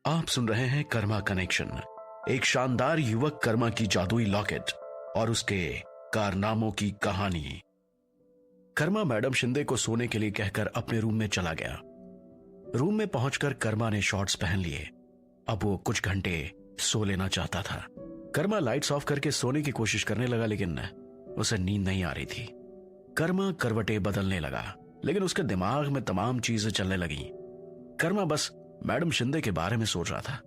आप सुन रहे हैं कर्मा कनेक्शन, एक शानदार युवक कर्मा की जादुई लॉकेट और उसके कारनामों की कहानी। कर्मा मैडम शिंदे को सोने के लिए कहकर अपने रूम में चला गया। रूम में पहुंचकर कर्मा ने शॉर्ट्स पहन लिए। अब वो कुछ घंटे सो लेना चाहता था। कर्मा लाइट्स ऑफ करके सोने की कोशिश करने लगा, लेकिन उसे नींद नहीं आ रही थी। कर्मा करवटें बदलने लगा, लेकिन उसके दिमाग में तमाम चीजें चलने लगी। कर्मा बस मैडम शिंदे के बारे में सोच रहा था।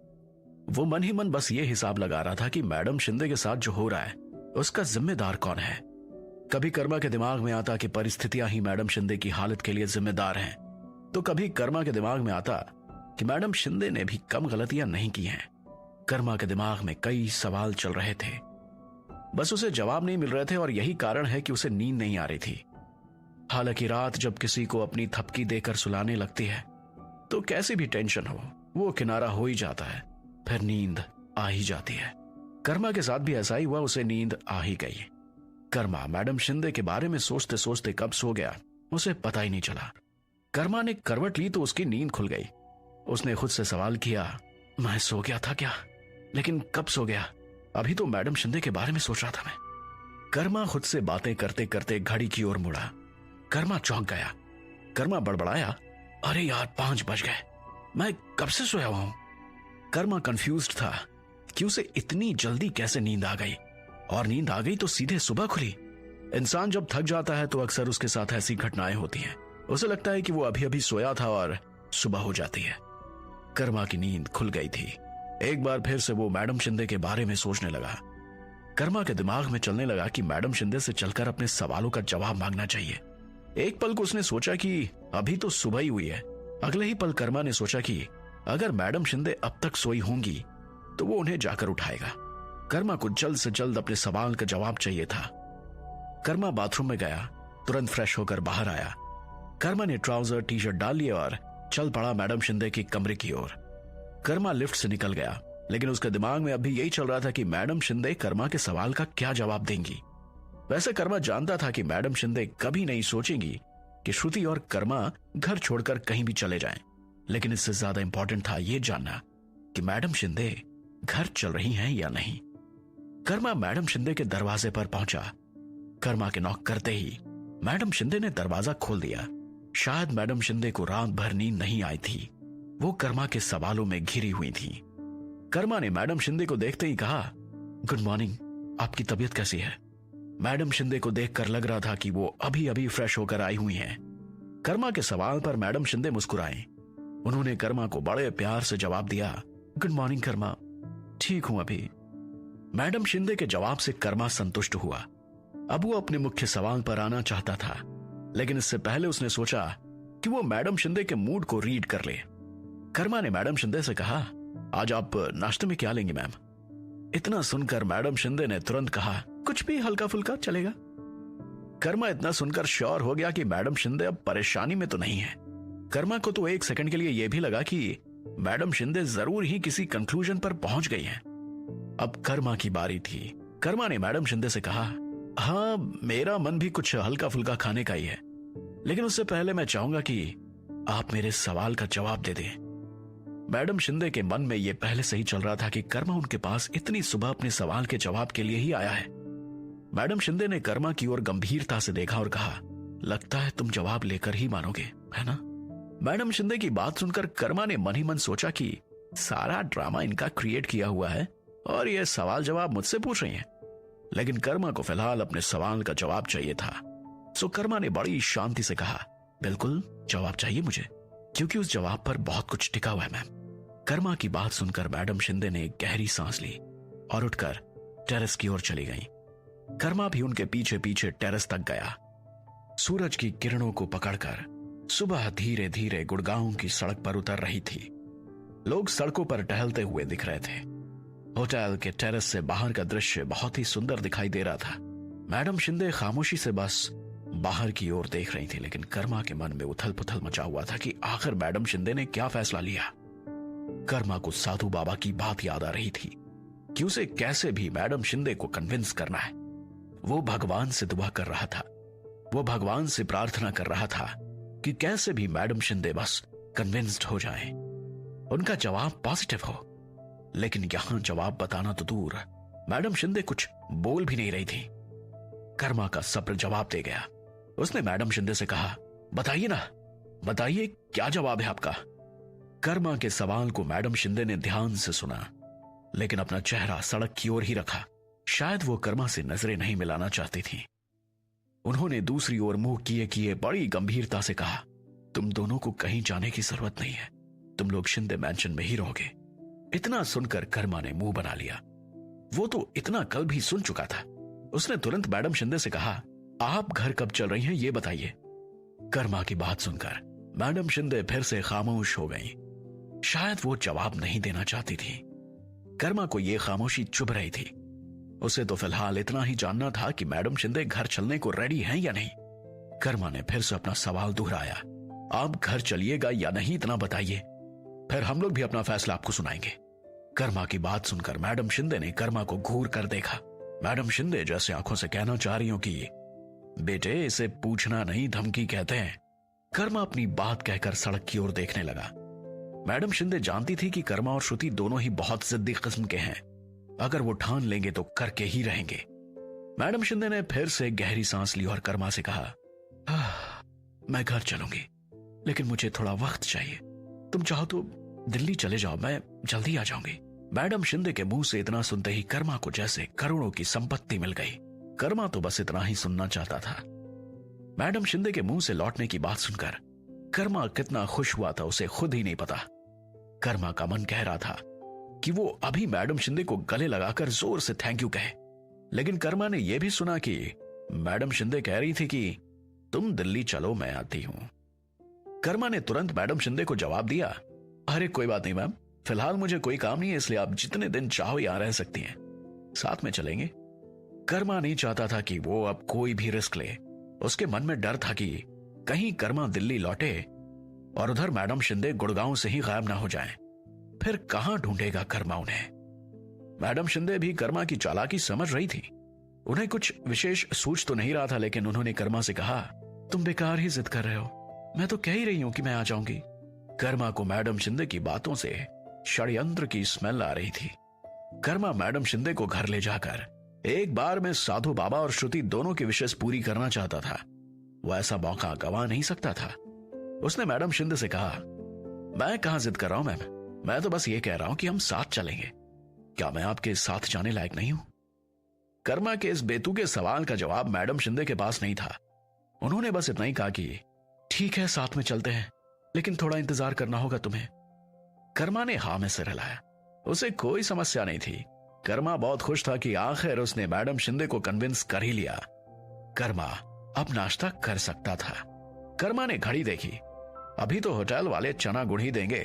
वो मन ही मन बस ये हिसाब लगा रहा था कि मैडम शिंदे के साथ जो हो रहा है उसका जिम्मेदार कौन है। कभी कर्मा के दिमाग में आता कि परिस्थितियां ही मैडम शिंदे की हालत के लिए जिम्मेदार हैं, तो कभी कर्मा के दिमाग में आता कि मैडम शिंदे ने भी कम गलतियां नहीं की हैं। कर्मा के दिमाग में कई सवाल चल रहे थे, बस उसे जवाब नहीं मिल रहे थे, और यही कारण है कि उसे नींद नहीं आ रही थी। हालांकि रात जब किसी को अपनी थपकी देकर सुलाने लगती है तो कैसी भी टेंशन हो वो किनारा हो ही जाता है, फिर नींद आ ही जाती है। कर्मा के साथ भी ऐसा ही हुआ, उसे नींद आ ही गई। कर्मा मैडम शिंदे के बारे में सोचते सोचते कब सो गया उसे पता ही नहीं चला। कर्मा ने करवट ली तो उसकी नींद खुल गई। उसने खुद से सवाल किया, मैं सो गया था क्या? लेकिन कब सो गया? अभी तो मैडम शिंदे के बारे में सोच रहा था मैं। कर्मा खुद से बातें करते करते घड़ी की ओर मुड़ा। कर्मा चौंक गया। कर्मा बड़बड़ाया, अरे यार 5 बज गए, मैं कब से सोया हुआ हूं? कर्मा कंफ्यूज्ड था कि उसे इतनी जल्दी कैसे नींद आ गई, और नींद आ गई तो सीधे सुबह खुली। इंसान जब थक जाता है तो अक्सर उसके साथ ऐसी घटनाएं होती हैं। उसे लगता है कि वो अभी अभी सोया था और सुबह हो जाती है। कर्मा की नींद खुल गई थी। एक बार फिर से वो मैडम शिंदे के बारे में सोचने लगा। कर्मा के दिमाग में चलने लगा कि मैडम शिंदे से चलकर अपने सवालों का जवाब मांगना चाहिए। एक पल को उसने सोचा कि अभी तो सुबह ही हुई है। अगले ही पल कर्मा ने सोचा कि अगर मैडम शिंदे अब तक सोई होंगी तो वो उन्हें जाकर उठाएगा। कर्मा को जल्द से जल्द अपने सवाल का जवाब चाहिए था। कर्मा बाथरूम में गया, तुरंत फ्रेश होकर बाहर आया। कर्मा ने ट्राउजर टी शर्ट डाल लिए और चल पड़ा मैडम शिंदे की कमरे की ओर। कर्मा लिफ्ट से निकल गया, लेकिन उसके दिमाग में अभी यही चल रहा था कि मैडम शिंदे कर्मा के सवाल का क्या जवाब देंगी। वैसे कर्मा जानता था कि मैडम शिंदे कभी नहीं सोचेंगी कि श्रुति और कर्मा घर छोड़कर कहीं भी चले जाएं, लेकिन इससे ज्यादा इंपॉर्टेंट था यह जानना कि मैडम शिंदे घर चल रही हैं या नहीं। कर्मा मैडम शिंदे के दरवाजे पर पहुंचा। कर्मा के नॉक करते ही मैडम शिंदे ने दरवाजा खोल दिया। शायद मैडम शिंदे को रात भर नींद नहीं आई थी। वो कर्मा के सवालों में घिरी हुई थी। कर्मा ने मैडम शिंदे को देखते ही कहा, गुड मॉर्निंग, आपकी तबीयत कैसी है? मैडम शिंदे को देखकर लग रहा था कि वो अभी अभी फ्रेश होकर आई हुई हैं। कर्मा के सवाल पर मैडम शिंदे मुस्कुराई। उन्होंने कर्मा को बड़े प्यार से जवाब दिया, गुड मॉर्निंग कर्मा, ठीक हूं अभी। मैडम शिंदे के जवाब से कर्मा संतुष्ट हुआ। अब वो अपने मुख्य सवाल पर आना चाहता था, लेकिन इससे पहले उसने सोचा कि वो मैडम शिंदे के मूड को रीड कर ले। कर्मा ने मैडम शिंदे से कहा, आज आप नाश्ते में क्या लेंगी मैम? इतना सुनकर मैडम शिंदे ने तुरंत कहा, कुछ भी हल्का फुल्का चलेगा। कर्मा इतना सुनकर श्योर हो गया कि मैडम शिंदे अब परेशानी में तो नहीं है। कर्मा को तो एक सेकंड के लिए यह भी लगा कि मैडम शिंदे जरूर ही किसी कंक्लूजन पर पहुंच गई हैं। अब कर्मा की बारी थी। कर्मा ने मैडम शिंदे से कहा, हाँ मेरा मन भी कुछ हल्का फुल्का खाने का ही है, लेकिन उससे पहले मैं चाहूंगा कि आप मेरे सवाल का जवाब दे दें। मैडम शिंदे के मन में यह पहले से ही चल रहा था कि कर्मा उनके पास इतनी सुबह अपने सवाल के जवाब के लिए ही आया है। मैडम शिंदे ने कर्मा की ओर गंभीरता से देखा और कहा, लगता है तुम जवाब लेकर ही मानोगे, है ना? मैडम शिंदे की बात सुनकर कर्मा ने मन ही मन सोचा कि सारा ड्रामा इनका क्रिएट किया हुआ है और ये सवाल जवाब मुझसे पूछ रही हैं। लेकिन कर्मा को फिलहाल अपने सवाल का जवाब चाहिए था। सो कर्मा ने बड़ी शांति से कहा, बिल्कुल जवाब चाहिए मुझे, क्योंकि उस जवाब पर बहुत कुछ टिका हुआ है मैम। कर्मा की बात सुनकर मैडम शिंदे ने एक गहरी सांस ली और उठकर टेरेस की ओर चली गई। कर्मा भी उनके पीछे पीछे टेरेस तक गया। सूरज की किरणों को पकड़कर सुबह धीरे धीरे गुड़गांव की सड़क पर उतर रही थी। लोग सड़कों पर टहलते हुए दिख रहे थे। होटल के टेरेस से बाहर का दृश्य बहुत ही सुंदर दिखाई दे रहा था। मैडम शिंदे खामोशी से बस बाहर की ओर देख रही थी, लेकिन कर्मा के मन में उथल पुथल मचा हुआ था कि आखिर मैडम शिंदे ने क्या फैसला लिया। कर्मा को साधु बाबा की बात याद आ रही थी कि उसे कैसे भी मैडम शिंदे को कन्विंस करना है। वो भगवान से दुआ कर रहा था, वो भगवान से प्रार्थना कर रहा था कि कैसे भी मैडम शिंदे बस कन्विंस्ड हो जाए, उनका जवाब पॉजिटिव हो। लेकिन यहां जवाब बताना तो दूर, मैडम शिंदे कुछ बोल भी नहीं रही थी। कर्मा का सब्र जवाब दे गया। उसने मैडम शिंदे से कहा, बताइए ना, बताइए क्या जवाब है आपका। कर्मा के सवाल को मैडम शिंदे ने ध्यान से सुना, लेकिन अपना चेहरा सड़क की ओर ही रखा। शायद वो कर्मा से नजरें नहीं मिलाना चाहती थी। उन्होंने दूसरी ओर मुंह किए किए बड़ी गंभीरता से कहा, तुम दोनों को कहीं जाने की जरूरत नहीं है, तुम लोग शिंदे मैंशन में ही रहोगे। इतना सुनकर कर्मा ने मुंह बना लिया। वो तो इतना कल भी सुन चुका था। उसने तुरंत मैडम शिंदे से कहा, आप घर कब चल रही हैं ये बताइए। कर्मा की बात सुनकर मैडम शिंदे फिर से खामोश हो गई। शायद वो जवाब नहीं देना चाहती थी। कर्मा को यह खामोशी चुभ रही थी। उसे तो फिलहाल इतना ही जानना था कि मैडम शिंदे घर चलने को रेडी हैं या नहीं। कर्मा ने फिर से अपना सवाल दोहराया, आप घर चलिएगा या नहीं इतना बताइए, फिर हम लोग भी अपना फैसला आपको सुनाएंगे। कर्मा की बात सुनकर मैडम शिंदे ने कर्मा को घूर कर देखा। मैडम शिंदे जैसे आंखों से कहना चाह रही हो कि बेटे इसे पूछना नहीं धमकी कहते हैं। कर्मा अपनी बात कहकर सड़क की ओर देखने लगा। मैडम शिंदे जानती थी कि कर्मा और श्रुति दोनों ही बहुत जिद्दी किस्म के हैं। अगर वो ठान लेंगे तो करके ही रहेंगे। मैडम शिंदे ने फिर से गहरी सांस ली और कर्मा से कहा, मैं घर चलूंगी, लेकिन मुझे थोड़ा वक्त चाहिए। तुम चाहो तो दिल्ली चले जाओ, मैं जल्दी आ जाऊंगी। मैडम शिंदे के मुंह से इतना सुनते ही कर्मा को जैसे करोड़ों की संपत्ति मिल गई। कर्मा तो बस इतना ही सुनना चाहता था। मैडम शिंदे के मुंह से लौटने की बात सुनकर कर्मा कितना खुश हुआ था उसे खुद ही नहीं पता। कर्मा का मन कह रहा था कि वो अभी मैडम शिंदे को गले लगाकर जोर से थैंक यू कहे, लेकिन कर्मा ने यह भी सुना कि मैडम शिंदे कह रही थी कि तुम दिल्ली चलो मैं आती हूं। कर्मा ने तुरंत मैडम शिंदे को जवाब दिया, अरे कोई बात नहीं मैम, फिलहाल मुझे कोई काम नहीं है, इसलिए आप जितने दिन चाहो यहां रह सकती हैं, साथ में चलेंगे। कर्मा नहीं चाहता था कि वो अब कोई भी रिस्क ले। उसके मन में डर था कि कहीं कर्मा दिल्ली लौटे और उधर मैडम शिंदे गुड़गांव से ही गायब ना हो जाएं। फिर कहां ढूंढेगा कर्मा उन्हें। मैडम शिंदे भी कर्मा की चालाकी समझ रही थी। उन्हें कुछ विशेष सूझ तो नहीं रहा था, लेकिन उन्होंने कर्मा से कहा, तुम बेकार ही जिद कर रहे हो, मैं तो कह ही रही हूं कि मैं आ जाऊंगी। कर्मा को मैडम शिंदे की बातों से षड्यंत्र की स्मेल आ रही थी। कर्मा मैडम शिंदे को घर ले जाकर एक बार में साधु बाबा और श्रुति दोनों की विशेष पूरी करना चाहता था। वो ऐसा मौका गवा नहीं सकता था। उसने मैडम शिंदे से कहा, मैं कहां जिद कर रहा हूं मैम, मैं तो बस ये कह रहा हूं कि हम साथ चलेंगे। क्या मैं आपके साथ जाने लायक नहीं हूं? कर्मा के इस बेतुके सवाल का जवाब मैडम शिंदे के पास नहीं था। उन्होंने बस इतना ही कहा कि ठीक है साथ में चलते हैं, लेकिन थोड़ा इंतजार करना होगा तुम्हें। कर्मा ने हां में सिर हिलाया। उसे कोई समस्या नहीं थी। कर्मा बहुत खुश था कि आखिर उसने मैडम शिंदे को कन्विंस कर ही लिया। कर्मा अब नाश्ता कर सकता था। कर्मा ने घड़ी देखी, अभी तो होटल वाले चना गुड़ ही देंगे।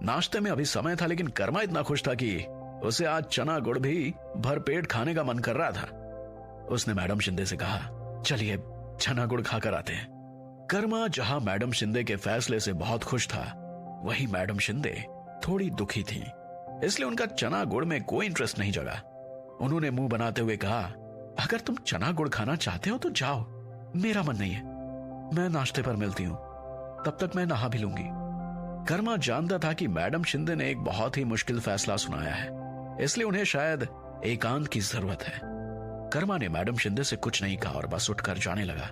नाश्ते में अभी समय था, लेकिन कर्मा इतना खुश था कि उसे आज चना गुड़ भी भरपेट खाने का मन कर रहा था। उसने मैडम शिंदे से कहा, चलिए चना गुड़ खाकर आते हैं। कर्मा जहां मैडम शिंदे के फैसले से बहुत खुश था, वहीं मैडम शिंदे थोड़ी दुखी थी, इसलिए उनका चना गुड़ में कोई इंटरेस्ट नहीं जगा। उन्होंने मुंह बनाते हुए कहा, अगर तुम चना गुड़ खाना चाहते हो तो जाओ, मेरा मन नहीं है, मैं नाश्ते पर मिलती हूं, तब तक मैं नहा भी लूंगी। कर्मा जानता था कि मैडम शिंदे ने एक बहुत ही मुश्किल फैसला सुनाया है, इसलिए उन्हें शायद एकांत की जरूरत है। कर्मा ने मैडम शिंदे से कुछ नहीं कहा और बस उठकर जाने लगा,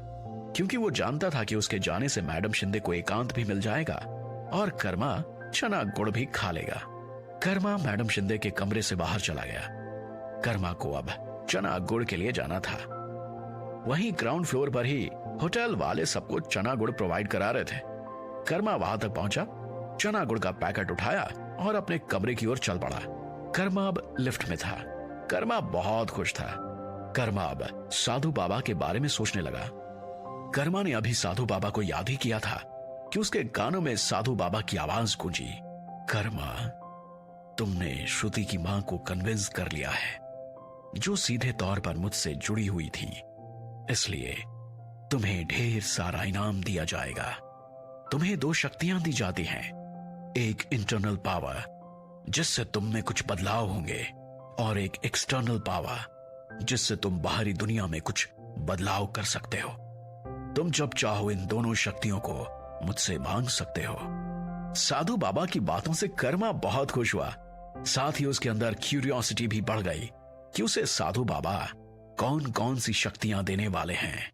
क्योंकि वो जानता था कि उसके जाने से मैडम शिंदे को एकांत भी मिल जाएगा और कर्मा चना गुड़ भी खा लेगा। कर्मा मैडम शिंदे के कमरे से बाहर चला गया। कर्मा को अब चना गुड़ के लिए जाना था। वहीं ग्राउंड फ्लोर पर ही होटल वाले सबको चना गुड़ प्रोवाइड करा रहे थे। कर्मा वहां तक पहुंचा, चना गुड़ का पैकेट उठाया और अपने कमरे की ओर चल पड़ा। कर्मा अब लिफ्ट में था। कर्मा बहुत खुश था। कर्मा अब साधु बाबा के बारे में सोचने लगा। कर्मा ने अभी साधु बाबा को याद ही किया था कि उसके कानों में साधु बाबा की आवाज गूंजी, कर्मा, तुमने श्रुति की मां को कन्विंस कर लिया है, जो सीधे तौर पर मुझसे जुड़ी हुई थी, इसलिए तुम्हें ढेर सारा इनाम दिया जाएगा। तुम्हें 2 शक्तियां दी जाती हैं, एक इंटरनल पावर जिससे तुम में कुछ बदलाव होंगे और एक एक्सटर्नल पावर जिससे तुम बाहरी दुनिया में कुछ बदलाव कर सकते हो। तुम जब चाहो इन दोनों शक्तियों को मुझसे मांग सकते हो। साधु बाबा की बातों से कर्मा बहुत खुश हुआ। साथ ही उसके अंदर क्यूरियोसिटी भी बढ़ गई कि उसे साधु बाबा कौन कौन सी शक्तियां देने वाले हैं।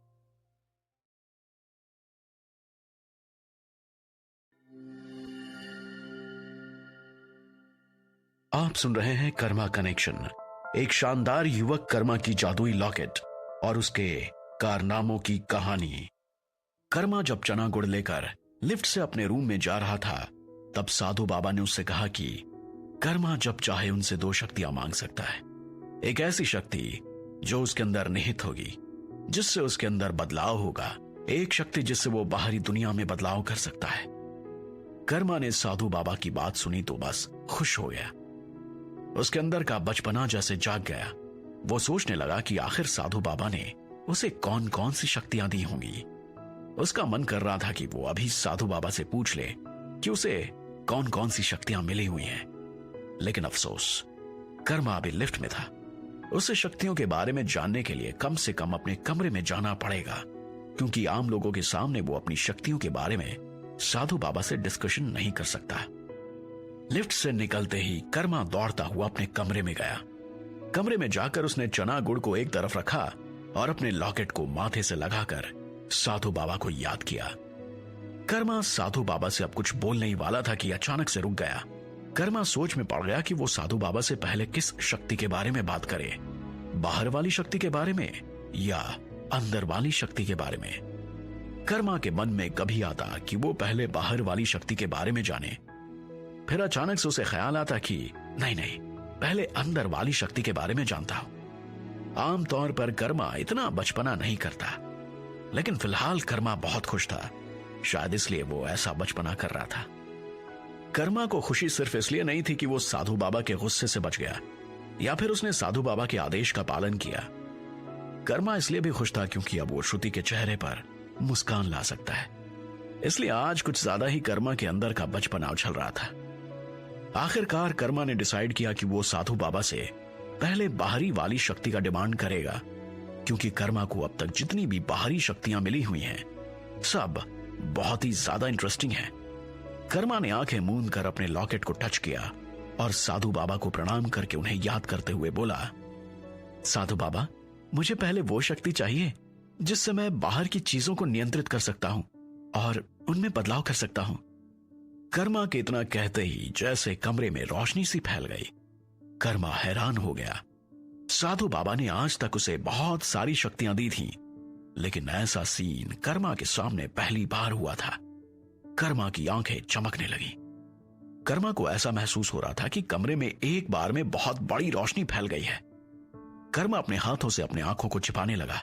आप सुन रहे हैं कर्मा कनेक्शन, एक शानदार युवक कर्मा की जादुई लॉकेट और उसके कारनामों की कहानी। कर्मा जब चना गुड़ लेकर लिफ्ट से अपने रूम में जा रहा था, तब साधु बाबा ने उससे कहा कि कर्मा जब चाहे उनसे 2 शक्तियां मांग सकता है। एक ऐसी शक्ति जो उसके अंदर निहित होगी, जिससे उसके अंदर बदलाव होगा, एक शक्ति जिससे वो बाहरी दुनिया में बदलाव कर सकता है। कर्मा ने साधु बाबा की बात सुनी तो बस खुश हो गया। उसके अंदर का बचपना जैसे जाग गया। वो सोचने लगा कि आखिर साधु बाबा ने उसे कौन कौन सी शक्तियां दी होंगी। उसका मन कर रहा था कि वो अभी साधु बाबा से पूछ ले कि उसे कौन कौन सी शक्तियां मिली हुई हैं। लेकिन अफसोस, कर्मा अभी लिफ्ट में था। उसे शक्तियों के बारे में जानने के लिए कम से कम अपने कमरे में जाना पड़ेगा, क्योंकि आम लोगों के सामने वो अपनी शक्तियों के बारे में साधु बाबा से डिस्कशन नहीं कर सकता। लिफ्ट से निकलते ही कर्मा दौड़ता हुआ अपने कमरे में गया। कमरे में जाकर उसने चना गुड़ को एक तरफ रखा और अपने लॉकेट को माथे से लगाकर साधु बाबा को याद किया। कर्मा साधु बाबा से अब कुछ बोलने ही वाला था कि अचानक से रुक गया। कर्मा सोच में पड़ गया कि वो साधु बाबा से पहले किस शक्ति के बारे में बात करे, बाहर वाली शक्ति के बारे में या अंदर वाली शक्ति के बारे में। कर्मा के मन में कभी आता कि वो पहले बाहर वाली शक्ति के बारे में जाने, फिर अचानक से उसे ख्याल आता कि नहीं, पहले अंदर वाली शक्ति के बारे में जानता हूं। आमतौर पर कर्मा इतना बचपना नहीं करता, लेकिन फिलहाल कर्मा बहुत खुश था। शायद इसलिए वो ऐसा बचपना कर रहा था। कर्मा को खुशी सिर्फ इसलिए नहीं थी कि वो साधु बाबा के गुस्से से बच गया या फिर उसने साधु बाबा के आदेश का पालन किया। कर्मा इसलिए भी खुश था क्योंकि अब वो श्रुति के चेहरे पर मुस्कान ला सकता है। इसलिए आज कुछ ज्यादा ही कर्मा के अंदर का बचपना उछल रहा था। आखिरकार कर्मा ने डिसाइड किया कि वो साधु बाबा से पहले बाहरी वाली शक्ति का डिमांड करेगा, क्योंकि कर्मा को अब तक जितनी भी बाहरी शक्तियां मिली हुई हैं, सब बहुत ही ज्यादा इंटरेस्टिंग हैं। कर्मा ने आंखें मूंद कर अपने लॉकेट को टच किया और साधु बाबा को प्रणाम करके उन्हें याद करते हुए बोला, साधु बाबा, मुझे पहले वो शक्ति चाहिए जिससे मैं बाहर की चीजों को नियंत्रित कर सकता हूं और उनमें बदलाव कर सकता हूं। कर्मा के इतना कहते ही जैसे कमरे में रोशनी सी फैल गई। कर्मा हैरान हो गया। साधु बाबा ने आज तक उसे बहुत सारी शक्तियां दी थीं, लेकिन ऐसा सीन कर्मा के सामने पहली बार हुआ था। कर्मा की आंखें चमकने लगी। कर्मा को ऐसा महसूस हो रहा था कि कमरे में एक बार में बहुत बड़ी रोशनी फैल गई है। कर्मा अपने हाथों से अपने आंखों को छिपाने लगा।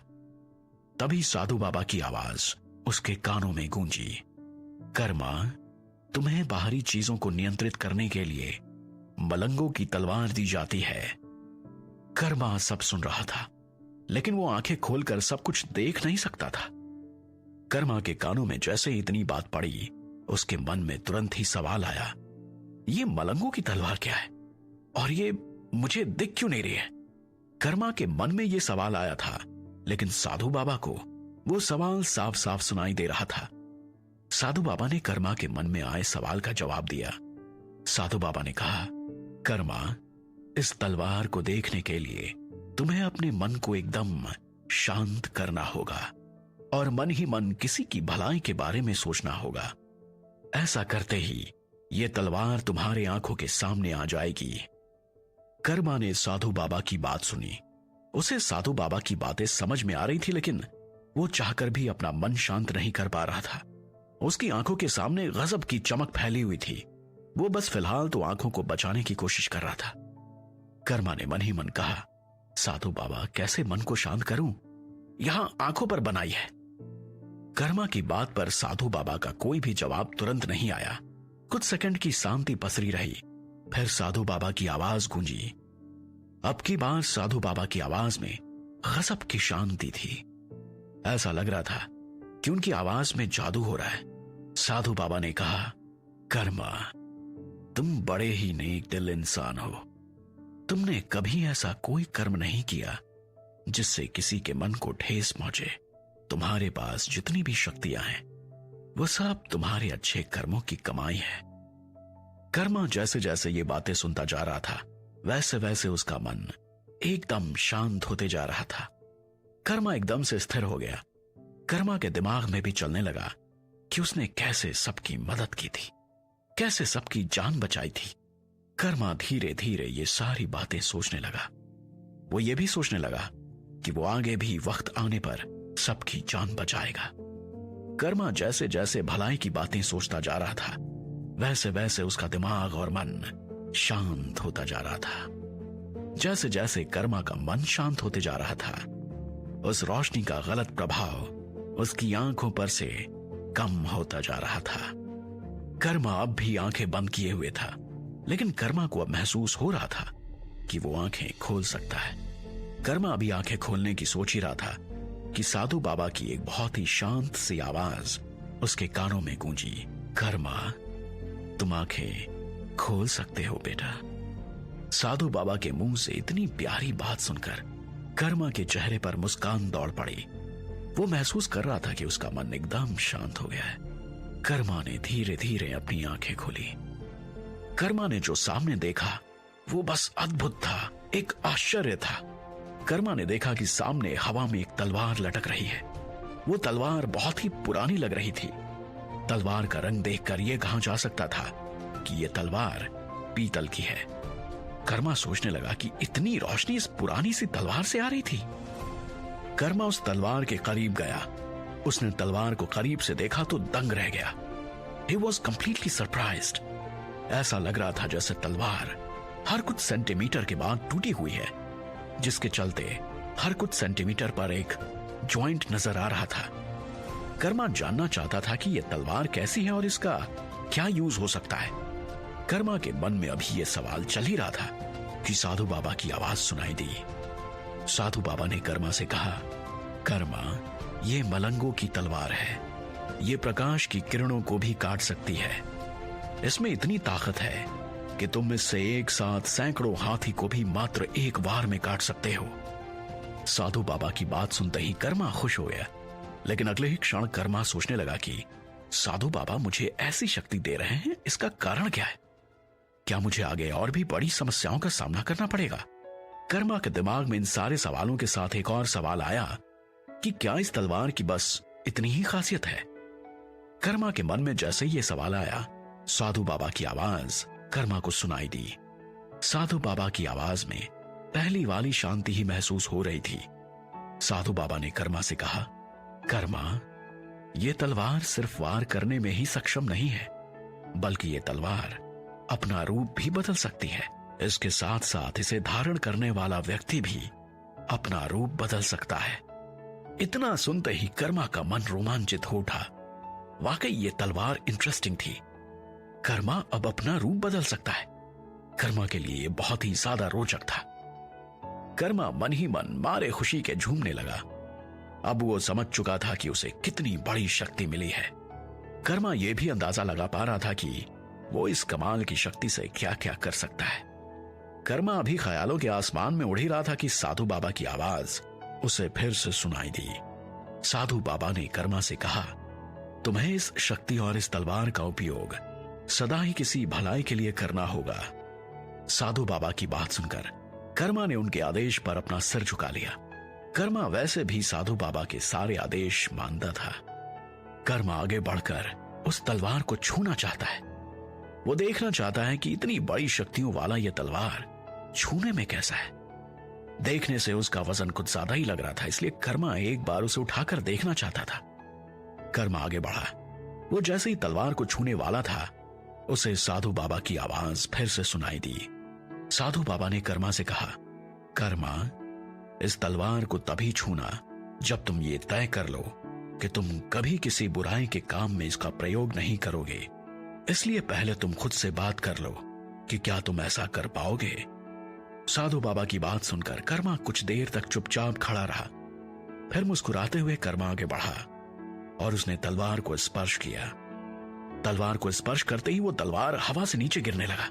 तभी साधु बाबा की आवाज उसके कानों में गूंजी, कर्मा, तुम्हें बाहरी चीजों को नियंत्रित करने के लिए मलंगों की तलवार दी जाती है। कर्मा सब सुन रहा था, लेकिन वो आंखें खोलकर सब कुछ देख नहीं सकता था। कर्मा के कानों में जैसे ही इतनी बात पड़ी, उसके मन में तुरंत ही सवाल आया, ये मलंगों की तलवार क्या है और ये मुझे दिख क्यों नहीं रही है? कर्मा के मन में यह सवाल आया था, लेकिन साधु बाबा को वो सवाल साफ साफ सुनाई दे रहा था। साधु बाबा ने कर्मा के मन में आए सवाल का जवाब दिया। साधु बाबा ने कहा, कर्मा, इस तलवार को देखने के लिए तुम्हें अपने मन को एकदम शांत करना होगा और मन ही मन किसी की भलाई के बारे में सोचना होगा। ऐसा करते ही यह तलवार तुम्हारे आंखों के सामने आ जाएगी। कर्मा ने साधु बाबा की बात सुनी। उसे साधु बाबा की बातें समझ में आ रही थी, लेकिन वो चाहकर भी अपना मन शांत नहीं कर पा रहा था। उसकी आंखों के सामने गजब की चमक फैली हुई थी। वो बस फिलहाल तो आंखों को बचाने की कोशिश कर रहा था। कर्मा ने मन ही मन कहा, साधु बाबा, कैसे मन को शांत करूं? यहां आंखों पर बनाई है। कर्मा की बात पर साधु बाबा का कोई भी जवाब तुरंत नहीं आया। कुछ सेकंड की शांति पसरी रही। फिर साधु बाबा की आवाज गूंजी। अब की बार साधु बाबा की आवाज में गजब की शांति थी। ऐसा लग रहा था कि उनकी आवाज में जादू हो रहा है। साधु बाबा ने कहा, कर्मा, तुम बड़े ही नेक दिल इंसान हो। तुमने कभी ऐसा कोई कर्म नहीं किया जिससे किसी के मन को ठेस पहुंचे। तुम्हारे पास जितनी भी शक्तियां हैं वो सब तुम्हारे अच्छे कर्मों की कमाई है। कर्मा जैसे जैसे ये बातें सुनता जा रहा था, वैसे वैसे उसका मन एकदम शांत होते जा रहा था। कर्मा एकदम से स्थिर हो गया। कर्मा के दिमाग में भी चलने लगा कि उसने कैसे सबकी मदद की थी, कैसे सबकी जान बचाई थी। कर्मा धीरे धीरे ये सारी बातें सोचने लगा। वो ये भी सोचने लगा कि वो आगे भी वक्त आने पर सबकी जान बचाएगा। कर्मा जैसे जैसे भलाई की बातें सोचता जा रहा था, वैसे वैसे उसका दिमाग और मन शांत होता जा रहा था। जैसे जैसे कर्मा का मन शांत होते जा रहा था, उस रोशनी का गलत प्रभाव उसकी आंखों पर से कम होता जा रहा था। कर्मा अब भी आंखें बंद किए हुए था, लेकिन कर्मा को अब महसूस हो रहा था कि वो आंखें खोल सकता है। कर्मा अभी आंखें खोलने की सोच ही रहा था कि साधु बाबा की एक बहुत ही शांत सी आवाज उसके कानों में गूंजी। कर्मा, तुम आंखें खोल सकते हो बेटा। साधु बाबा के मुंह से इतनी प्यारी बात सुनकर कर्मा के चेहरे पर मुस्कान दौड़ पड़ी। वो महसूस कर रहा था कि उसका मन एकदम शांत हो गया है। कर्मा ने धीरे धीरे अपनी आंखें खोली। कर्मा ने जो सामने देखा वो बस अद्भुत था, एक आश्चर्य था। कर्मा ने देखा कि सामने हवा में एक तलवार लटक रही है। वो तलवार बहुत ही पुरानी लग रही थी। तलवार का रंग देखकर यह कहा जा सकता था कि यह तलवार पीतल की है। कर्मा सोचने लगा कि इतनी रोशनी इस पुरानी सी तलवार से आ रही थी। कर्मा उस तलवार के करीब गया। उसने तलवार को करीब से देखा तो दंग रह गया। He was completely surprised. ऐसा लग रहा था जैसे तलवार हर कुछ सेंटीमीटर के बाद टूटी हुई है, जिसके चलते हर कुछ सेंटीमीटर पर एक जॉइंट नजर आ रहा था। कर्मा जानना चाहता था कि यह तलवार कैसी है और इसका क्या यूज हो सकता है। कर्मा के मन में अभी यह सवाल चल ही रहा था कि साधु बाबा की आवाज सुनाई दी। साधु बाबा ने कर्मा से कहा, कर्मा, यह मलंगों की तलवार है। यह प्रकाश की किरणों को भी काट सकती है। इसमें इतनी ताकत है कि तुम इससे एक साथ सैकड़ों हाथी को भी मात्र एक बार में काट सकते हो। साधु बाबा की बात सुनते ही कर्मा खुश हो गया, लेकिन अगले ही क्षण कर्मा सोचने लगा कि साधु बाबा मुझे ऐसी शक्ति दे रहे हैं, इसका कारण क्या है? क्या मुझे आगे और भी बड़ी समस्याओं का सामना करना पड़ेगा? कर्मा के दिमाग में इन सारे सवालों के साथ एक और सवाल आया कि क्या इस तलवार की बस इतनी ही खासियत है? कर्मा के मन में जैसे ही यह सवाल आया, साधु बाबा की आवाज कर्मा को सुनाई दी। साधु बाबा की आवाज में पहली वाली शांति ही महसूस हो रही थी। साधु बाबा ने कर्मा से कहा, कर्मा, यह तलवार सिर्फ वार करने में ही सक्षम नहीं है, बल्कि यह तलवार अपना रूप भी बदल सकती है। इसके साथ साथ इसे धारण करने वाला व्यक्ति भी अपना रूप बदल सकता है। इतना सुनते ही कर्मा का मन रोमांचित हो उठा। वाकई ये तलवार इंटरेस्टिंग थी। कर्मा अब अपना रूप बदल सकता है। कर्मा के लिए बहुत ही ज्यादा रोचक था। कर्मा मन ही मन मारे खुशी के झूमने लगा। अब वो समझ चुका था कि उसे कितनी बड़ी शक्ति मिली है। कर्मा यह भी अंदाजा लगा पा रहा था कि वो इस कमाल की शक्ति से क्या क्या कर सकता है। कर्मा अभी ख्यालों के आसमान में उड़ ही रहा था कि साधु बाबा की आवाज उसे फिर से सुनाई दी। साधु बाबा ने कर्मा से कहा, तुम्हें इस शक्ति और इस तलवार का उपयोग सदा ही किसी भलाई के लिए करना होगा। साधु बाबा की बात सुनकर कर्मा ने उनके आदेश पर अपना सिर झुका लिया। कर्मा वैसे भी साधु बाबा के सारे आदेश मानता था। कर्मा आगे बढ़कर उस तलवार को छूना चाहता है। वो देखना चाहता है कि इतनी बड़ी शक्तियों वाला यह तलवार छूने में कैसा है। देखने से उसका वजन कुछ ज्यादा ही लग रहा था, इसलिए कर्मा एक बार उसे उठाकर देखना चाहता था। कर्मा आगे बढ़ा। वो जैसे ही तलवार को छूने वाला था, उसे साधु बाबा की आवाज फिर से सुनाई दी। साधु बाबा ने कर्मा से कहा, कर्मा, इस तलवार को तभी छूना जब तुम ये तय कर लो कि तुम कभी किसी बुराई के काम में इसका प्रयोग नहीं करोगे। इसलिए पहले तुम खुद से बात कर लो कि क्या तुम ऐसा कर पाओगे। साधु बाबा की बात सुनकर कर्मा कुछ देर तक चुपचाप खड़ा रहा। फिर मुस्कुराते हुए कर्मा आगे बढ़ा और उसने तलवार को स्पर्श किया। तलवार को स्पर्श करते ही वो तलवार हवा से नीचे गिरने लगा।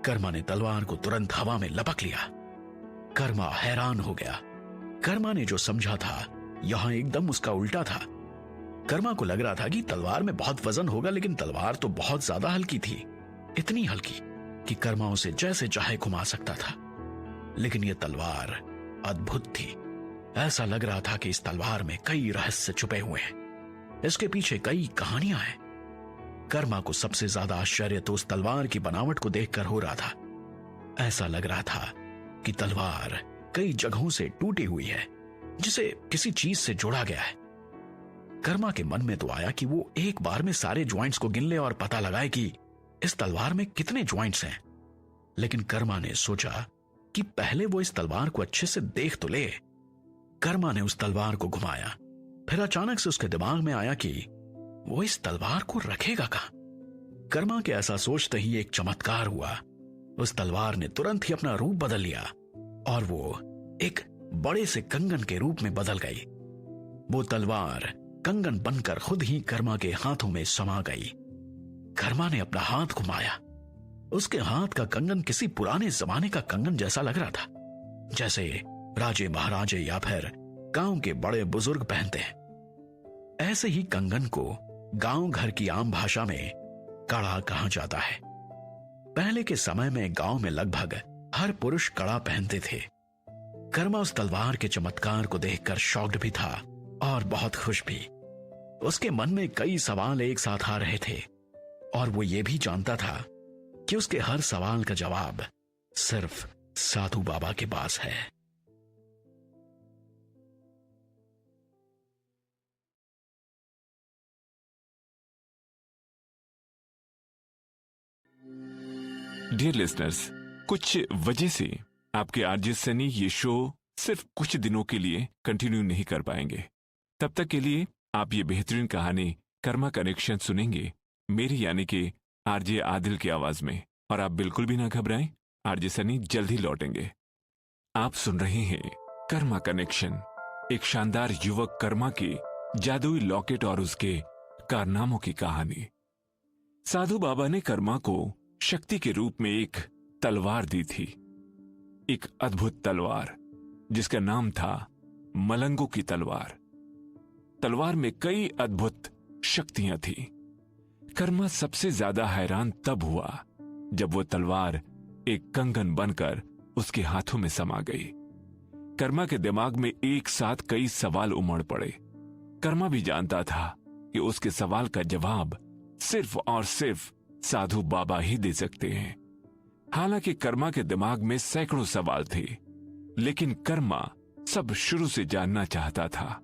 कर्मा ने तलवार को तुरंत हवा में लपक लिया। कर्मा हैरान हो गया। कर्मा ने जो समझा था यहां एकदम उसका उल्टा था। कर्मा को लग रहा था कि तलवार में बहुत वजन होगा, लेकिन तलवार तो बहुत ज्यादा हल्की थी, इतनी हल्की कि कर्मा उसे जैसे चाहे घुमा सकता था। लेकिन यह तलवार अद्भुत थी। ऐसा लग रहा था कि इस तलवार में कई रहस्य छुपे हुए हैं, इसके पीछे कई कहानियां हैं। कर्मा को सबसे ज्यादा आश्चर्य तो उस तलवार की बनावट को देखकर हो रहा था। ऐसा लग रहा था कि तलवार कई जगहों से टूटी हुई है, जिसे किसी चीज से जोड़ा गया है। कर्मा के मन में तो आया कि वो एक बार में सारे ज्वाइंट्स को गिन ले और पता लगाए कि इस तलवार में कितने ज्वाइंट्स हैं। लेकिन कर्मा ने सोचा कि पहले वो इस तलवार को अच्छे से देख तो ले। कर्मा ने उस तलवार को घुमाया। फिर अचानक से उसके दिमाग में आया कि वो इस तलवार को रखेगा कहां। कर्मा के ऐसा सोचते ही एक चमत्कार हुआ। उस तलवार ने तुरंत ही अपना रूप बदल लिया और वो एक बड़े से कंगन के रूप में बदल गई। वो तलवार कंगन बनकर खुद ही कर्मा के हाथों में समा गई। कर्मा ने अपना हाथ घुमाया। उसके हाथ का कंगन किसी पुराने जमाने का कंगन जैसा लग रहा था, जैसे राजे महाराजे या फिर गांव के बड़े बुजुर्ग पहनते हैं। ऐसे ही कंगन को गांव घर की आम भाषा में कड़ा कहा जाता है। पहले के समय में गांव में लगभग हर पुरुष कड़ा पहनते थे। कर्मा उस तलवार के चमत्कार को देखकर शॉक्ड भी था और बहुत खुश भी। उसके मन में कई सवाल एक साथ आ रहे थे और वो ये भी जानता था कि उसके हर सवाल का जवाब सिर्फ साधु बाबा के पास है। डियर लिसनर्स, कुछ वजह से आपके आरजे सनी ये शो सिर्फ कुछ दिनों के लिए कंटिन्यू नहीं कर पाएंगे। तब तक के लिए आप ये बेहतरीन कहानी कर्मा कनेक्शन सुनेंगे मेरी यानी कि आरजे आदिल की आवाज में। और आप बिल्कुल भी ना घबराएं, आरजे सनी जल्द ही लौटेंगे। आप सुन रहे हैं कर्मा कनेक्शन, एक शानदार युवक कर्मा के जादुई लॉकेट और उसके कारनामों की कहानी। साधु बाबा ने कर्मा को शक्ति के रूप में एक तलवार दी थी, एक अद्भुत तलवार जिसका नाम था मलंगों की तलवार। तलवार में कई अद्भुत शक्तियां थी। कर्मा सबसे ज्यादा हैरान तब हुआ जब वो तलवार एक कंगन बनकर उसके हाथों में समा गई। कर्मा के दिमाग में एक साथ कई सवाल उमड़ पड़े। कर्मा भी जानता था कि उसके सवाल का जवाब सिर्फ और सिर्फ साधु बाबा ही दे सकते हैं। हालांकि कर्मा के दिमाग में सैकड़ों सवाल थे, लेकिन कर्मा सब शुरू से जानना चाहता था।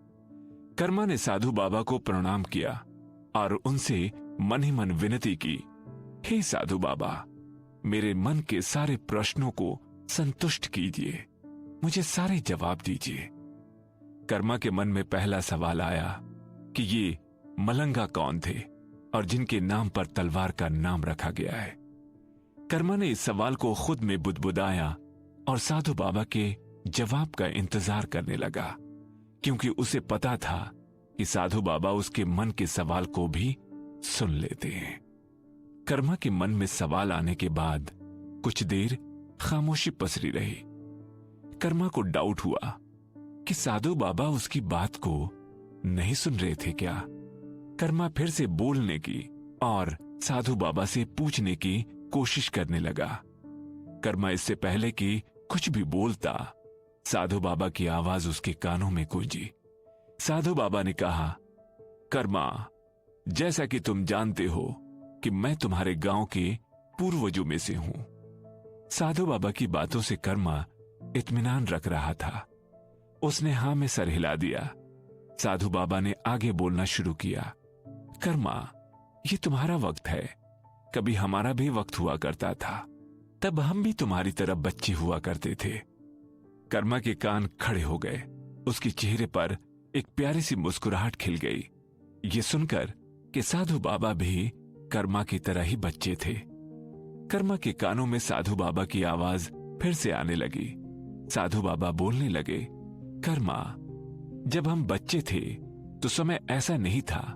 कर्मा ने साधु बाबा को प्रणाम किया और उनसे मन ही मन विनती की, हे साधु बाबा, मेरे मन के सारे प्रश्नों को संतुष्ट कीजिए, मुझे सारे जवाब दीजिए। कर्मा के मन में पहला सवाल आया कि ये मलंगा कौन थे और जिनके नाम पर तलवार का नाम रखा गया है। कर्मा ने इस सवाल को खुद में बुदबुदाया और साधु बाबा के जवाब का इंतजार करने लगा, क्योंकि उसे पता था कि साधु बाबा उसके मन के सवाल को भी सुन लेते हैं। कर्मा के मन में सवाल आने के बाद कुछ देर खामोशी पसरी रही। कर्मा को डाउट हुआ कि साधु बाबा उसकी बात को नहीं सुन रहे थे क्या। कर्मा फिर से बोलने की और साधु बाबा से पूछने की कोशिश करने लगा। कर्मा इससे पहले कि कुछ भी बोलता, साधु बाबा की आवाज उसके कानों में गूंजी। साधु बाबा ने कहा, कर्मा, जैसा कि तुम जानते हो कि मैं तुम्हारे गांव के पूर्वजों में से हूं। साधु बाबा की बातों से कर्मा इत्मीनान रख रहा था। उसने हां में सर हिला दिया। साधु बाबा ने आगे बोलना शुरू किया, कर्मा, ये तुम्हारा वक्त है, कभी हमारा भी वक्त हुआ करता था, तब हम भी तुम्हारी तरह बच्चे हुआ करते थे। कर्मा के कान खड़े हो गए। उसके चेहरे पर एक प्यारी सी मुस्कुराहट खिल गई, ये सुनकर कि साधु बाबा भी कर्मा की तरह ही बच्चे थे। कर्मा के कानों में साधु बाबा की आवाज फिर से आने लगी। साधु बाबा बोलने लगे, कर्मा, जब हम बच्चे थे तो समय ऐसा नहीं था,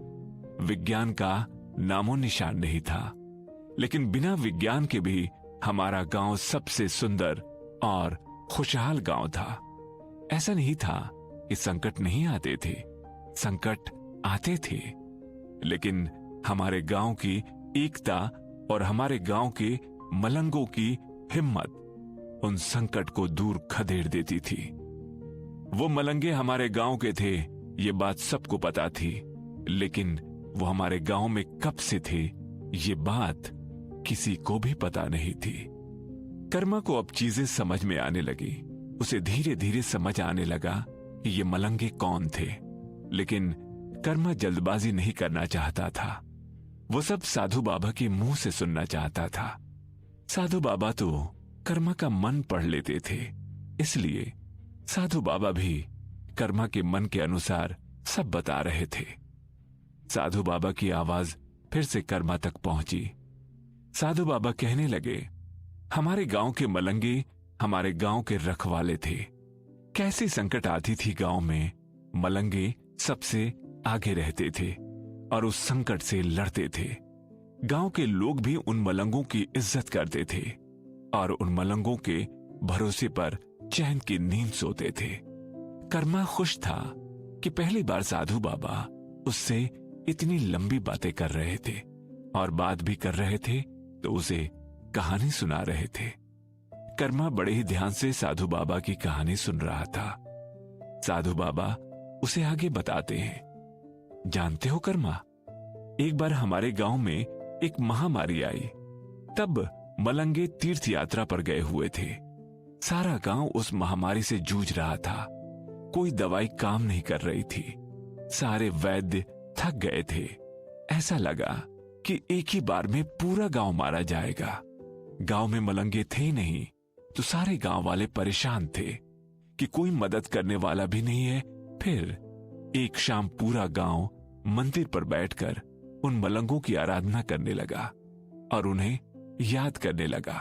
विज्ञान का नामो निशान नहीं था, लेकिन बिना विज्ञान के भी हमारा गांव सबसे सुंदर और खुशहाल गांव था। ऐसा नहीं था कि संकट नहीं आते थे, संकट आते थे, लेकिन हमारे गांव की एकता और हमारे गांव के मलंगों की हिम्मत उन संकट को दूर खदेड़ देती थी। वो मलंगे हमारे गांव के थे, ये बात सबको पता थी, लेकिन वो हमारे गांव में कब से थे ये बात किसी को भी पता नहीं थी। कर्मा को अब चीजें समझ में आने लगी। उसे धीरे धीरे समझ आने लगा कि ये मलंगे कौन थे, लेकिन कर्मा जल्दबाजी नहीं करना चाहता था। वो सब साधु बाबा के मुंह से सुनना चाहता था। साधु बाबा तो कर्मा का मन पढ़ लेते थे, इसलिए साधु बाबा भी कर्मा के मन के अनुसार सब बता रहे थे। साधु बाबा की आवाज फिर से कर्मा तक पहुंची। साधु बाबा कहने लगे, हमारे गांव के मलंगे हमारे गांव के रखवाले थे। कैसी संकट आती थी गांव में, मलंगे सबसे आगे रहते थे और उस संकट से लड़ते थे। गांव के लोग भी उन मलंगों की इज्जत करते थे और उन मलंगों के भरोसे पर चैन की नींद सोते थे। कर्मा खुश था कि पहली बार साधु बाबा उससे इतनी लंबी बातें कर रहे थे, और बात भी कर रहे थे तो उसे कहानी सुना रहे थे। कर्मा बड़े ही ध्यान से साधु बाबा की कहानी सुन रहा था। साधु बाबा उसे आगे बताते हैं, जानते हो कर्मा, एक बार हमारे गांव में एक महामारी आई। तब मलंगे तीर्थ यात्रा पर गए हुए थे। सारा गांव उस महामारी से जूझ रहा था। कोई दवाई काम नहीं कर रही थी। सारे वैद्य थक गए थे। ऐसा लगा कि एक ही बार में पूरा गांव मारा जाएगा। गांव में मलंगे थे नहीं तो सारे गांव वाले परेशान थे कि कोई मदद करने वाला भी नहीं है। फिर एक शाम पूरा गांव मंदिर पर बैठकर उन मलंगों की आराधना करने लगा और उन्हें याद करने लगा।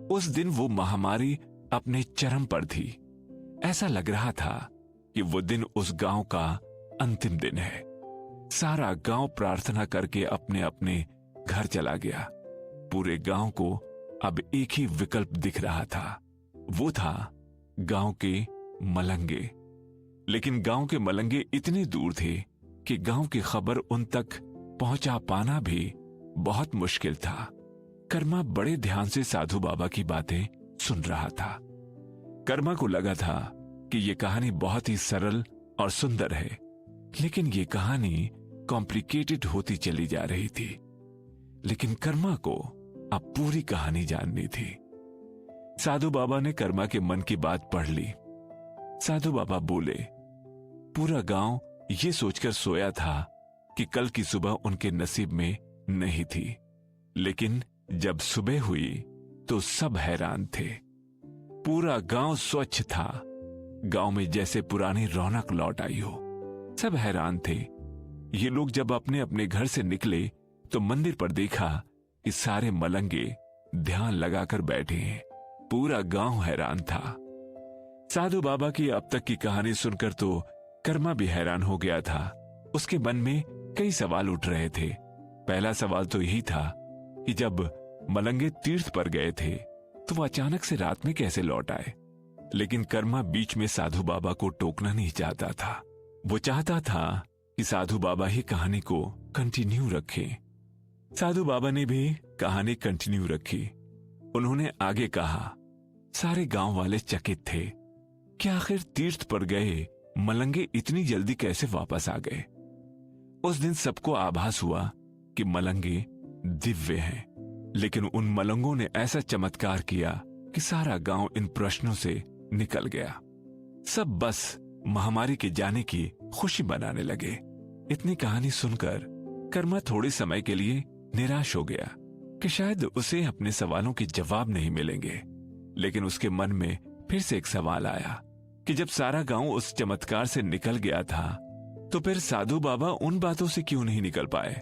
उस दिन वो महामारी अपने चरम पर थी। ऐसा लग रहा था कि वो दिन उस गांव का अंतिम दिन है। सारा गांव प्रार्थना करके अपने अपने घर चला गया। पूरे गांव को अब एक ही विकल्प दिख रहा था, वो था गांव के मलंगे। लेकिन गांव के मलंगे इतने दूर थे कि गांव की खबर उन तक पहुंचा पाना भी बहुत मुश्किल था। कर्मा बड़े ध्यान से साधु बाबा की बातें सुन रहा था। कर्मा को लगा था कि यह कहानी बहुत ही सरल और सुंदर है, लेकिन यह कहानी कॉम्प्लिकेटेड होती चली जा रही थी। लेकिन कर्मा को अब पूरी कहानी जाननी थी। साधु बाबा ने कर्मा के मन की बात पढ़ ली। साधु बाबा बोले, पूरा गांव ये सोचकर सोया था कि कल की सुबह उनके नसीब में नहीं थी, लेकिन जब सुबह हुई तो सब हैरान थे। पूरा गांव स्वच्छ था। गांव में जैसे पुरानी रौनक लौट आई हो। सब हैरान थे। ये लोग जब अपने अपने घर से निकले तो मंदिर पर देखा कि सारे मलंगे ध्यान लगाकर बैठे हैं। पूरा गांव हैरान था। साधु बाबा की अब तक की कहानी सुनकर तो कर्मा भी हैरान हो गया था। उसके मन में कई सवाल उठ रहे थे। पहला सवाल तो यही था कि जब मलंगे तीर्थ पर गए थे तो वो अचानक से रात में कैसे लौट आए। लेकिन कर्मा बीच में साधु बाबा को टोकना नहीं चाहता था। वो चाहता था कि साधु बाबा ही कहानी को कंटिन्यू रखें। साधु बाबा ने भी कहानी कंटिन्यू रखी। उन्होंने आगे कहा, सारे गांव वाले चकित थे कि आखिर तीर्थ पर गए मलंगे इतनी जल्दी कैसे वापस आ गए। उस दिन सबको आभास हुआ कि मलंगे दिव्य हैं, लेकिन उन मलंगों ने ऐसा चमत्कार किया कि सारा गांव इन प्रश्नों से निकल गया। सब बस महामारी के जाने की खुशी मनाने लगे। इतनी कहानी सुनकर कर्मा थोड़े समय के लिए निराश हो गया कि शायद उसे अपने सवालों के जवाब नहीं मिलेंगे। लेकिन उसके मन में फिर से एक सवाल आया कि जब सारा गांव उस चमत्कार से निकल गया था, तो फिर साधु बाबा उन बातों से क्यों नहीं निकल पाए।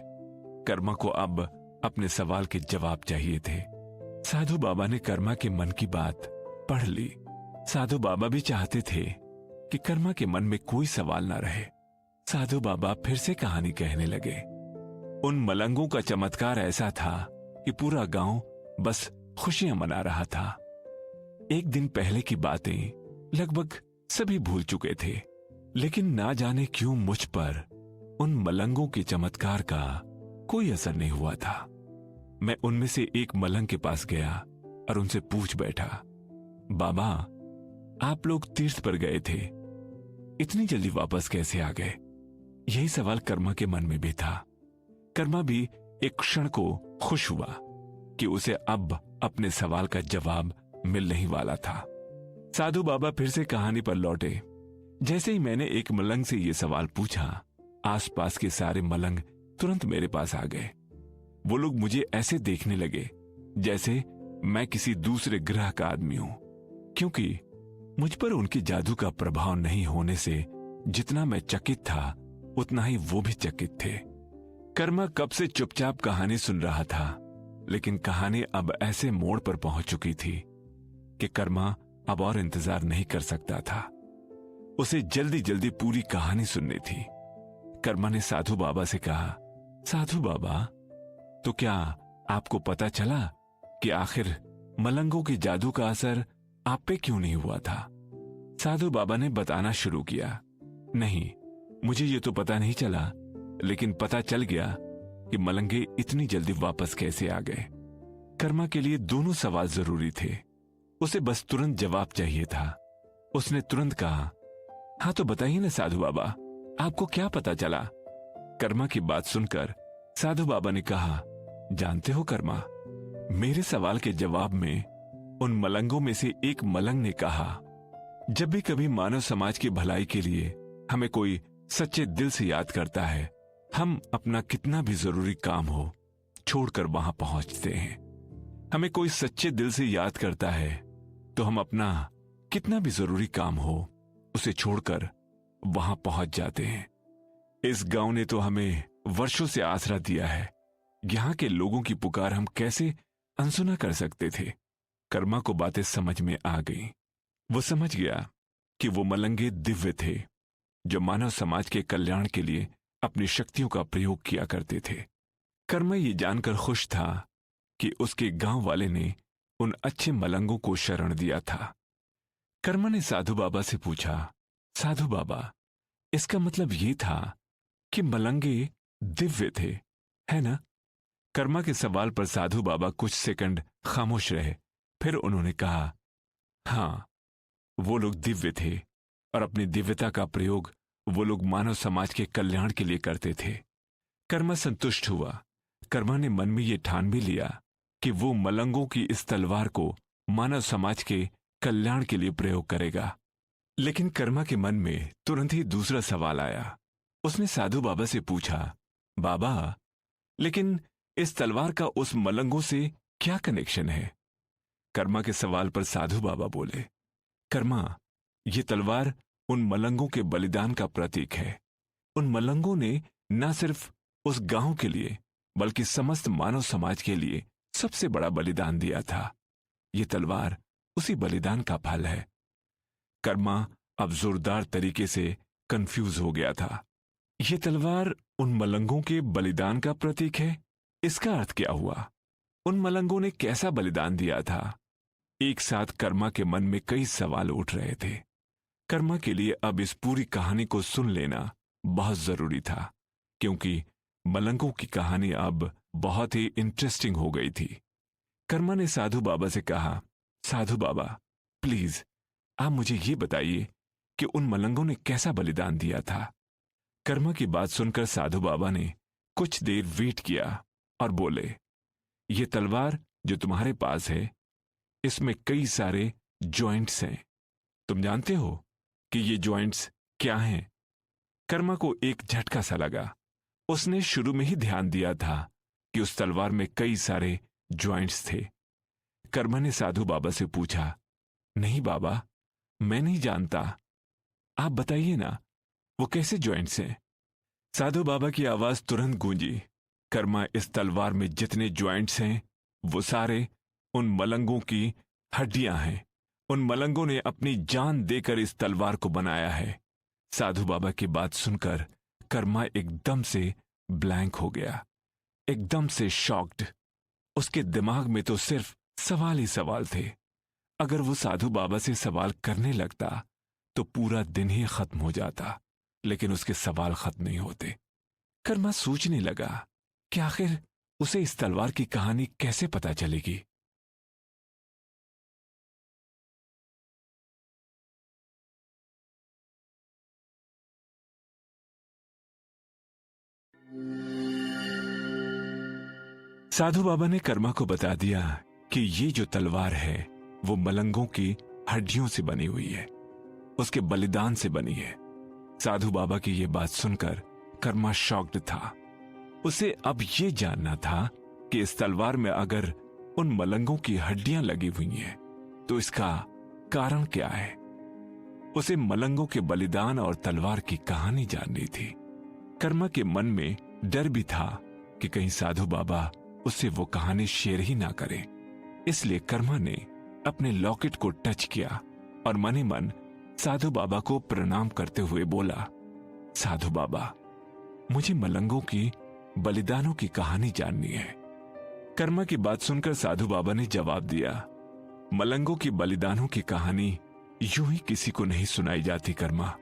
कर्मा को अब अपने सवाल के जवाब चाहिए थे। साधु बाबा ने कर्मा के मन की बात पढ़ ली। साधु बाबा भी चाहते थे कि कर्मा के मन में कोई सवाल ना रहे। साधु बाबा फिर से कहानी कहने लगे। उन मलंगों का चमत्कार ऐसा था कि पूरा गांव बस खुशियां मना रहा था। एक दिन पहले की बातें लगभग सभी भूल चुके थे, लेकिन ना जाने क्यों मुझ पर उन मलंगों के चमत्कार का कोई असर नहीं हुआ था। मैं उनमें से एक मलंग के पास गया और उनसे पूछ बैठा, बाबा, आप लोग तीर्थ पर गए थे, इतनी जल्दी वापस कैसे आ गए? यही सवाल कर्मा के मन में भी था। कर्मा भी एक क्षण को खुश हुआ कि उसे अब अपने सवाल का जवाब मिलने ही वाला था। साधु बाबा फिर से कहानी पर लौटे। जैसे ही मैंने एक मलंग से यह सवाल पूछा, आसपास के सारे मलंग तुरंत मेरे पास आ गए। वो लोग मुझे ऐसे देखने लगे जैसे मैं किसी दूसरे ग्रह का आदमी हूं, क्योंकि मुझ पर उनके जादू का प्रभाव नहीं होने से जितना मैं चकित था, उतना ही वो भी चकित थे। कर्मा कब से चुपचाप कहानी सुन रहा था, लेकिन कहानी अब ऐसे मोड़ पर पहुंच चुकी थी कि कर्मा अब और इंतजार नहीं कर सकता था। उसे जल्दी जल्दी पूरी कहानी सुननी थी। कर्मा ने साधु बाबा से कहा, साधु बाबा, तो क्या आपको पता चला कि आखिर मलंगों के जादू का असर आप पे क्यों नहीं हुआ था? साधु बाबा ने बताना शुरू किया, नहीं, मुझे ये तो पता नहीं चला, लेकिन पता चल गया कि मलंगे इतनी जल्दी वापस कैसे आ गए। कर्मा के लिए दोनों सवाल जरूरी थे। उसे बस तुरंत जवाब चाहिए था। उसने तुरंत कहा, हाँ तो बताइए ना साधु बाबा, आपको क्या पता चला? कर्मा की बात सुनकर साधु बाबा ने कहा, जानते हो कर्मा, मेरे सवाल के जवाब में उन मलंगों में से एक मलंग ने कहा, जब भी कभी मानव समाज की भलाई के लिए हमें कोई सच्चे दिल से याद करता है, हम अपना कितना भी जरूरी काम हो छोड़कर वहां पहुंचते हैं। हमें कोई सच्चे दिल से याद करता है तो हम अपना कितना भी जरूरी काम हो उसे छोड़कर वहां पहुंच जाते हैं। इस गांव ने तो हमें वर्षों से आसरा दिया है। यहां के लोगों की पुकार हम कैसे अनसुना कर सकते थे? कर्मा को बातें समझ में आ गई। वो समझ गया कि वो मलंगे दिव्य थे, जो मानव समाज के कल्याण के लिए अपनी शक्तियों का प्रयोग किया करते थे। कर्मा ये जानकर खुश था कि उसके गांव वाले ने उन अच्छे मलंगों को शरण दिया था। कर्मा ने साधु बाबा से पूछा, साधु बाबा, इसका मतलब ये था कि मलंगे दिव्य थे, है ना? कर्मा के सवाल पर साधु बाबा कुछ सेकंड खामोश रहे। फिर उन्होंने कहा, हां, वो लोग दिव्य थे और अपनी दिव्यता का प्रयोग वो लोग मानव समाज के कल्याण के लिए करते थे। कर्मा संतुष्ट हुआ। कर्मा ने मन में ये ठान भी लिया कि वो मलंगों की इस तलवार को मानव समाज के कल्याण के लिए प्रयोग करेगा। लेकिन कर्मा के मन में तुरंत ही दूसरा सवाल आया। उसने साधु बाबा से पूछा, बाबा, लेकिन इस तलवार का उस मलंगों से क्या कनेक्शन है? कर्मा के सवाल पर साधु बाबा बोले, कर्मा, ये तलवार उन मलंगों के बलिदान का प्रतीक है। उन मलंगों ने न सिर्फ उस गांव के लिए बल्कि समस्त मानव समाज के लिए सबसे बड़ा बलिदान दिया था। ये तलवार उसी बलिदान का फल है। कर्मा अब जोरदार तरीके से कंफ्यूज हो गया था। ये तलवार उन मलंगों के बलिदान का प्रतीक है? इसका अर्थ क्या हुआ? उन मलंगों ने कैसा बलिदान दिया था? एक साथ कर्मा के मन में कई सवाल उठ रहे थे। कर्मा के लिए अब इस पूरी कहानी को सुन लेना बहुत जरूरी था, क्योंकि मलंगों की कहानी अब बहुत ही इंटरेस्टिंग हो गई थी। कर्मा ने साधु बाबा से कहा, साधु बाबा प्लीज आप मुझे ये बताइए कि उन मलंगों ने कैसा बलिदान दिया था। कर्मा की बात सुनकर साधु बाबा ने कुछ देर वेट किया और बोले, ये तलवार जो तुम्हारे पास है, इसमें कई सारे जॉइंट्स हैं। तुम जानते हो कि ये जॉइंट्स क्या हैं? कर्मा को एक झटका सा लगा। उसने शुरू में ही ध्यान दिया था कि उस तलवार में कई सारे जॉइंट्स थे। कर्मा ने साधु बाबा से पूछा, नहीं बाबा, मैं नहीं जानता, आप बताइए ना, वो कैसे जॉइंट्स हैं? साधु बाबा की आवाज तुरंत गूंजी, कर्मा इस तलवार में जितने जॉइंट्स हैं वो सारे उन मलंगों की हड्डियां हैं। उन मलंगों ने अपनी जान देकर इस तलवार को बनाया है। साधु बाबा की बात सुनकर कर्मा एकदम से ब्लैंक हो गया, एकदम से शॉक्ड। उसके दिमाग में तो सिर्फ सवाल ही सवाल थे। अगर वो साधु बाबा से सवाल करने लगता तो पूरा दिन ही खत्म हो जाता, लेकिन उसके सवाल खत्म नहीं होते। कर्मा सोचने लगा कि आखिर उसे इस तलवार की कहानी कैसे पता चलेगी। साधु बाबा ने कर्मा को बता दिया कि ये जो तलवार है वो मलंगों की हड्डियों से बनी हुई है, उसके बलिदान से बनी है। साधु बाबा की ये बात सुनकर कर्मा शॉक्ड था। उसे अब ये जानना था कि इस तलवार में अगर उन मलंगों की हड्डियां लगी हुई हैं तो इसका कारण क्या है। उसे मलंगों के बलिदान और तलवार की कहानी जाननी थी। कर्मा के मन में डर भी था कि कहीं साधु बाबा उससे वो कहानी शेयर ही ना करें। इसलिए कर्मा ने अपने लॉकेट को टच किया और मने मन साधु बाबा को प्रणाम करते हुए बोला, साधु बाबा, मुझे मलंगों की बलिदानों की कहानी जाननी है। कर्मा की बात सुनकर साधु बाबा ने जवाब दिया, मलंगों की बलिदानों की कहानी यूं ही किसी को नहीं सुनाई जाती कर्मा।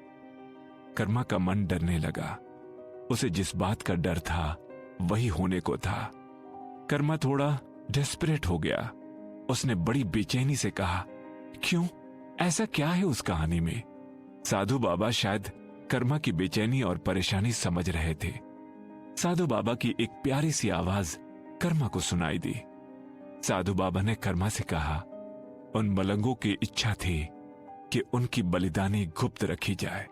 कर्मा का मन डरने लगा। उसे जिस बात का डर था वही होने को था। कर्मा थोड़ा डेस्परेट हो गया। उसने बड़ी बेचैनी से कहा, क्यों, ऐसा क्या है उस कहानी में? साधु बाबा शायद कर्मा की बेचैनी और परेशानी समझ रहे थे। साधु बाबा की एक प्यारी सी आवाज कर्मा को सुनाई दी। साधु बाबा ने कर्मा से कहा, उन मलंगों की इच्छा थी कि उनकी बलिदानी गुप्त रखी जाए।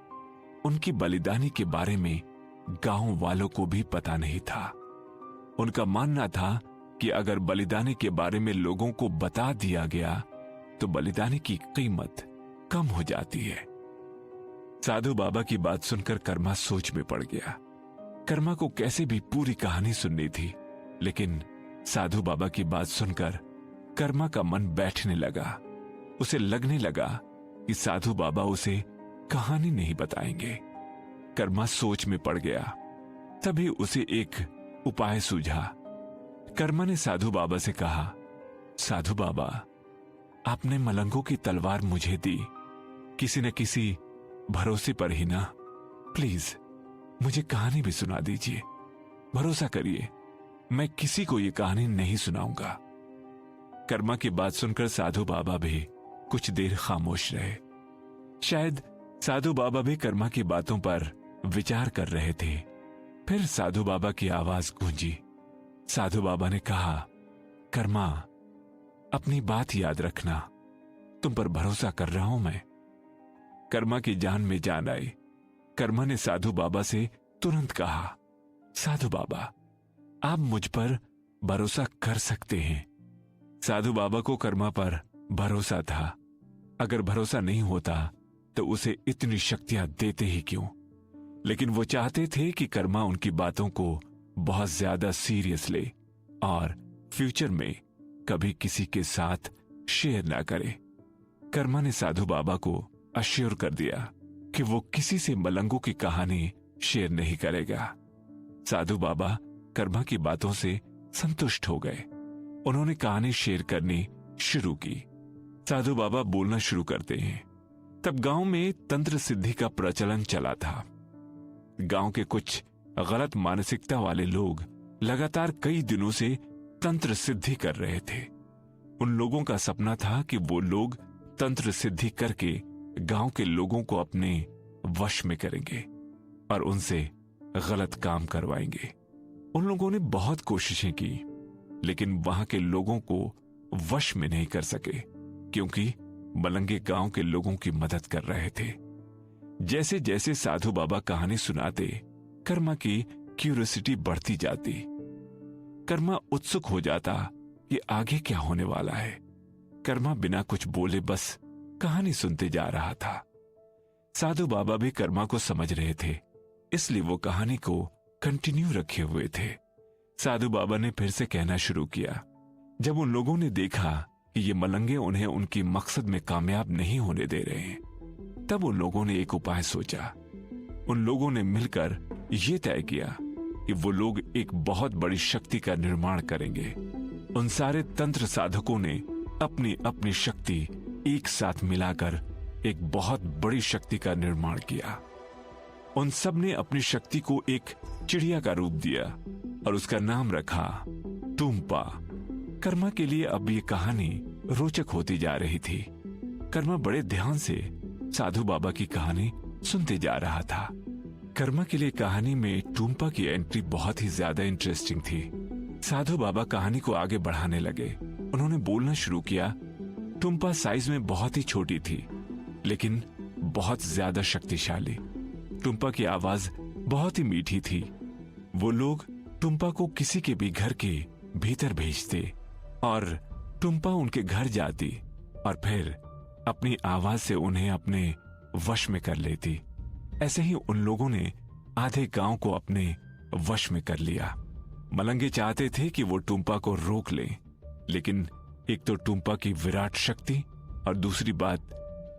उनकी बलिदानी के बारे में गांव वालों को भी पता नहीं था। उनका मानना था कि अगर बलिदानी के बारे में लोगों को बता दिया गया तो बलिदानी की कीमत कम हो जाती है। साधु बाबा की बात सुनकर कर्मा सोच में पड़ गया। कर्मा को कैसे भी पूरी कहानी सुननी थी, लेकिन साधु बाबा की बात सुनकर कर्मा का मन बैठने लगा। उसे लगने लगा कि साधु बाबा उसे कहानी नहीं बताएंगे। कर्मा सोच में पड़ गया। तभी उसे एक उपाय सूझा। कर्मा ने साधु बाबा से कहा, साधु बाबा, आपने मलंगों की तलवार मुझे दी किसी न किसी भरोसे पर ही ना। प्लीज मुझे कहानी भी सुना दीजिए। भरोसा करिए, मैं किसी को ये कहानी नहीं सुनाऊंगा। कर्मा की बात सुनकर साधु बाबा भी कुछ देर खामोश रहे। शायद साधु बाबा भी कर्मा की बातों पर विचार कर रहे थे। फिर साधु बाबा की आवाज गूंजी। साधु बाबा ने कहा, कर्मा, अपनी बात याद रखना, तुम पर भरोसा कर रहा हूं मैं। कर्मा की जान में जान आई। कर्मा ने साधु बाबा से तुरंत कहा, साधु बाबा, आप मुझ पर भरोसा कर सकते हैं। साधु बाबा को कर्मा पर भरोसा था। अगर भरोसा नहीं होता तो उसे इतनी शक्तियां देते ही क्यों। लेकिन वो चाहते थे कि कर्मा उनकी बातों को बहुत ज्यादा सीरियस ले और फ्यूचर में कभी किसी के साथ शेयर ना करे। कर्मा ने साधु बाबा को अश्योर कर दिया कि वो किसी से मलंगों की कहानी शेयर नहीं करेगा। साधु बाबा कर्मा की बातों से संतुष्ट हो गए। उन्होंने कहानी शेयर करनी शुरू की। साधु बाबा बोलना शुरू करते हैं। तब गांव में तंत्र सिद्धि का प्रचलन चला था। गांव के कुछ गलत मानसिकता वाले लोग लगातार कई दिनों से तंत्र सिद्धि कर रहे थे। उन लोगों का सपना था कि वो लोग तंत्र सिद्धि करके गांव के लोगों को अपने वश में करेंगे और उनसे गलत काम करवाएंगे। उन लोगों ने बहुत कोशिशें की, लेकिन वहां के लोगों को वश में नहीं कर सके, क्योंकि मलंगे गांव के लोगों की मदद कर रहे थे। जैसे जैसे साधु बाबा कहानी सुनाते, कर्मा की क्यूरियोसिटी बढ़ती जाती। कर्मा उत्सुक हो जाता कि आगे क्या होने वाला है। कर्मा बिना कुछ बोले बस कहानी सुनते जा रहा था। साधु बाबा भी कर्मा को समझ रहे थे, इसलिए वो कहानी को कंटिन्यू रखे हुए थे। साधु बाबा ने फिर से कहना शुरू किया। जब उन लोगों ने देखा कि ये मलंगे उन्हें उनकी मकसद में कामयाब नहीं होने दे रहे हैं, तब उन लोगों ने एक उपाय सोचा। उन लोगों ने मिलकर यह तय किया कि वो लोग एक बहुत बड़ी शक्ति का निर्माण करेंगे। उन सारे तंत्र साधकों ने अपनी अपनी शक्ति एक साथ मिलाकर एक बहुत बड़ी शक्ति का निर्माण किया। उन सब ने अपनी शक्ति को एक चिड़िया का रूप दिया और उसका नाम रखा टूम्पा। कर्मा के लिए अब ये कहानी रोचक होती जा रही थी। कर्मा बड़े ध्यान से साधु बाबा की कहानी सुनते जा रहा था। कर्मा के लिए कहानी में टूम्पा की एंट्री बहुत ही ज्यादा इंटरेस्टिंग थी। साधु बाबा कहानी को आगे बढ़ाने लगे। उन्होंने बोलना शुरू किया। टूम्पा साइज में बहुत ही छोटी थी, लेकिन बहुत ज्यादा शक्तिशाली। टूम्पा की आवाज बहुत ही मीठी थी। वो लोग टूम्पा को किसी के भी घर के भीतर भेजते और टूम्पा उनके घर जाती और फिर अपनी आवाज से उन्हें अपने वश में कर लेती। ऐसे ही उन लोगों ने आधे गांव को अपने वश में कर लिया। मलंगे चाहते थे कि वो टूम्पा को रोक लें, लेकिन एक तो टूम्पा की विराट शक्ति और दूसरी बात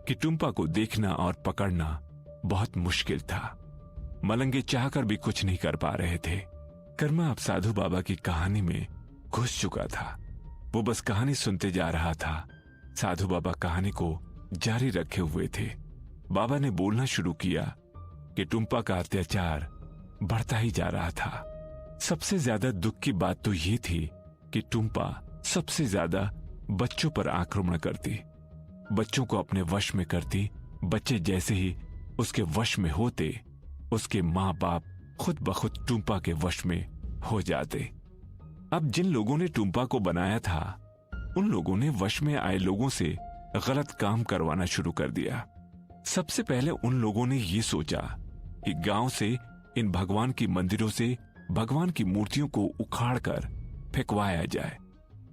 कि टूम्पा को देखना और पकड़ना बहुत मुश्किल था। मलंगे चाहकर भी कुछ नहीं कर पा रहे थे। कर्मा अब साधु बाबा की कहानी में घुस चुका था। वो बस कहानी सुनते जा रहा था। साधु बाबा कहानी को जारी रखे हुए थे। बाबा ने बोलना शुरू किया कि टूम्पा का अत्याचार बढ़ता ही जा रहा था। सबसे ज्यादा दुख की बात तो ये थी कि टूम्पा सबसे ज्यादा बच्चों पर आक्रमण करती, बच्चों को अपने वश में करती। बच्चे जैसे ही उसके वश में होते, उसके माँ बाप खुद ब खुद टूम्पा के वश में हो जाते। अब जिन लोगों ने टूम्पा को बनाया था, उन लोगों ने वश में आए लोगों से गलत काम करवाना शुरू कर दिया। सबसे पहले उन लोगों ने ये सोचा कि गांव से इन भगवान की मंदिरों से भगवान की मूर्तियों को उखाड़कर फेंकवाया जाए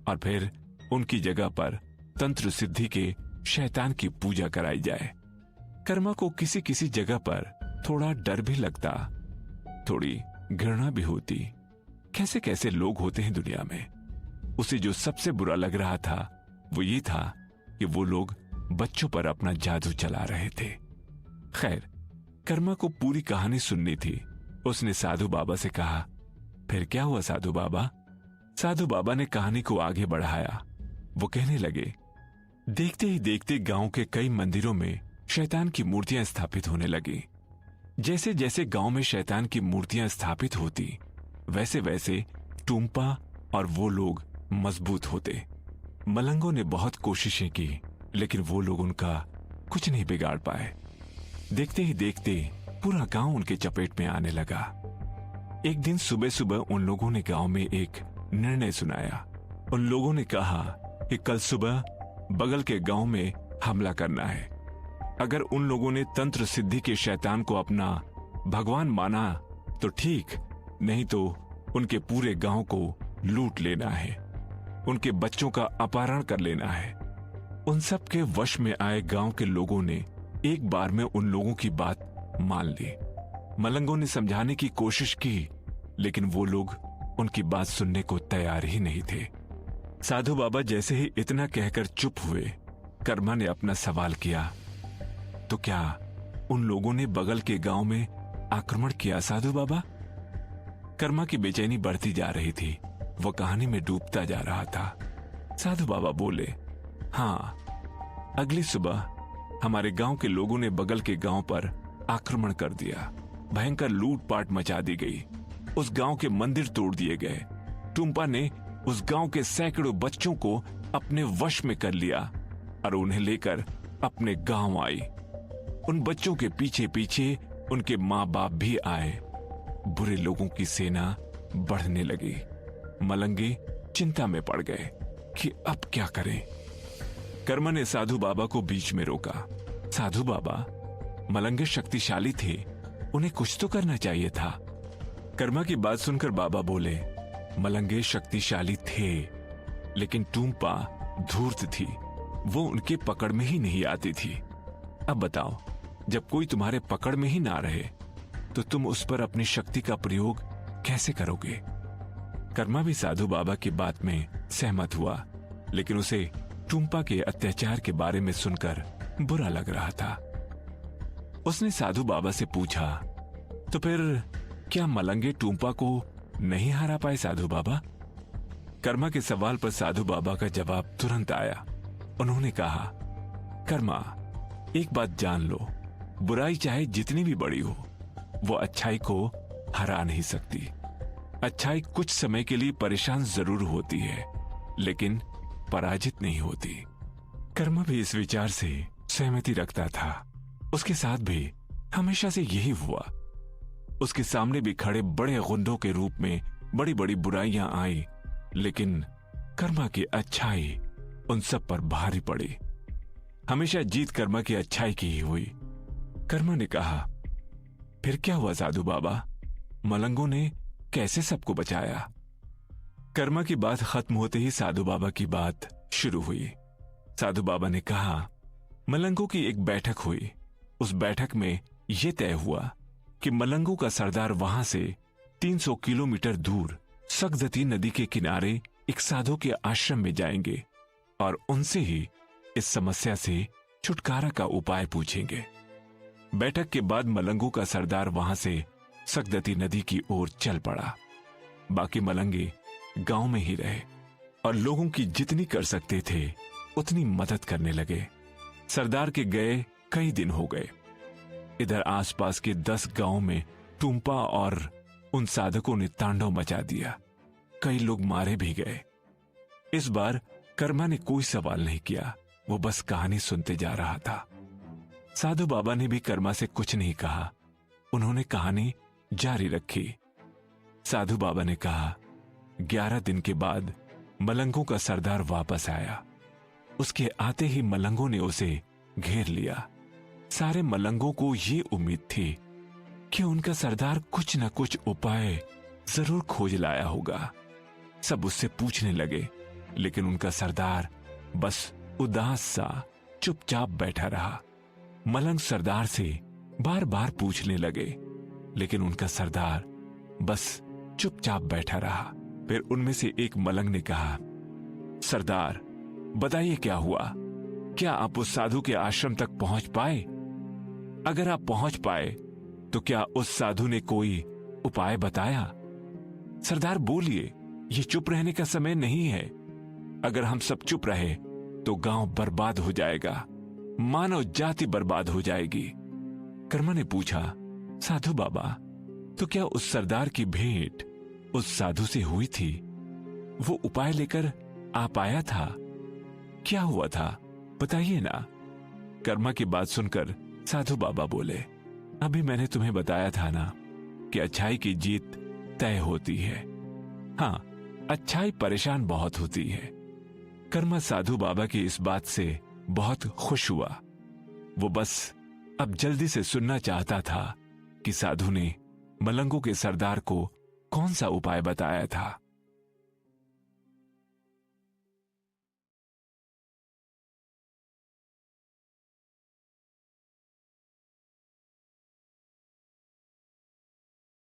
और फिर उनकी जगह पर तंत्र सिद्धि के शैतान की पूजा कराई जाए। कर्मा को किसी किसी जगह पर थोड़ा डर भी लगता, थोड़ी घृणा भी होती। कैसे कैसे लोग होते हैं दुनिया में। उसे जो सबसे बुरा लग रहा था वो ये था कि वो लोग बच्चों पर अपना जादू चला रहे थे। खैर, कर्मा को पूरी कहानी सुननी थी। उसने साधु बाबा से कहा, फिर क्या हुआ साधु बाबा? साधु बाबा ने कहानी को आगे बढ़ाया। वो कहने लगे, देखते ही देखते गांव के कई मंदिरों में शैतान की मूर्तियां स्थापित होने लगी। जैसे जैसे गांव में शैतान की मूर्तियां स्थापित होती, वैसे वैसे टूम्पा और वो लोग मजबूत होते। मलंगों ने बहुत कोशिशें की, लेकिन वो लोग उनका कुछ नहीं बिगाड़ पाए। देखते ही देखते पूरा गांव उनके चपेट में आने लगा। एक दिन सुबह सुबह उन लोगों ने गांव में एक निर्णय सुनाया। उन लोगों ने कहा कि कल सुबह बगल के गांव में हमला करना है। अगर उन लोगों ने तंत्र सिद्धि के शैतान को अपना भगवान माना तो ठीक, नहीं तो उनके पूरे गांव को लूट लेना है, उनके बच्चों का अपहरण कर लेना है। उन सब के वश में आए गांव के लोगों ने एक बार में उन लोगों की बात मान ली। मलंगों ने समझाने की कोशिश की, लेकिन वो लोग उनकी बात सुनने को तैयार ही नहीं थे। साधु बाबा जैसे ही इतना कहकर चुप हुए, कर्मा ने अपना सवाल किया, तो क्या उन लोगों ने बगल के गांव में आक्रमण किया साधु बाबा? कर्मा की बेचैनी बढ़ती जा रही थी। वो कहानी में डूबता जा रहा था। साधु बाबा बोले, हाँ, अगली सुबह हमारे गांव के लोगों ने बगल के गांव पर आक्रमण कर दिया। भयंकर लूटपाट मचा दी गई। उस गांव के मंदिर तोड़ दिए गए। टूम्पा ने उस गांव के सैकड़ों बच्चों को अपने वश में कर लिया और उन्हें लेकर अपने गांव आई। उन बच्चों के पीछे पीछे उनके माँ बाप भी आए। बुरे लोगों की सेना बढ़ने लगी। मलंगे चिंता में पड़ गए कि अब क्या करें। कर्मा ने साधु बाबा को बीच में रोका। साधु बाबा, मलंगे शक्तिशाली थे, उन्हें कुछ तो करना चाहिए था। कर्मा की बात सुनकर बाबा बोले, मलंगे शक्तिशाली थे, लेकिन टूम्पा धूर्त थी, वो उनके पकड़ में ही नहीं आती थी। अब बताओ, जब कोई तुम्हारे पकड़ में ही ना रहे तो तुम उस पर अपनी शक्ति का प्रयोग कैसे करोगे? कर्मा भी साधु बाबा की बात में सहमत हुआ, लेकिन उसे टूम्पा के अत्याचार के बारे में सुनकर बुरा लग रहा था। उसने साधु बाबा से पूछा, तो फिर क्या मलंगे टूम्पा को नहीं हरा पाए साधु बाबा? कर्मा के सवाल पर साधु बाबा का जवाब तुरंत आया। उन्होंने कहा, कर्मा, एक बात जान लो, बुराई चाहे जितनी भी बड़ी हो, वो अच्छाई को हरा नहीं सकती। अच्छाई कुछ समय के लिए परेशान जरूर होती है, लेकिन पराजित नहीं होती। कर्मा भी इस विचार से सहमति रखता था। उसके साथ भी हमेशा से यही हुआ। उसके सामने भी खड़े बड़े गुंडों के रूप में बड़ी बड़ी बुराइयां आई, लेकिन कर्मा की अच्छाई उन सब पर भारी पड़ी। हमेशा जीत कर्मा की अच्छाई की ही हुई। कर्मा ने कहा, फिर क्या हुआ साधु बाबा? मलंगों ने कैसे सबको बचाया? कर्मा की बात खत्म होते ही साधु बाबा की बात शुरू हुई। साधु बाबा ने कहा, मलंगों की एक बैठक हुई। उस बैठक में यह तय हुआ कि मलंगों का सरदार वहां से 300 किलोमीटर दूर सगदती नदी के किनारे एक साधु के आश्रम में जाएंगे और उनसे ही इस समस्या से छुटकारा का उपाय पूछेंगे। बैठक के बाद मलंगों का सरदार वहां से सगदती नदी की ओर चल पड़ा। बाकी मलंगे गांव में ही रहे और लोगों की जितनी कर सकते थे उतनी मदद करने लगे। सरदार के गए कई दिन हो गए। इधर आसपास के 10 गांवों में टूम्पा और उन साधकों ने तांडव मचा दिया। कई लोग मारे भी गए। इस बार कर्मा ने कोई सवाल नहीं किया, वो बस कहानी सुनते जा रहा था। साधु बाबा ने भी कर्मा से कुछ नहीं कहा। उन्होंने कहानी जारी रखी। साधु बाबा ने कहा, 11 दिन के बाद मलंगों का सरदार वापस आया। उसके आते ही मलंगों ने उसे घेर लिया। सारे मलंगों को ये उम्मीद थी कि उनका सरदार कुछ न कुछ उपाय जरूर खोज लाया होगा। सब उससे पूछने लगे, लेकिन उनका सरदार बस उदास सा चुपचाप बैठा रहा। मलंग सरदार से बार बार पूछने लगे, लेकिन उनका सरदार बस चुपचाप बैठा रहा। फिर उनमें से एक मलंग ने कहा, सरदार, बताइए क्या हुआ? क्या आप उस साधु के आश्रम तक पहुंच पाए? अगर आप पहुंच पाए तो क्या उस साधु ने कोई उपाय बताया? सरदार बोलिए, ये चुप रहने का समय नहीं है। अगर हम सब चुप रहे तो गांव बर्बाद हो जाएगा, मानव जाति बर्बाद हो जाएगी। कर्मा ने पूछा, साधु बाबा, तो क्या उस सरदार की भेंट उस साधु से हुई थी? वो उपाय लेकर आ पाया था? क्या हुआ था, बताइए ना। कर्मा की बात सुनकर साधु बाबा बोले, अभी मैंने तुम्हें बताया था ना कि अच्छाई की जीत तय होती है। हाँ, अच्छाई परेशान बहुत होती है। कर्मा साधु बाबा की इस बात से बहुत खुश हुआ। वो बस अब जल्दी से सुनना चाहता था कि साधु ने मलंगों के सरदार को कौन सा उपाय बताया था।